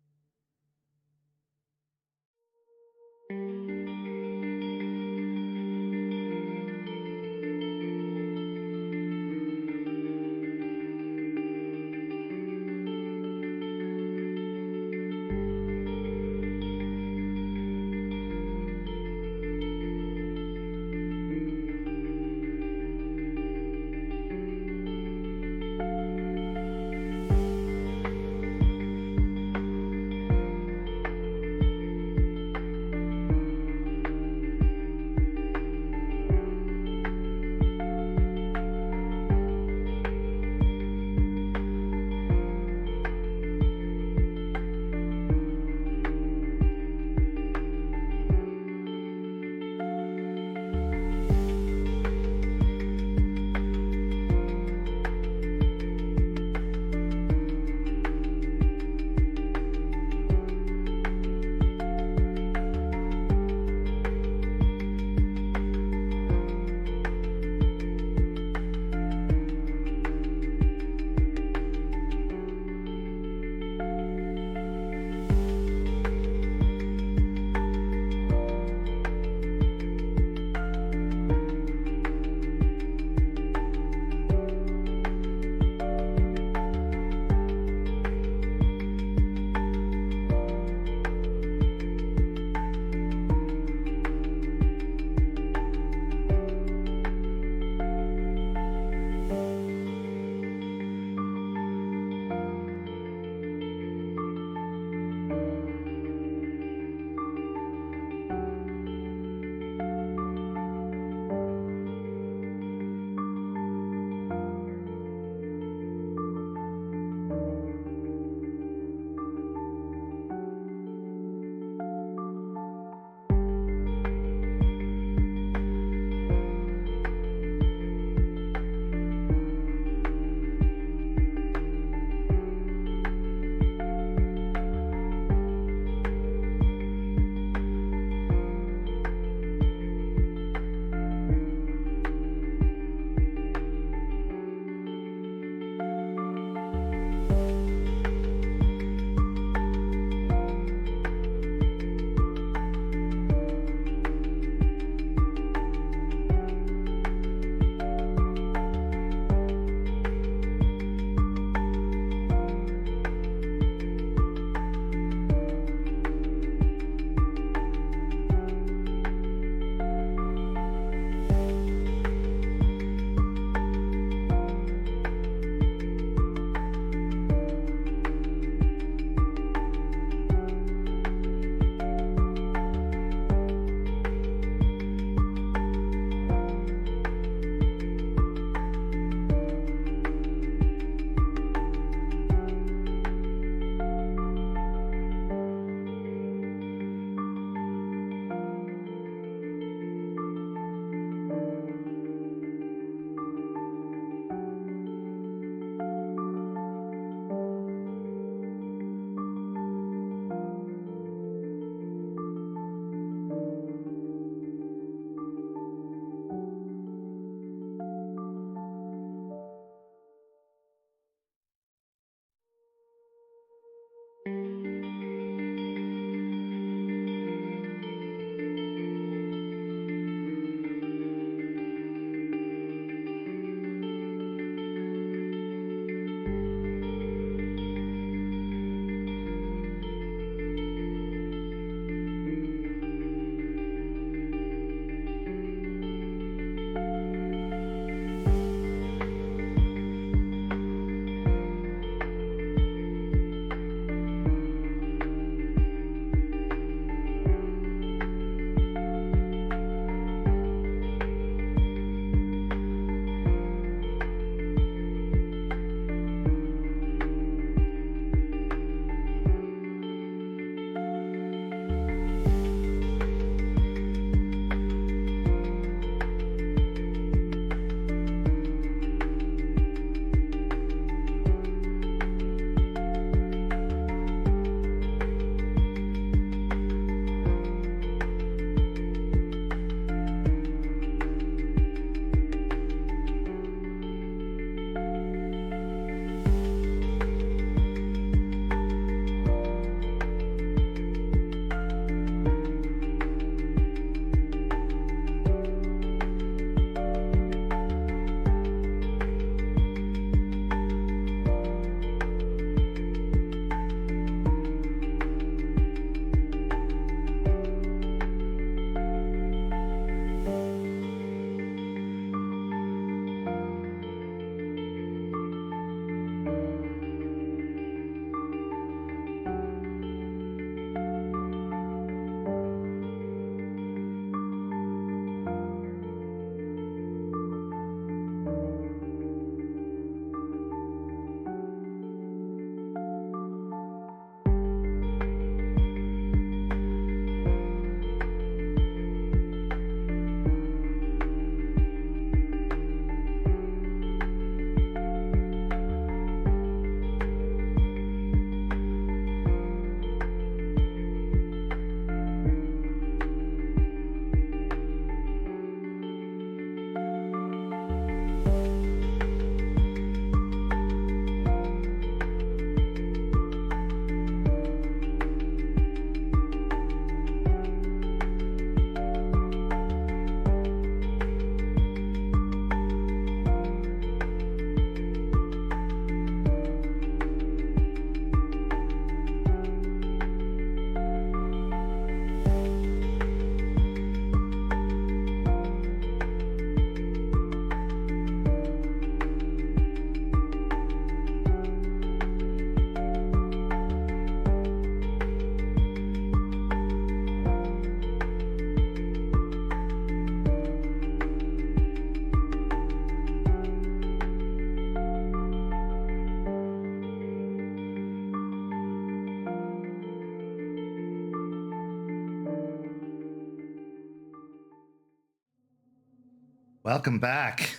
Welcome back.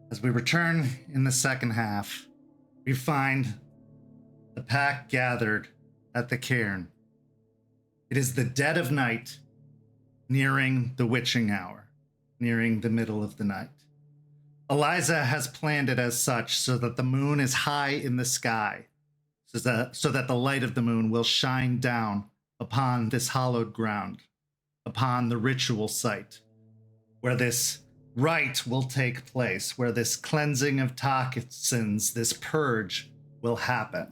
As we return in the second half, we find the pack gathered at the cairn. It is the dead of night, nearing the witching hour, nearing the middle of the night. Eliza has planned it as such so that the moon is high in the sky, so that the light of the moon will shine down upon this hallowed ground, upon the ritual site, where this rite will take place, where this cleansing of toxins, this purge, will happen.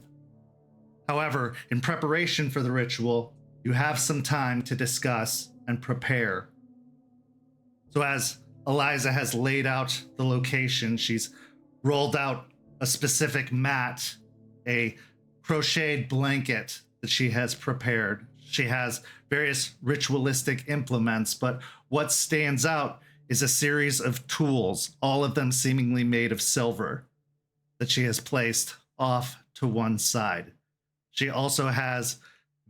However, in preparation for the ritual, you have some time to discuss and prepare. So as Eliza has laid out the location, she's rolled out a specific mat, a crocheted blanket that she has prepared. She has various ritualistic implements, but what stands out is a series of tools, all of them seemingly made of silver, that she has placed off to one side. She also has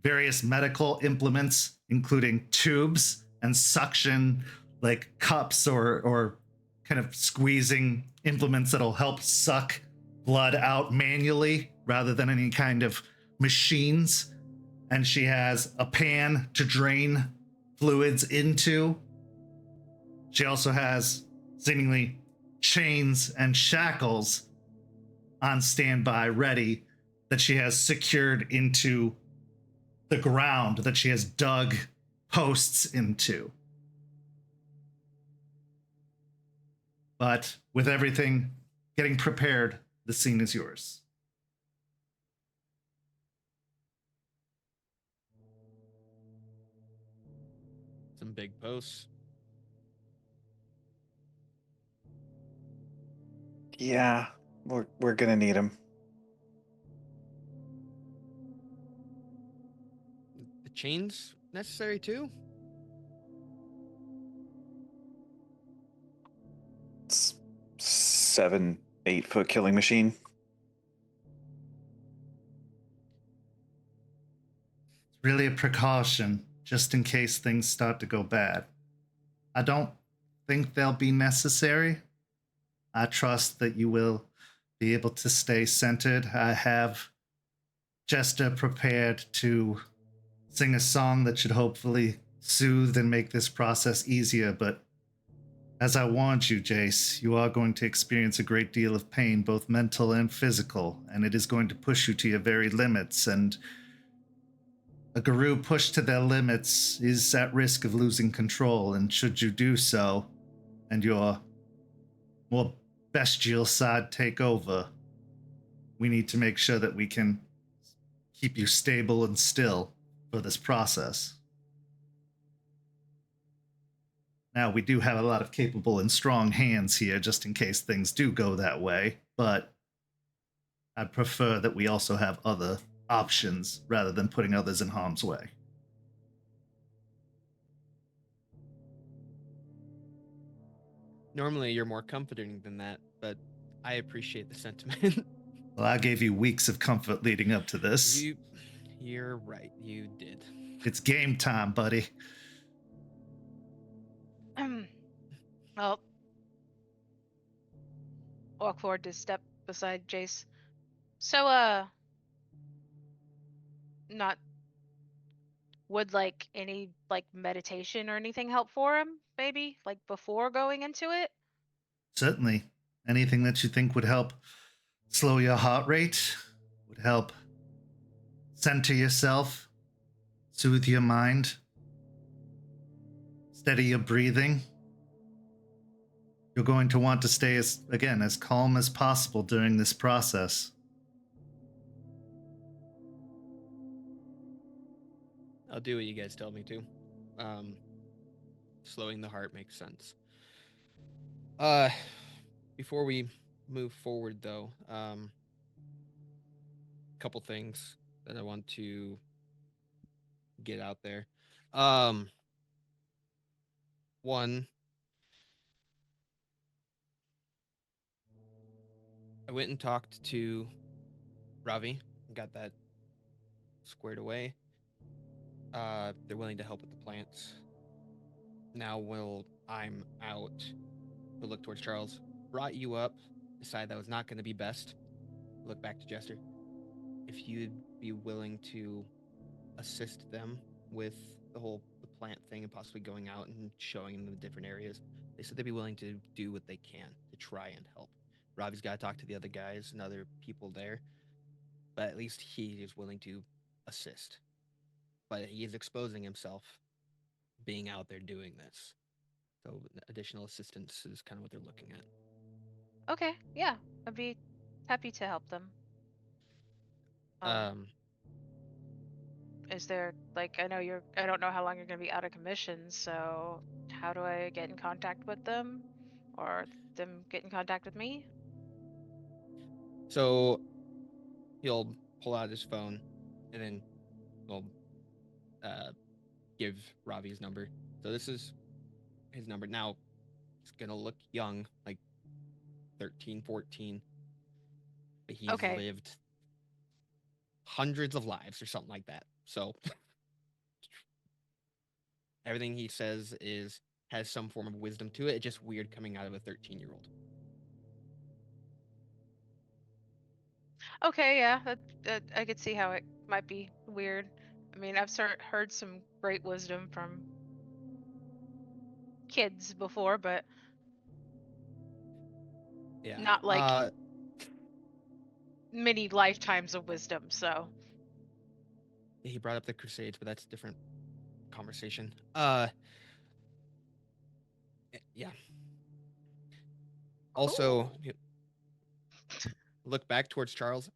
various medical implements, including tubes and suction, like cups or kind of squeezing implements that'll help suck blood out manually rather than any kind of machines. And she has a pan to drain fluids into. She also has seemingly chains and shackles on standby, ready, that she has secured into the ground, that she has dug posts into. But with everything getting prepared, the scene is yours. Some big posts. Yeah, we're gonna need him. The chains necessary too? It's 7-8 foot killing machine. It's really a precaution, just in case things start to go bad. I don't think they'll be necessary. I trust that you will be able to stay centered. I have Jester prepared to sing a song that should hopefully soothe and make this process easier, but as I warned you, Jace, you are going to experience a great deal of pain, both mental and physical, and it is going to push you to your very limits, and a guru pushed to their limits is at risk of losing control, and should you do so, and your more bestial side take over, we need to make sure that we can keep you stable and still for this process. Now, we do have a lot of capable and strong hands here, just in case things do go that way, but I'd prefer that we also have other options rather than putting others in harm's way. Normally you're more comforting than that, but I appreciate the sentiment. Well, I gave you weeks of comfort leading up to this. You're right, you did. It's game time, buddy. Well, walk forward to step beside Jace. So, not would like any like meditation or anything help for him, maybe like before going into it? Certainly. Anything that you think would help slow your heart rate, would help center yourself, soothe your mind, steady your breathing. You're going to want to stay as calm as possible during this process. I'll do what you guys tell me to. Slowing the heart makes sense. Before we move forward though, couple things that I want to get out there. One, I went and talked to Ravi and got that squared away. They're willing to help with the plants. Now while I'm out, He'll look towards Charles. Brought you up. Decide that was not going to be best. Look back to Jester. If you'd be willing to assist them with the plant thing and possibly going out and showing them the different areas, they said they'd be willing to do what they can to try and help. Ravi's got to talk to the other guys and other people there, but at least he is willing to assist. But he is exposing himself being out there doing this. So additional assistance is kind of what they're looking at. Okay, yeah, I'd be happy to help them. Is there, like, I don't know how long you're going to be out of commission, so how do I get in contact with them? Or them get in contact with me? So he'll pull out his phone and then he'll give Ravi his number. So this is his number. Now, he's going to look young, like 13, 14. But he's lived hundreds of lives or something like that. So everything he says has some form of wisdom to it. It's just weird coming out of a 13-year-old. Okay, yeah, that I could see how it might be weird. I mean, I've heard some great wisdom from kids before, but yeah, not like many lifetimes of wisdom, so. He brought up the Crusades, but that's a different conversation. Yeah. Also, look back towards Charles.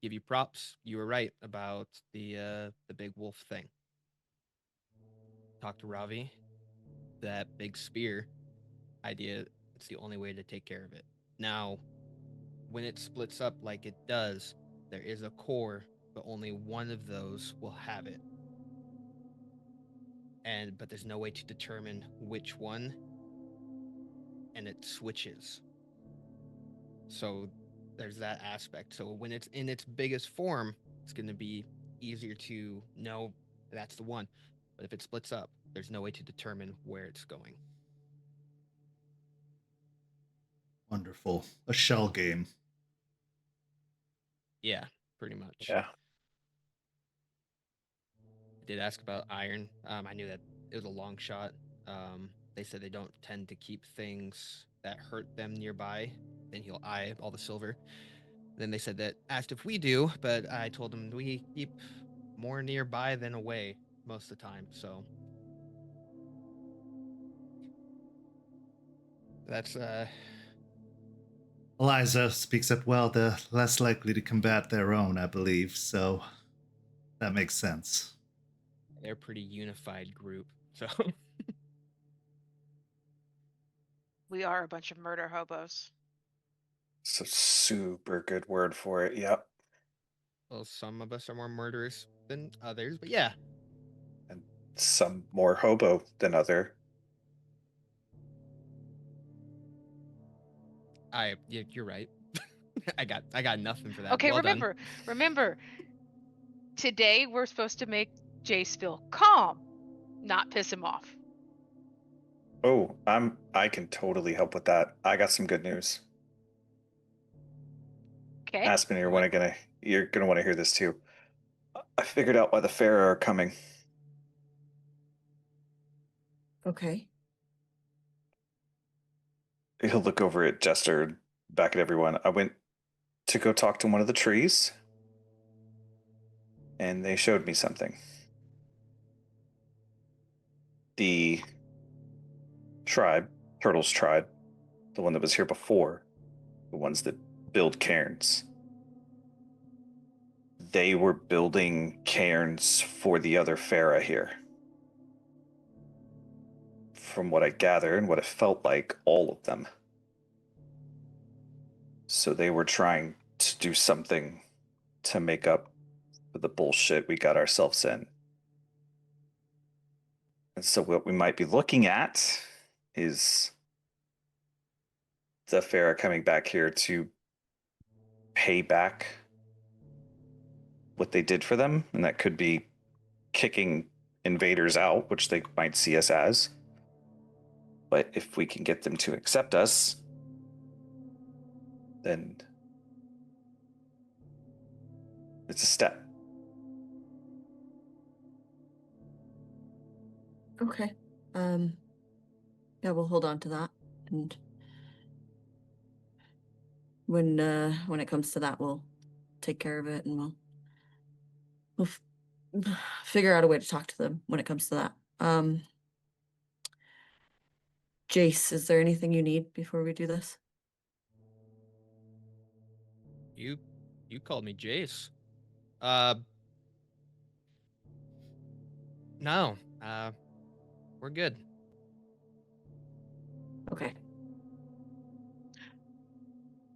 Give you props. You were right about the big wolf thing. Talk to Ravi. That big spear idea, it's the only way to take care of it. Now, when it splits up like it does, there is a core, but only one of those will have it. But there's no way to determine which one, and it switches. So there's that aspect. So when it's in its biggest form, it's going to be easier to know that's the one. But if it splits up, there's no way to determine where it's going. Wonderful. A shell game. Yeah, pretty much. Yeah. I did ask about iron. I knew that it was a long shot. They said they don't tend to keep things that hurt them nearby. Then he'll eye all the silver. Then they said that asked if we do, but I told them we keep more nearby than away most of the time. So that's Eliza speaks up, well, they're less likely to combat their own, I believe, so that makes sense. They're a pretty unified group, so. We are a bunch of murder hobos. It's a super good word for it, yep. Well, some of us are more murderous than others, but yeah. And some more hobo than other. You're right. I got nothing for that. Okay, well remember, today we're supposed to make Jace feel calm, not piss him off. Oh, I can totally help with that. I got some good news. Okay. Aspen, you're gonna want to hear this too. I figured out why the Pharaoh are coming. Okay. He'll look over at Jester, back at everyone. I went to go talk to one of the trees, and they showed me something. The tribe, Turtle's tribe, the one that was here before, the ones that build cairns, they were building cairns for the other Pharaoh here. From what I gather and what it felt like, all of them. So they were trying to do something to make up for the bullshit we got ourselves in. And so what we might be looking at is the Pharaoh coming back here to pay back what they did for them. And that could be kicking invaders out, which they might see us as. But if we can get them to accept us, then it's a step. Okay. Yeah, we'll hold on to that, and when it comes to that, we'll take care of it, and we'll figure out a way to talk to them when it comes to that. Jace, is there anything you need before we do this? You called me Jace. No. We're good. Okay.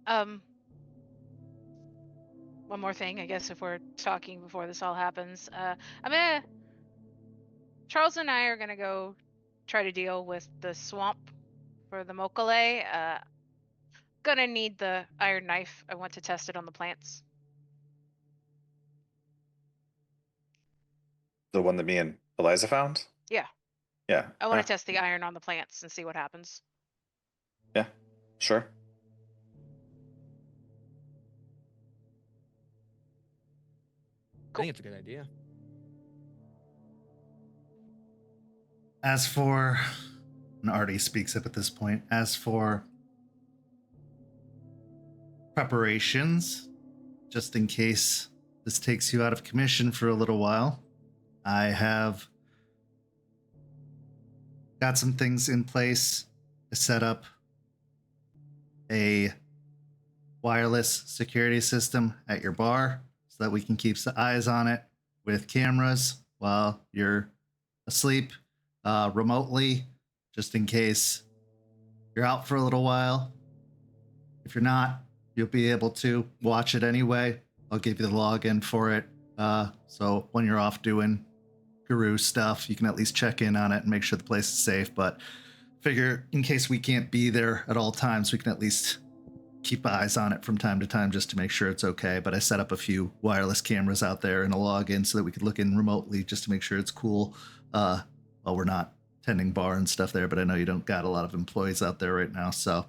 One more thing, I guess, if we're talking before this all happens. Charles and I are gonna go try to deal with the swamp for the Mokale. Gonna need the iron knife. I want to test it on the plants. The one that me and Eliza found? Yeah. Yeah. I want to test the iron on the plants and see what happens. Yeah, sure. I think it's a good idea. As for, and Artie speaks up at this point, as for preparations, just in case this takes you out of commission for a little while, I have got some things in place to set up a wireless security system at your bar so that we can keep the eyes on it with cameras while you're asleep remotely, just in case you're out for a little while. If you're not, you'll be able to watch it anyway. I'll give you the login for it. So when you're off doing guru stuff, you can at least check in on it and make sure the place is safe. But figure in case we can't be there at all times, we can at least keep eyes on it from time to time just to make sure it's okay. But I set up a few wireless cameras out there and a login so that we could look in remotely just to make sure it's cool. Well, we're not tending bar and stuff there, but I know you don't got a lot of employees out there right now. So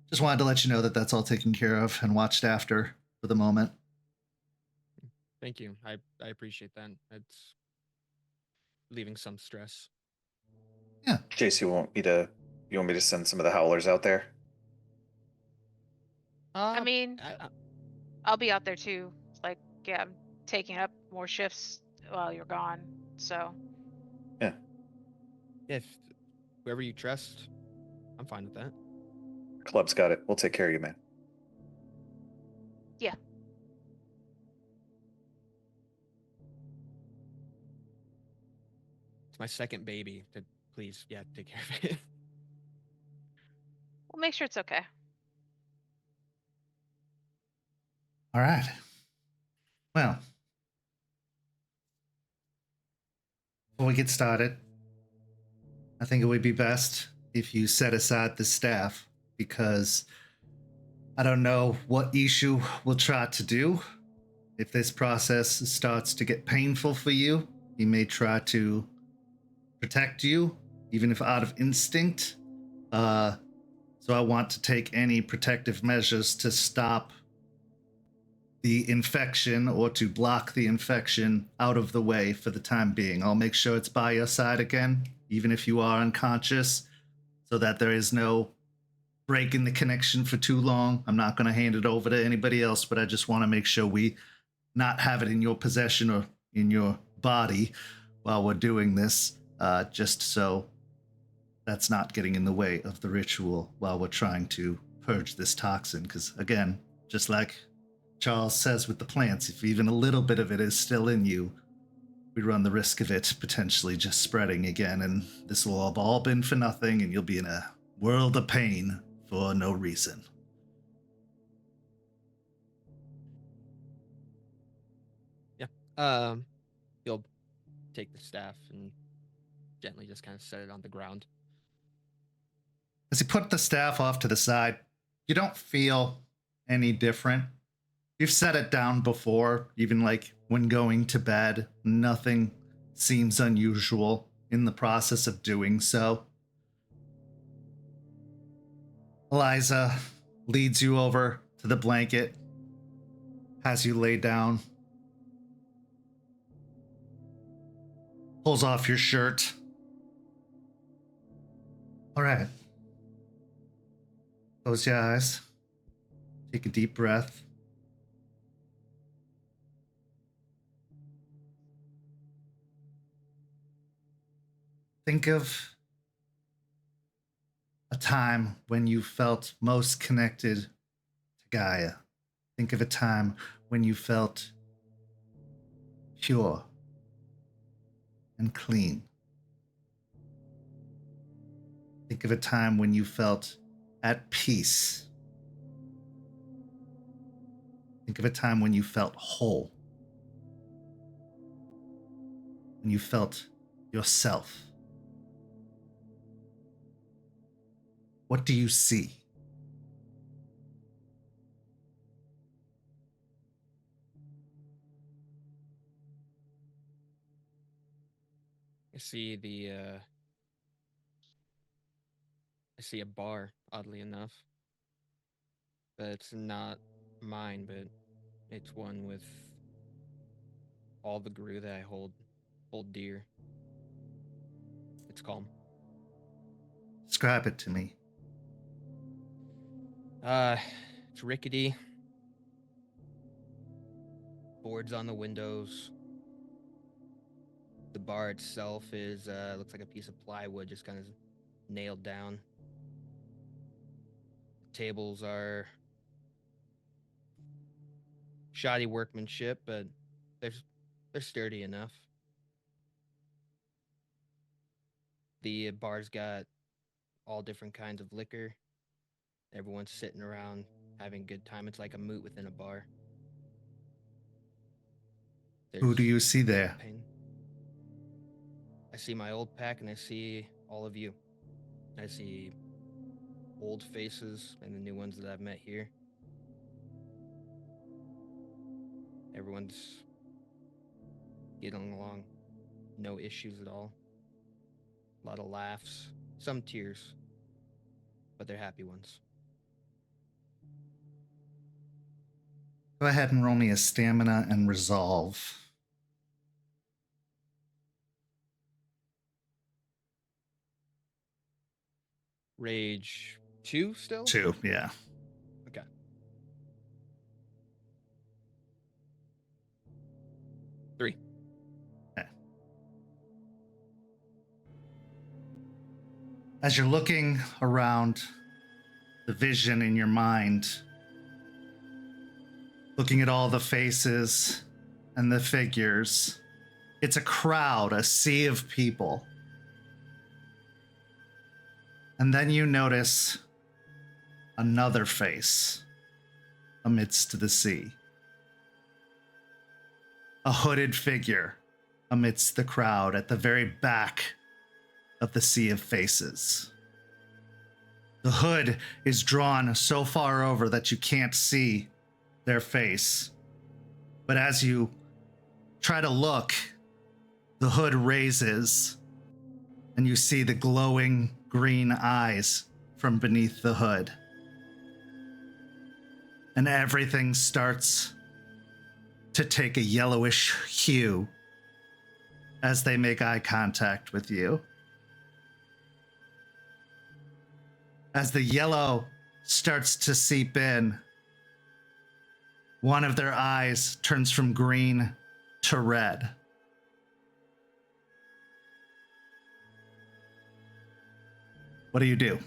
just wanted to let you know that that's all taken care of and watched after for the moment. Thank you. I appreciate that. It's leaving some stress. Yeah. Jace, you want me to send some of the howlers out there? I mean, I'll be out there too. Like, yeah, I'm taking up more shifts while you're gone. So. Yeah. If whoever you trust, I'm fine with that. Club's got it. We'll take care of you, man. Yeah. It's my second baby. Please, yeah, take care of it. We'll make sure it's okay. All right. Well, before we get started, I think it would be best if you set aside the staff, because I don't know what issue we'll try to do. If this process starts to get painful for you, he may try to protect you, even if out of instinct. So I want to take any protective measures to stop the infection or to block the infection out of the way for the time being. I'll make sure it's by your side again, even if you are unconscious, so that there is no break in the connection for too long. I'm not going to hand it over to anybody else, but I just want to make sure we not have it in your possession or in your body while we're doing this, just so that's not getting in the way of the ritual while we're trying to purge this toxin. Because again, just like Charles says with the plants, if even a little bit of it is still in you, we run the risk of it potentially just spreading again, and this will have all been for nothing, and you'll be in a world of pain for no reason. Yeah. You'll take the staff and gently just kind of set it on the ground. As you put the staff off to the side, you don't feel any different. You've set it down before, even like when going to bed. Nothing seems unusual in the process of doing so. Eliza leads you over to the blanket, has you lay down, pulls off your shirt. All right. Close your eyes. Take a deep breath. Think of a time when you felt most connected to Gaia. Think of a time when you felt pure and clean. Think of a time when you felt at peace. Think of a time when you felt whole. When you felt yourself. What do you see? I see a bar, oddly enough. But it's not mine, but it's one with all the grew that I hold dear. It's calm. Describe it to me. It's rickety. Boards on the windows. The bar itself is looks like a piece of plywood just kind of nailed down. Tables are shoddy workmanship, but they're sturdy enough. The bar's got all different kinds of liquor. Everyone's sitting around having a good time. It's like a moot within a bar. Who do you see there? Champagne. I see my old pack and I see all of you. I see old faces and the new ones that I've met here. Everyone's getting along. No issues at all. A lot of laughs, some tears, but they're happy ones. Go ahead and roll me a stamina and resolve. Rage 2 still? 2, yeah. Okay. Three. Okay. As you're looking around the vision in your mind, looking at all the faces and the figures, it's a crowd, a sea of people. And then you notice another face amidst the sea. A hooded figure amidst the crowd at the very back of the sea of faces. The hood is drawn so far over that you can't see their face. But as you try to look, the hood raises and you see the glowing green eyes from beneath the hood. And everything starts to take a yellowish hue as they make eye contact with you. As the yellow starts to seep in, one of their eyes turns from green to red. What do you do?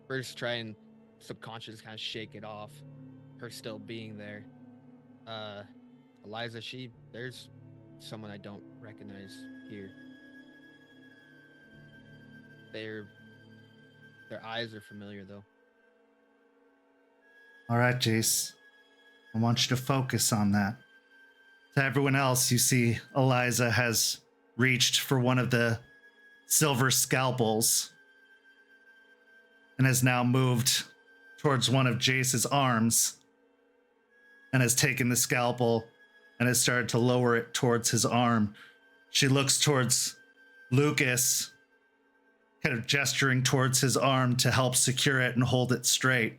First try and subconscious kind of shake it off. Her still being there. Eliza, there's someone I don't recognize here. Their eyes are familiar though. All right, Jace. I want you to focus on that. To everyone else, you see Eliza has reached for one of the silver scalpels and has now moved towards one of Jace's arms and has taken the scalpel and has started to lower it towards his arm. She looks towards Lucas kind of gesturing towards his arm to help secure it and hold it straight.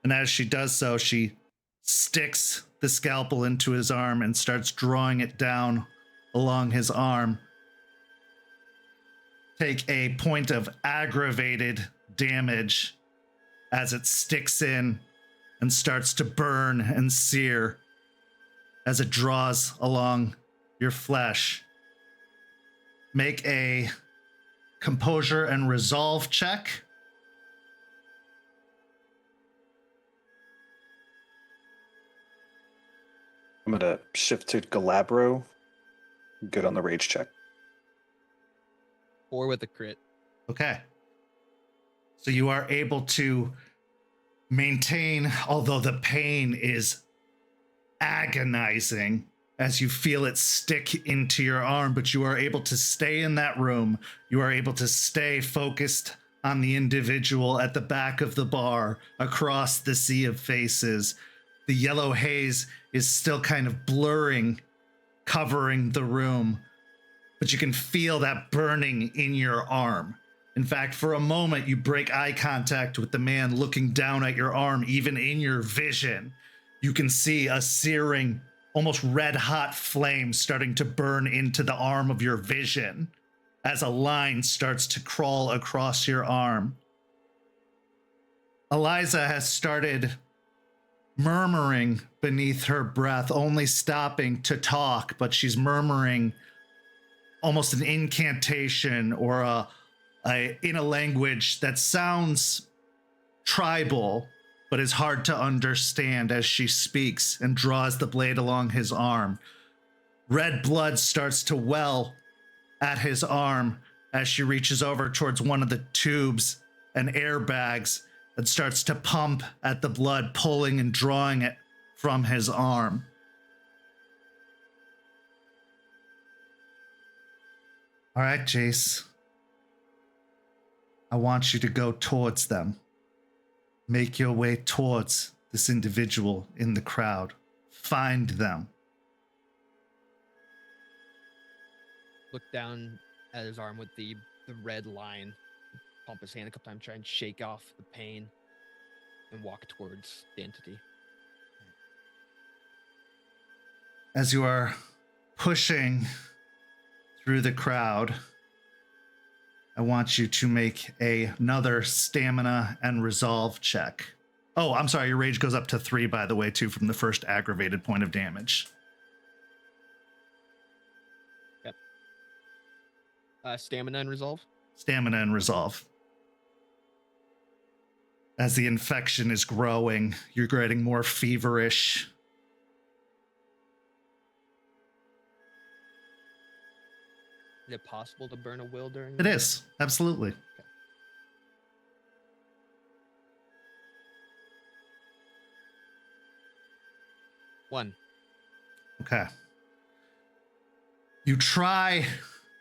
And as she does so, she sticks the scalpel into his arm and starts drawing it down along his arm. Take a point of aggravated damage as it sticks in and starts to burn and sear as it draws along your flesh. Make a composure and resolve check. I'm gonna shift to Galabro. Good on the rage check. 4 with a crit. Okay. So you are able to maintain, although the pain is agonizing as you feel it stick into your arm, but you are able to stay in that room. You are able to stay focused on the individual at the back of the bar across the sea of faces. The yellow haze is still kind of blurring, covering the room, but you can feel that burning in your arm. In fact, for a moment, you break eye contact with the man looking down at your arm. Even in your vision, you can see a searing, almost red-hot flame starting to burn into the arm of your vision as a line starts to crawl across your arm. Eliza has started murmuring beneath her breath, only stopping to talk, but she's murmuring almost an incantation or in a language that sounds tribal, but is hard to understand as she speaks and draws the blade along his arm. Red blood starts to well at his arm as she reaches over towards one of the tubes and airbags and starts to pump at the blood, pulling and drawing it from his arm. All right, Jace. I want you to go towards them. Make your way towards this individual in the crowd. Find them. Look down at his arm with the red line. Pump his hand a couple times, try and shake off the pain, and walk towards the entity. As you are pushing through the crowd, I want you to make another stamina and resolve check. Oh, I'm sorry, your rage goes up to 3, by the way, too, from the first aggravated point of damage. Yep. Stamina and resolve? Stamina and resolve. As the infection is growing, you're getting more feverish. Is it possible to burn a will during It is, absolutely. Okay. 1. Okay. You try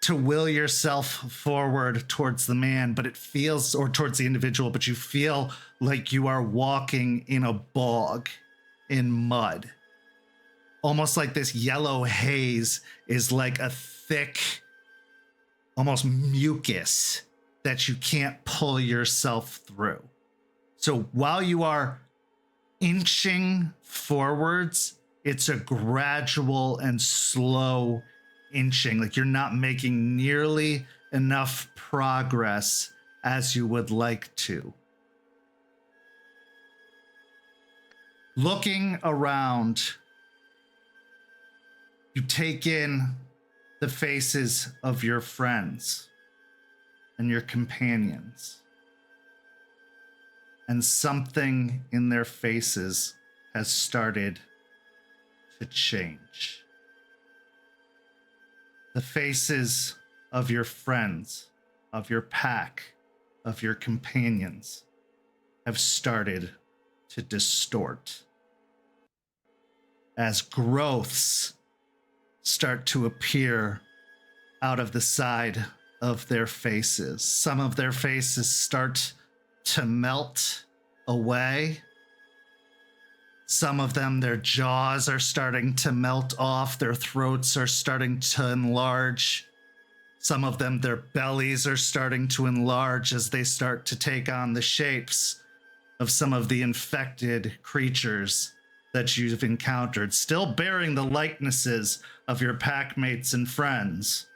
to will yourself forward towards the man, but it feels, or towards the individual, but you feel like you are walking in a bog in mud. Almost like this yellow haze is like a thick, almost mucus that you can't pull yourself through. So while you are inching forwards, it's a gradual and slow inching, like you're not making nearly enough progress as you would like to. Looking around, you take in the faces of your friends and your companions, and something in their faces has started to change. The faces of your friends, of your pack, of your companions have started to distort as growths start to appear out of the side of their faces. Some of their faces start to melt away. Some of them, their jaws are starting to melt off. Their throats are starting to enlarge. Some of them, their bellies are starting to enlarge as they start to take on the shapes of some of the infected creatures that you've encountered, still bearing the likenesses of your pack mates and friends.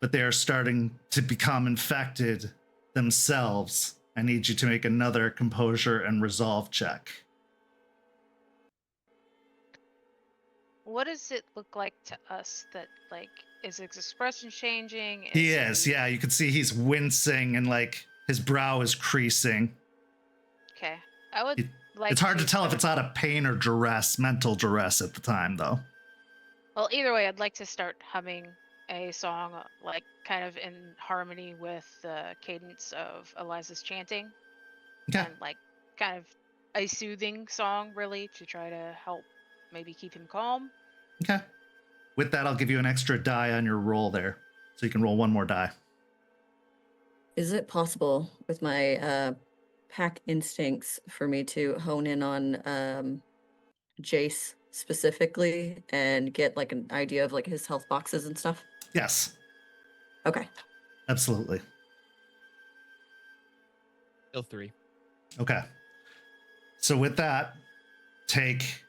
But they are starting to become infected themselves. I need you to make another composure and resolve check. What does it look like to us that, like, is his expression changing? He is, yeah. You can see he's wincing and like his brow is creasing. Okay. I would like It's hard to tell sort if it's out of pain or duress, mental duress at the time, though. Well, either way, I'd like to start humming a song, like, kind of in harmony with the cadence of Eliza's chanting. Okay. And, like, kind of a soothing song, really, to try to help maybe keep him calm. Okay. With that, I'll give you an extra die on your roll there. So you can roll one more die. Is it possible with my pack instincts for me to hone in on Jace specifically and get like an idea of like his health boxes and stuff? Yes. Okay. Absolutely. Still 3. Okay. So with that, take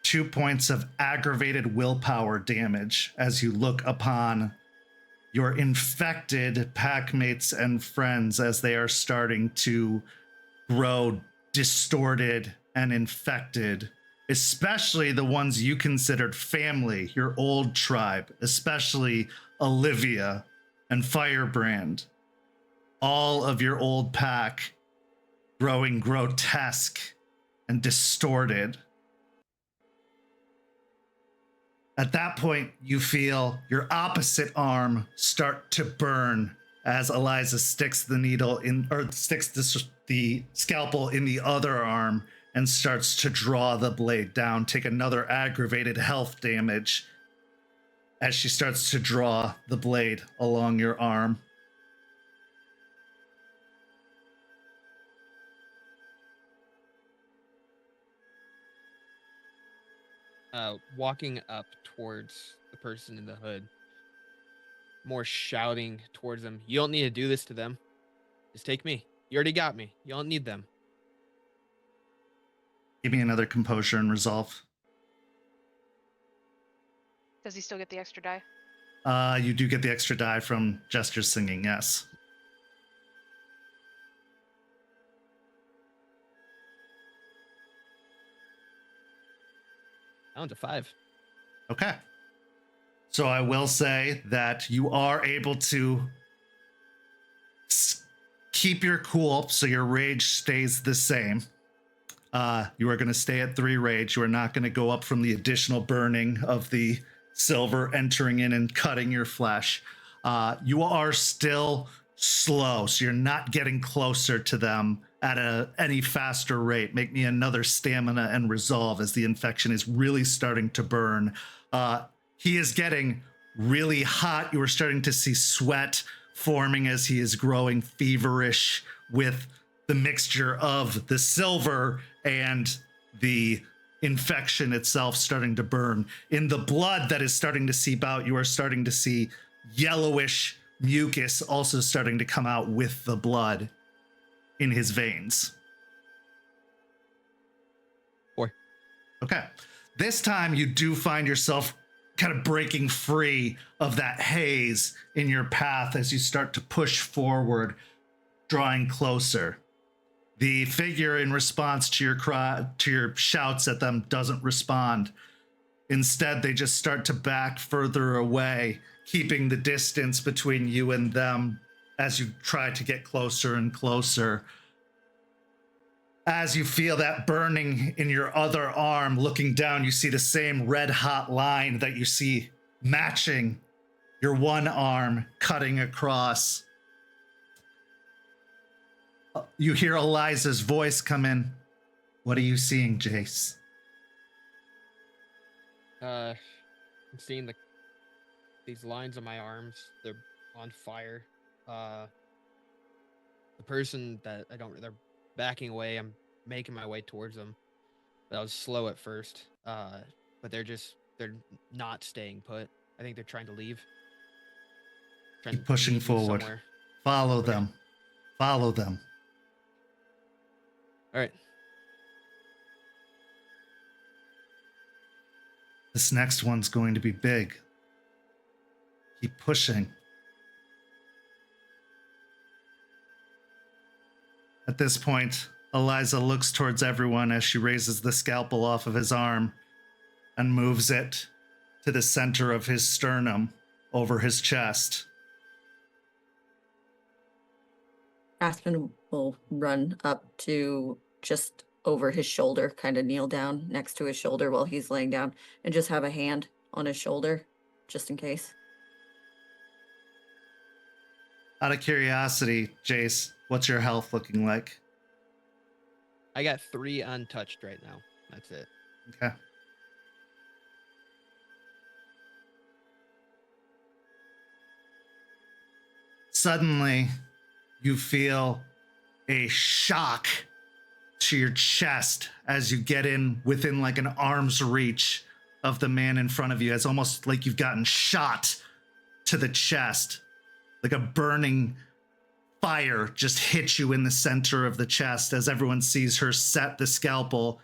2 points of aggravated willpower damage as you look upon your infected packmates and friends as they are starting to grow distorted and infected, especially the ones you considered family, your old tribe, especially Olivia and Firebrand. All of your old pack growing grotesque and distorted. At that point, you feel your opposite arm start to burn as Eliza sticks the needle in, or sticks the scalpel in the other arm and starts to draw the blade down. Take another aggravated health damage as she starts to draw the blade along your arm. Walking up towards the person in the hood, more shouting towards them. You don't need to do this to them. Just take me. You already got me. You don't need them. Give me another composure and resolve. Does he still get the extra die? You do get the extra die from Jester singing, yes. Down to 5. Okay. So I will say that you are able to keep your cool, so your rage stays the same. You are going to stay at 3 rage. You are not going to go up from the additional burning of the silver entering in and cutting your flesh. You are still slow, so you're not getting closer to them at any faster rate. Make me another stamina and resolve as the infection is really starting to burn. He is getting really hot. You are starting to see sweat forming as he is growing feverish with the mixture of the silver and the infection itself starting to burn. In the blood that is starting to seep out, you are starting to see yellowish mucus also starting to come out with the blood in his veins. 4. Okay. This time you do find yourself kind of breaking free of that haze in your path as you start to push forward, drawing closer. The figure, in response to your shouts at them, doesn't respond. Instead, they just start to back further away, keeping the distance between you and them as you try to get closer and closer. As you feel that burning in your other arm, looking down, you see the same red hot line that you see matching your one arm cutting across. You hear Eliza's voice come in. What are you seeing, Jace? I'm seeing these lines on my arms. They're on fire. The person that they're backing away. I'm making my way towards them. That was slow at first, but they're not staying put. I think they're trying to leave. Keep pushing leave forward. somewhere. Follow Okay. them. Follow them. All right. This next one's going to be big. Keep pushing. At this point, Eliza looks towards everyone as she raises the scalpel off of his arm and moves it to the center of his sternum over his chest. Aspen will run up to just over his shoulder, kind of kneel down next to his shoulder while he's laying down, and just have a hand on his shoulder, just in case. Out of curiosity, Jace, what's your health looking like? I got 3 untouched right now. That's it. Okay. Suddenly, you feel a shock to your chest as you get in within like an arm's reach of the man in front of you. It's almost like you've gotten shot to the chest, like a burning fire just hits you in the center of the chest as everyone sees her set the scalpel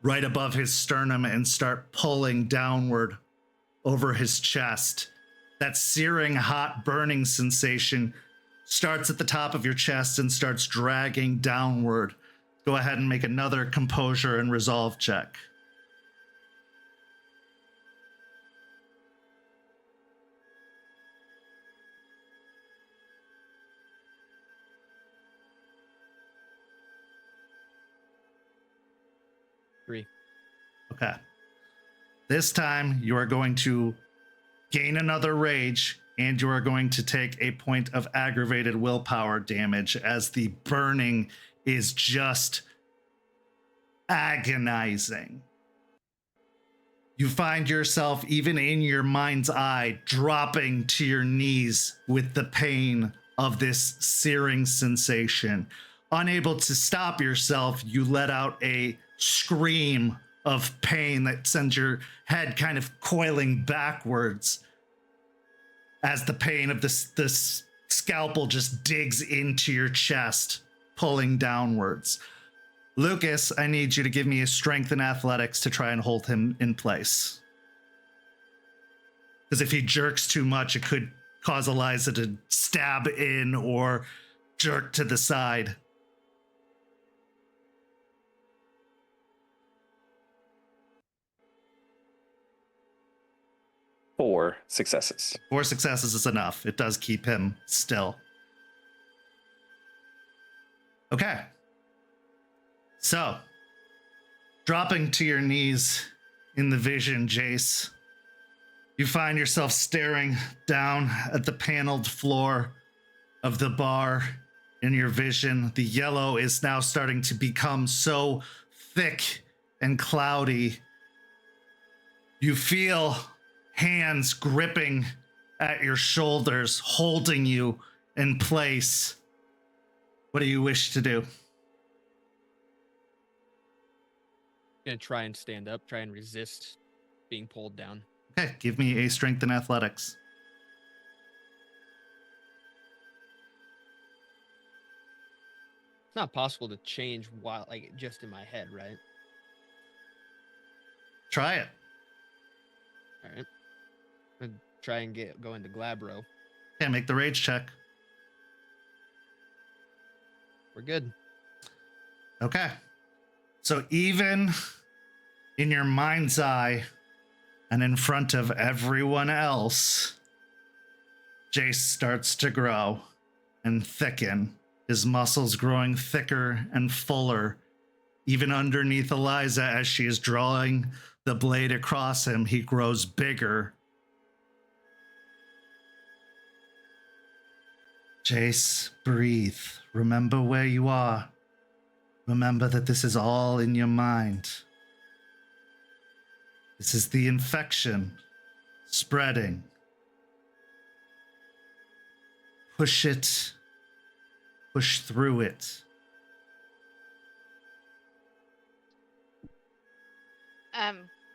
right above his sternum and start pulling downward over his chest. That searing, hot, burning sensation starts at the top of your chest and starts dragging downward. Go ahead and make another composure and resolve check. Three. Okay. This time you are going to gain another rage, and you are going to take a point of aggravated willpower damage as the burning is just agonizing. You find yourself, even in your mind's eye, dropping to your knees with the pain of this searing sensation. Unable to stop yourself, you let out a scream of pain that sends your head kind of coiling backwards as the pain of this scalpel just digs into your chest, pulling downwards. Lucas, I need you to give me a strength and athletics to try and hold him in place. Because if he jerks too much, it could cause Eliza to stab in or jerk to the side. Four successes. 4 successes is enough. It does keep him still. Okay. So, dropping to your knees in the vision, Jace, you find yourself staring down at the paneled floor of the bar in your vision. The yellow is now starting to become so thick and cloudy. You feel hands gripping at your shoulders, holding you in place. What do you wish to do? Gonna try and stand up, try and resist being pulled down. Okay, give me a strength and athletics. It's not possible to change while, like, just in my head, right? Try it. All right. I'm gonna try and go into Glabro. Okay, make the rage check. We're good. Okay. So even in your mind's eye and in front of everyone else, Jace starts to grow and thicken, his muscles growing thicker and fuller. Even underneath Eliza, as she is drawing the blade across him, he grows bigger. Jace, breathe. Remember where you are. Remember that this is all in your mind. This is the infection spreading. Push it. Push through it.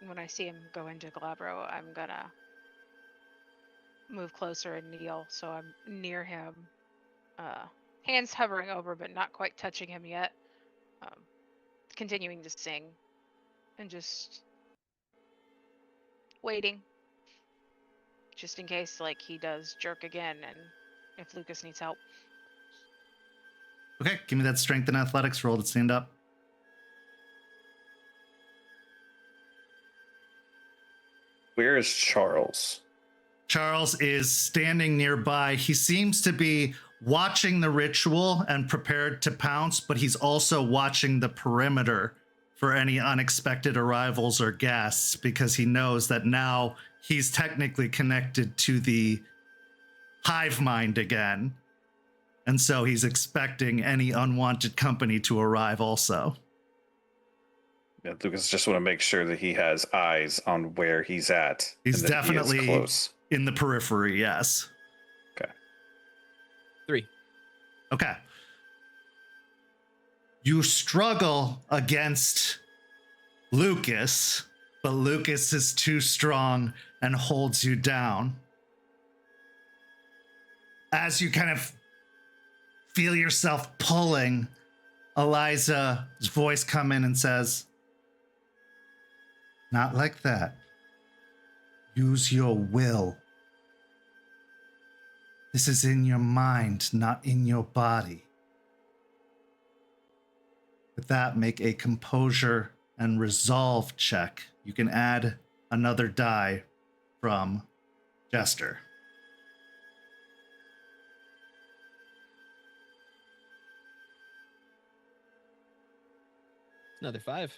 When I see him go into Glabro, I'm gonna move closer and kneel so I'm near him. Hands hovering over, but not quite touching him yet. Continuing to sing and just waiting. Just in case, like, he does jerk again and if Lucas needs help. Okay, give me that strength and athletics roll to stand up. Where is Charles? Charles is standing nearby. He seems to be watching the ritual and prepared to pounce, but he's also watching the perimeter for any unexpected arrivals or guests because he knows that now he's technically connected to the hive mind again. And so he's expecting any unwanted company to arrive also. Yeah, Lucas just want to make sure that he has eyes on where he's at. He's and that he is definitely close. in the periphery, yes. Okay. 3. Okay. You struggle against Lucas, but Lucas is too strong and holds you down. As you kind of feel yourself pulling, Eliza's voice come in and says, "Not like that. Use your will. This is in your mind, not in your body." With that, make a composure and resolve check. You can add another die from Jester. Another 5.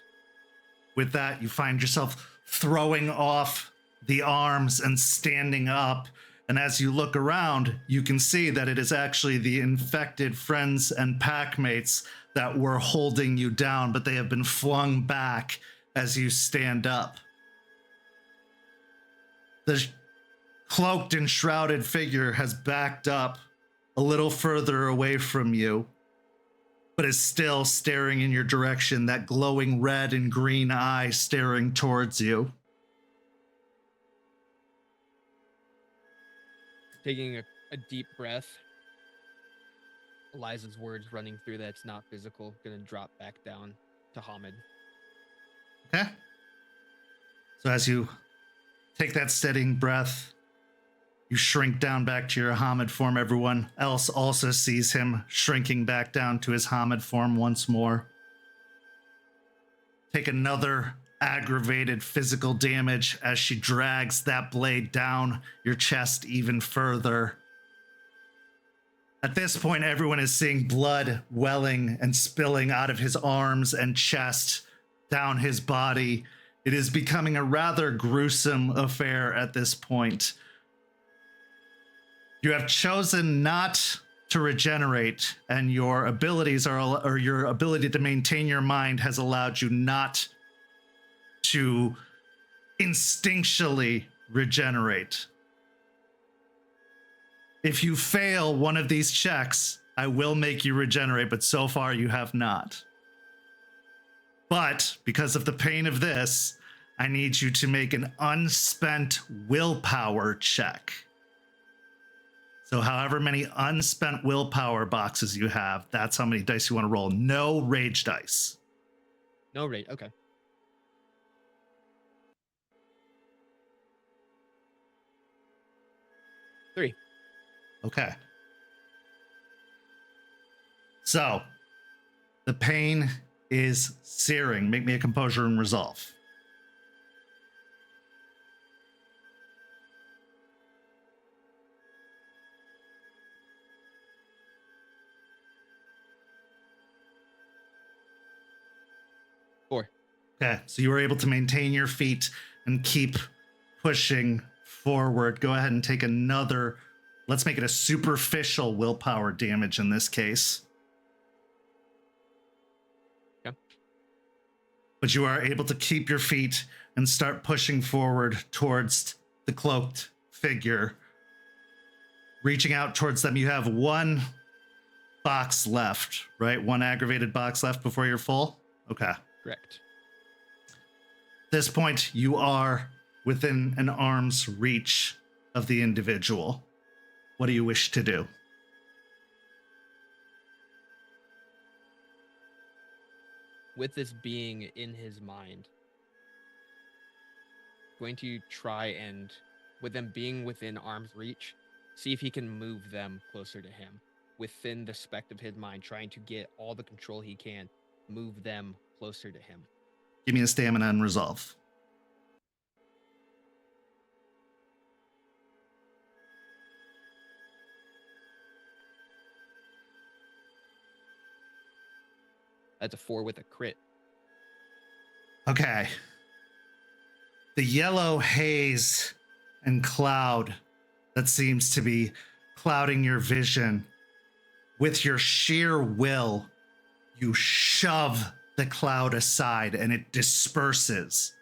With that, you find yourself throwing off the arms and standing up. And as you look around, you can see that it is actually the infected friends and packmates that were holding you down, but they have been flung back as you stand up. The cloaked and shrouded figure has backed up a little further away from you, but is still staring in your direction, that glowing red and green eye staring towards you. Taking a deep breath. Eliza's words running through that it's not physical. Gonna drop back down to Hamid. Okay. So as you take that steadying breath, you shrink down back to your Hamid form. Everyone else also sees him shrinking back down to his Hamid form once more. Take another aggravated physical damage as she drags that blade down your chest even further. At this point, everyone is seeing blood welling and spilling out of his arms and chest down his body. It is becoming a rather gruesome affair at this point. You have chosen not to regenerate, and your abilities or your ability to maintain your mind has allowed you not to instinctually regenerate. If you fail one of these checks, I will make you regenerate, but so far you have not. But because of the pain of this, I need you to make an unspent willpower check. So however many unspent willpower boxes you have, that's how many dice you want to roll. No rage dice. No rage. Okay. Three. Okay. So, the pain is searing. Make me a composure and resolve. Four. Okay, so you were able to maintain your feet and keep pushing forward. Go ahead and take another, let's make it a superficial willpower damage in this case. Okay. But you are able to keep your feet and start pushing forward towards the cloaked figure. Reaching out towards them, you have one box left, right? One aggravated box left before you're full? Okay. Correct. this point, you are within an arm's reach of the individual. What do you wish to do? With this being in his mind, going to try and, with them being within arm's reach, see if he can move them closer to him. Within the spect of his mind, trying to get all the control he can, move them closer to him. Give me a stamina and resolve. That's a 4 with a crit. Okay. The yellow haze and cloud that seems to be clouding your vision, with your sheer will, you shove the cloud aside and it disperses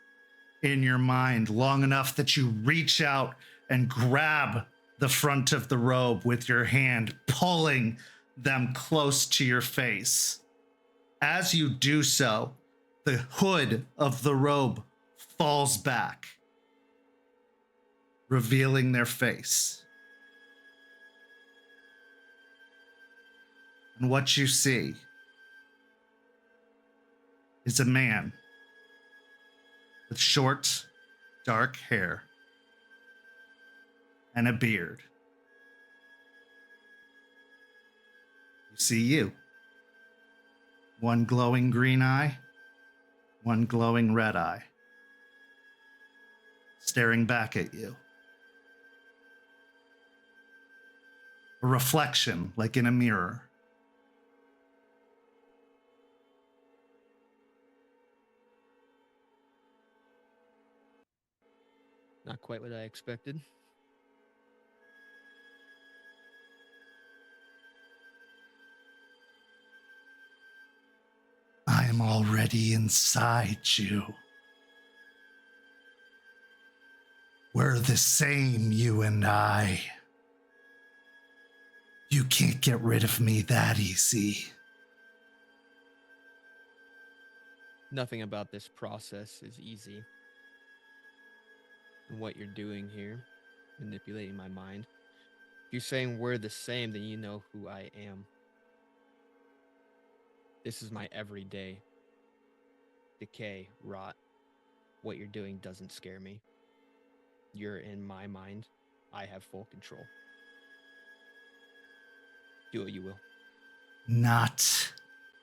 in your mind long enough that you reach out and grab the front of the robe with your hand, pulling them close to your face. As you do so, the hood of the robe falls back, revealing their face. And what you see is a man with short, dark hair and a beard. You see you. One glowing green eye, one glowing red eye, staring back at you. A reflection like in a mirror. Not quite what I expected. I am already inside you. We're the same, you and I. You can't get rid of me that easy. Nothing about this process is easy. And what you're doing here, manipulating my mind. If you're saying we're the same, then you know who I am. This is my everyday. Decay, rot. What you're doing doesn't scare me. You're in my mind. I have full control. Do what you will. Not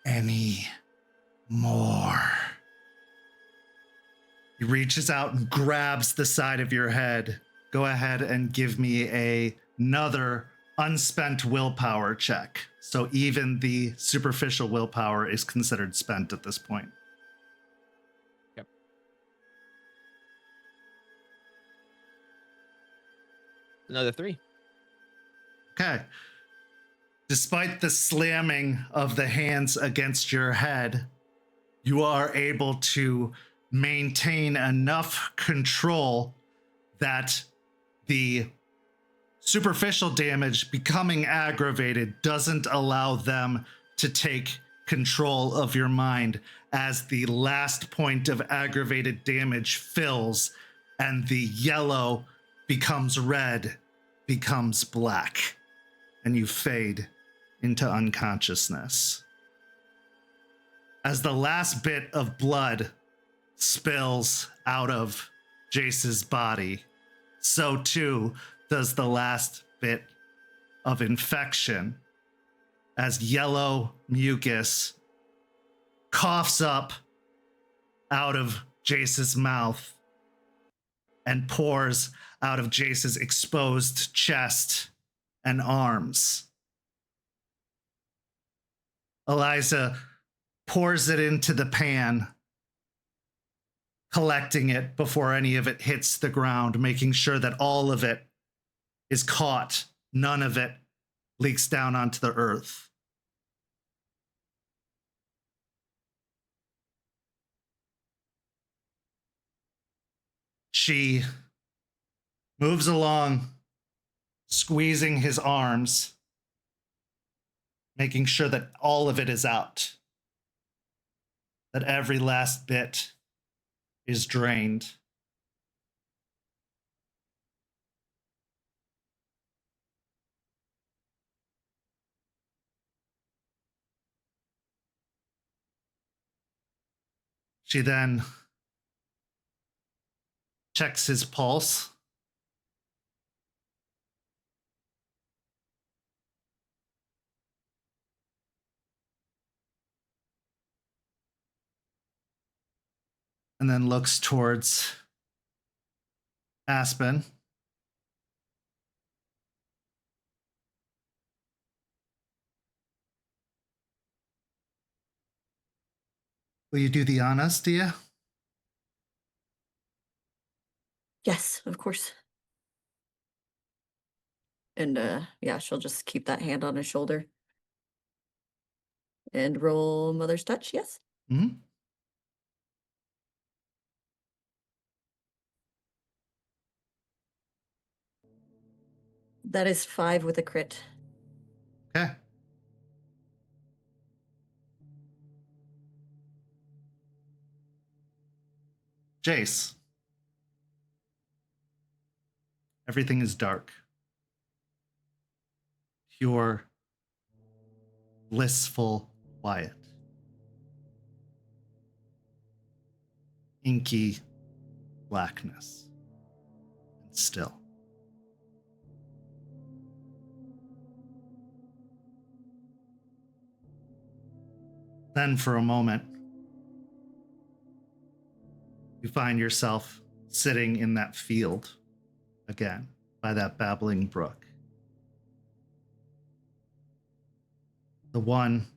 any more. He reaches out and grabs the side of your head. Go ahead and give me another unspent willpower check. So even the superficial willpower is considered spent at this point. Yep. Another 3. Okay. Despite the slamming of the hands against your head, you are able to maintain enough control that the superficial damage becoming aggravated doesn't allow them to take control of your mind, as the last point of aggravated damage fills and the yellow becomes red, becomes black, and you fade into unconsciousness. As the last bit of blood spills out of Jace's body, so too does the last bit of infection, as yellow mucus coughs up out of Jace's mouth and pours out of Jace's exposed chest and arms. Eliza pours it into the pan, collecting it before any of it hits the ground, making sure that all of it is caught. None of it leaks down onto the earth. She moves along, squeezing his arms, making sure that all of it is out, that every last bit is drained. She then checks his pulse. And then looks towards Aspen. Will you do the honors, dear? Yes, of course. And yeah, she'll just keep that hand on his shoulder. And roll Mother's Touch, yes? Mm-hmm. That is 5 with a crit. Okay. Jace. Everything is dark. Pure, blissful quiet. Inky blackness. And still. Then for a moment, you find yourself sitting in that field again by that babbling brook. The one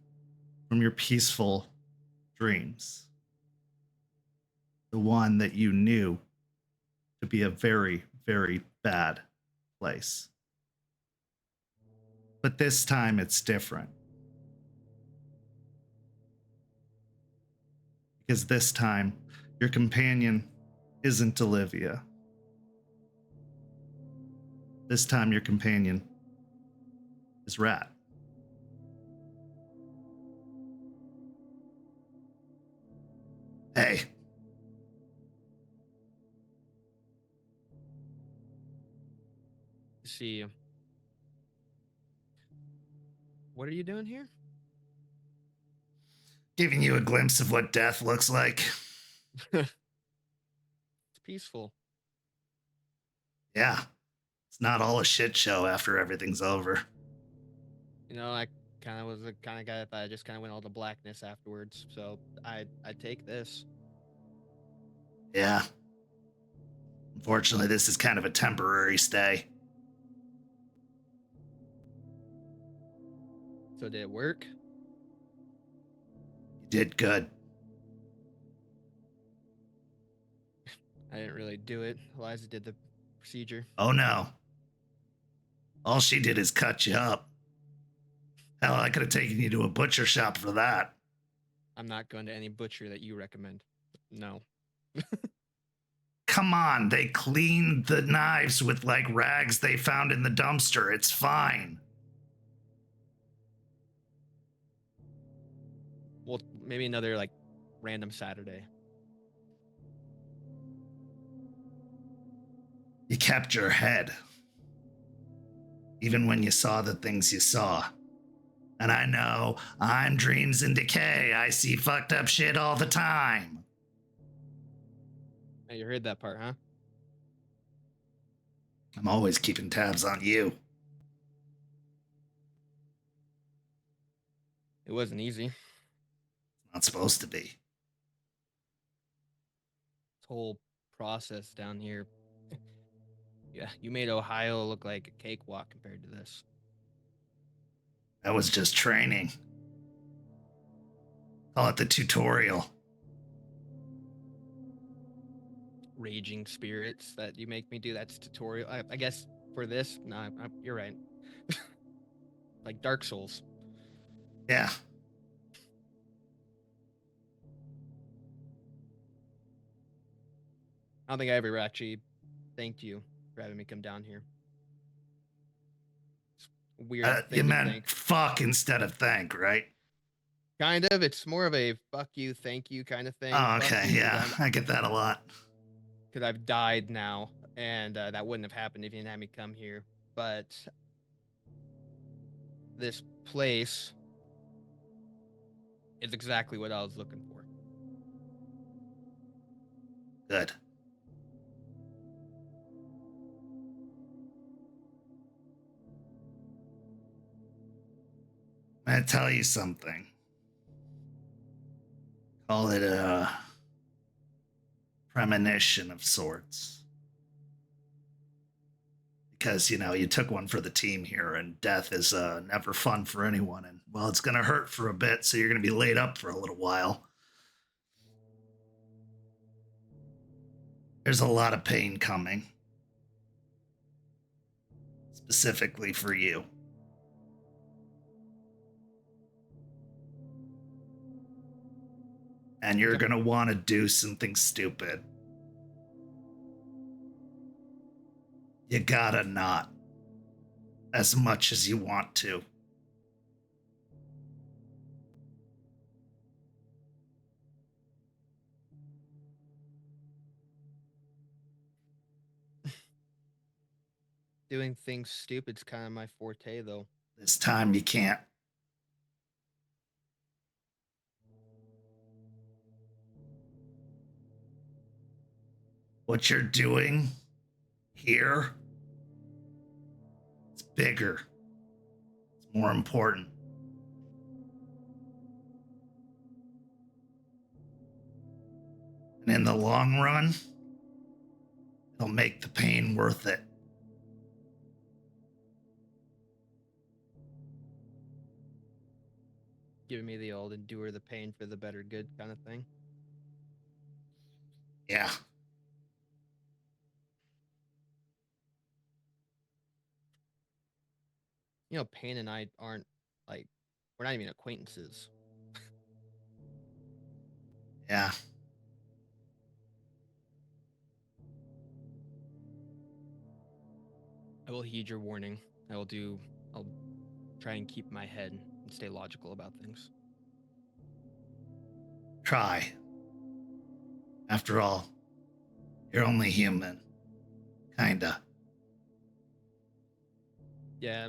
from your peaceful dreams. The one that you knew to be a very, very bad place. But this time it's different. Because this time, your companion isn't Olivia. This time, your companion is Rat. Hey. See, what are you doing here? Giving you a glimpse of what death looks like. It's peaceful. Yeah. It's not all a shit show after everything's over. You know, I kind of was the kind of guy that I just kind of went all the blackness afterwards. So I take this. Yeah. Unfortunately, this is kind of a temporary stay. So did it work? You did good. I didn't really do it. Eliza did the procedure. Oh no. All she did is cut you up. Hell, I could have taken you to a butcher shop for that. I'm not going to any butcher that you recommend. No. Come on, they cleaned the knives with like rags they found in the dumpster. It's fine. Well, maybe another like random Saturday. You kept your head. Even when you saw the things you saw. And I know, I'm dreams in decay. I see fucked up shit all the time. Hey, you heard that part, huh? I'm always keeping tabs on you. It wasn't easy. It's not supposed to be. This whole process down here. Yeah, you made Ohio look like a cakewalk compared to this. That was just training. Call it the tutorial. Raging spirits that you make me do, that's tutorial. I guess for this, no, you're right. Like Dark Souls. Yeah. I don't think I ever actually thanked you for having me come down here. It's weird. You meant fuck instead of thank, right? Kind of. It's more of a fuck you, thank you kind of thing. Oh, Fuck okay, you, yeah, I get that a lot. because I've died now, and that wouldn't have happened if you didn't have me come here. But this place is exactly what I was looking for. Good. I'm gonna tell you something. Call it a premonition of sorts. Because, you know, you took one for the team here, and death is never fun for anyone. And, well, it's going to hurt for a bit, so you're going to be laid up for a little while. There's a lot of pain coming. Specifically for you. And you're going to want to do something stupid. You gotta not. As much as you want to. Doing things stupid's kind of my forte, though. This time you can't. What you're doing here, it's bigger. It's more important. And in the long run, it'll make the pain worth it. Giving me the old endure the pain for the better good kind of thing. Yeah. You know, Payne and I aren't, like, we're not even acquaintances. Yeah. I will heed your warning. I'll try and keep my head and stay logical about things. Try. After all, you're only human. Kinda. Yeah,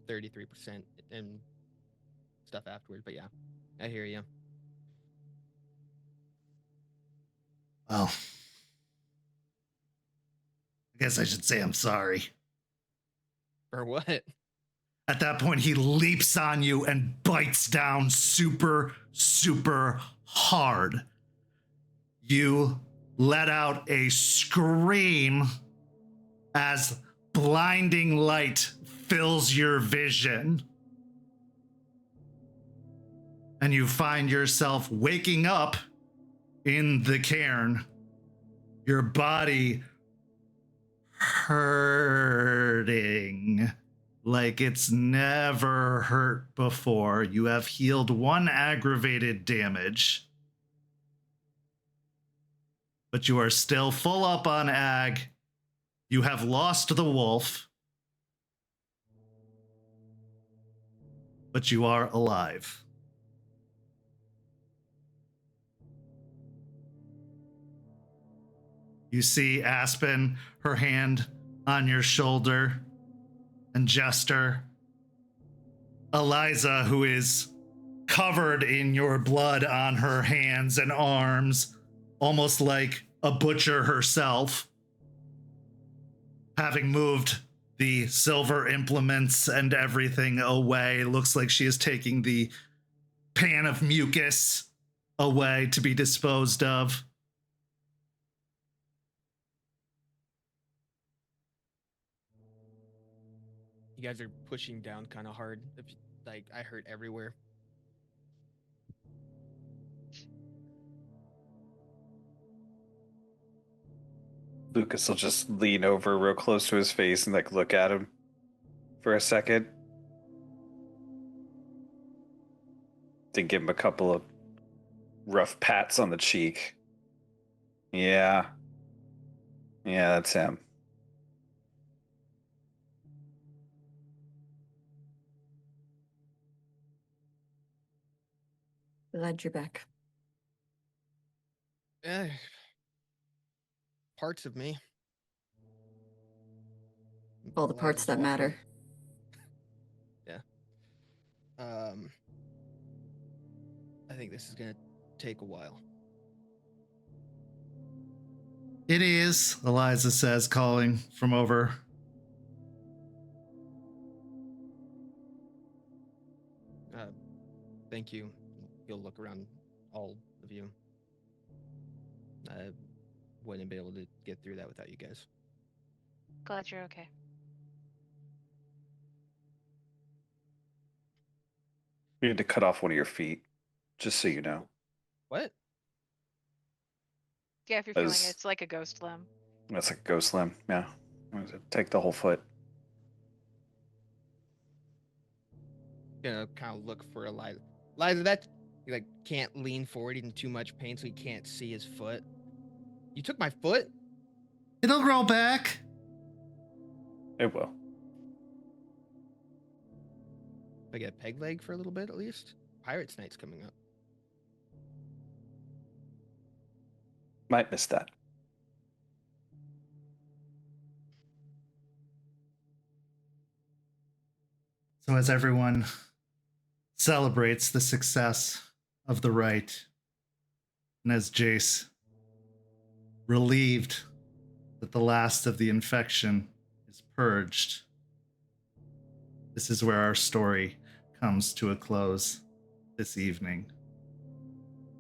33% and stuff afterward, but yeah, I hear you. Well, I guess I should say I'm sorry. For what? At that point, he leaps on you and bites down super, super hard. You let out a scream as blinding light fills your vision. And you find yourself waking up in the cairn. Your body hurting like it's never hurt before. You have healed one aggravated damage, but you are still full up on ag. You have lost the wolf, but you are alive. You see Aspen, her hand on your shoulder, and Jester. Eliza, who is covered in your blood on her hands and arms, almost like a butcher herself, having moved the silver implements and everything away. Looks like she is taking the pan of mucus away to be disposed of. You guys are pushing down kind of hard. Like, I hurt everywhere. Lucas will just lean over real close to his face and like look at him for a second. Then give him a couple of rough pats on the cheek. Yeah, that's him. Glad you're back. Parts of me. All the parts that matter. Yeah. I think this is gonna take a while. It is, Eliza says, calling from over. Thank you. You'll look around, all of you. I wouldn't be able to get through that without you guys. Glad you're okay. We had to cut off one of your feet, just so you know. What? Yeah, if you're feeling As- it, it's like a ghost limb. That's like a ghost limb. Yeah. Take the whole foot. Gonna kind of look for Eliza. Eliza, that he like can't lean forward in too much pain, so he can't see his foot. You took my foot? It'll grow back. It will. I get a peg leg for a little bit at least. Pirates Night's coming up. Might miss that. So as everyone celebrates the success of the Rite, and as Jace, relieved that the last of the infection is purged, this is where our story comes to a close this evening.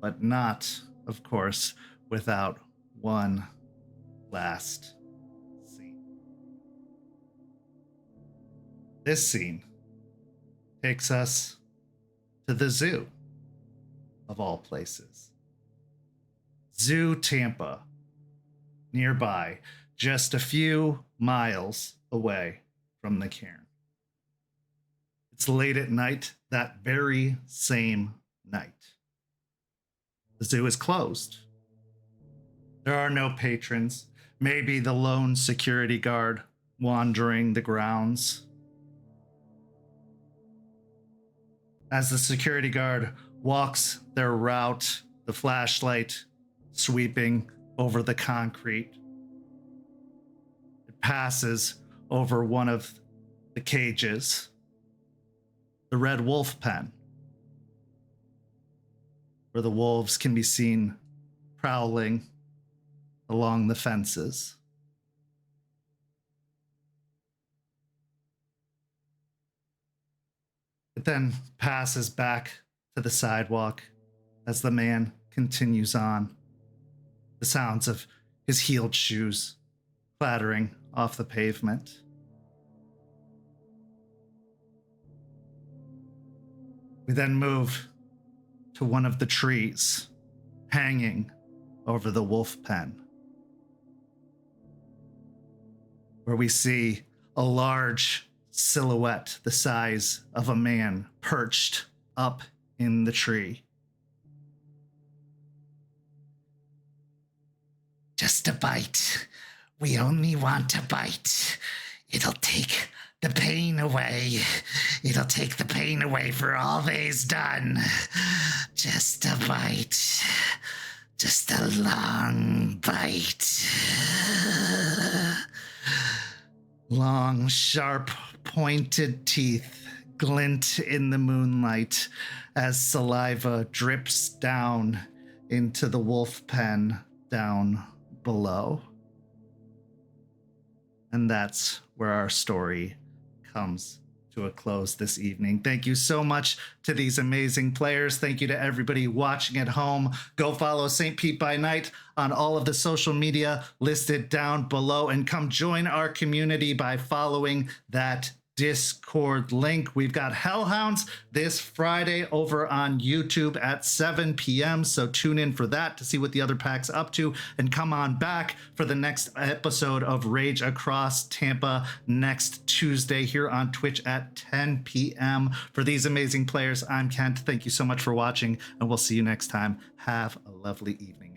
But not, of course, without one last scene. This scene takes us to the zoo, of all places. Zoo Tampa, nearby, just a few miles away from the cairn. It's late at night, that very same night. The zoo is closed. There are no patrons, maybe the lone security guard wandering the grounds. As the security guard walks their route, the flashlight sweeping over the concrete, it passes over one of the cages, the Red Wolf pen, where the wolves can be seen prowling along the fences. It then passes back to the sidewalk as the man continues on. The sounds of his heeled shoes clattering off the pavement. We then move to one of the trees hanging over the wolf pen, where we see a large silhouette the size of a man perched up in the tree. Just a bite. We only want a bite. It'll take the pain away. It'll take the pain away for all they's done. Just a bite. Just a long bite. Long, sharp, pointed teeth glint in the moonlight as saliva drips down into the wolf pen down below. And that's where our story comes to a close this evening. Thank you so much to these amazing players. Thank you to everybody watching at home. Go follow St. Pete by Night on all of the social media listed down below, and come join our community by following that Discord link. We've got Hellhounds this Friday over on YouTube at 7 p.m. So tune in for that to see what the other pack's up to, and come on back for the next episode of Rage Across Tampa next Tuesday here on Twitch at 10 p.m. For these amazing players, I'm Kent. Thank you so much for watching, and we'll see you next time. Have a lovely evening.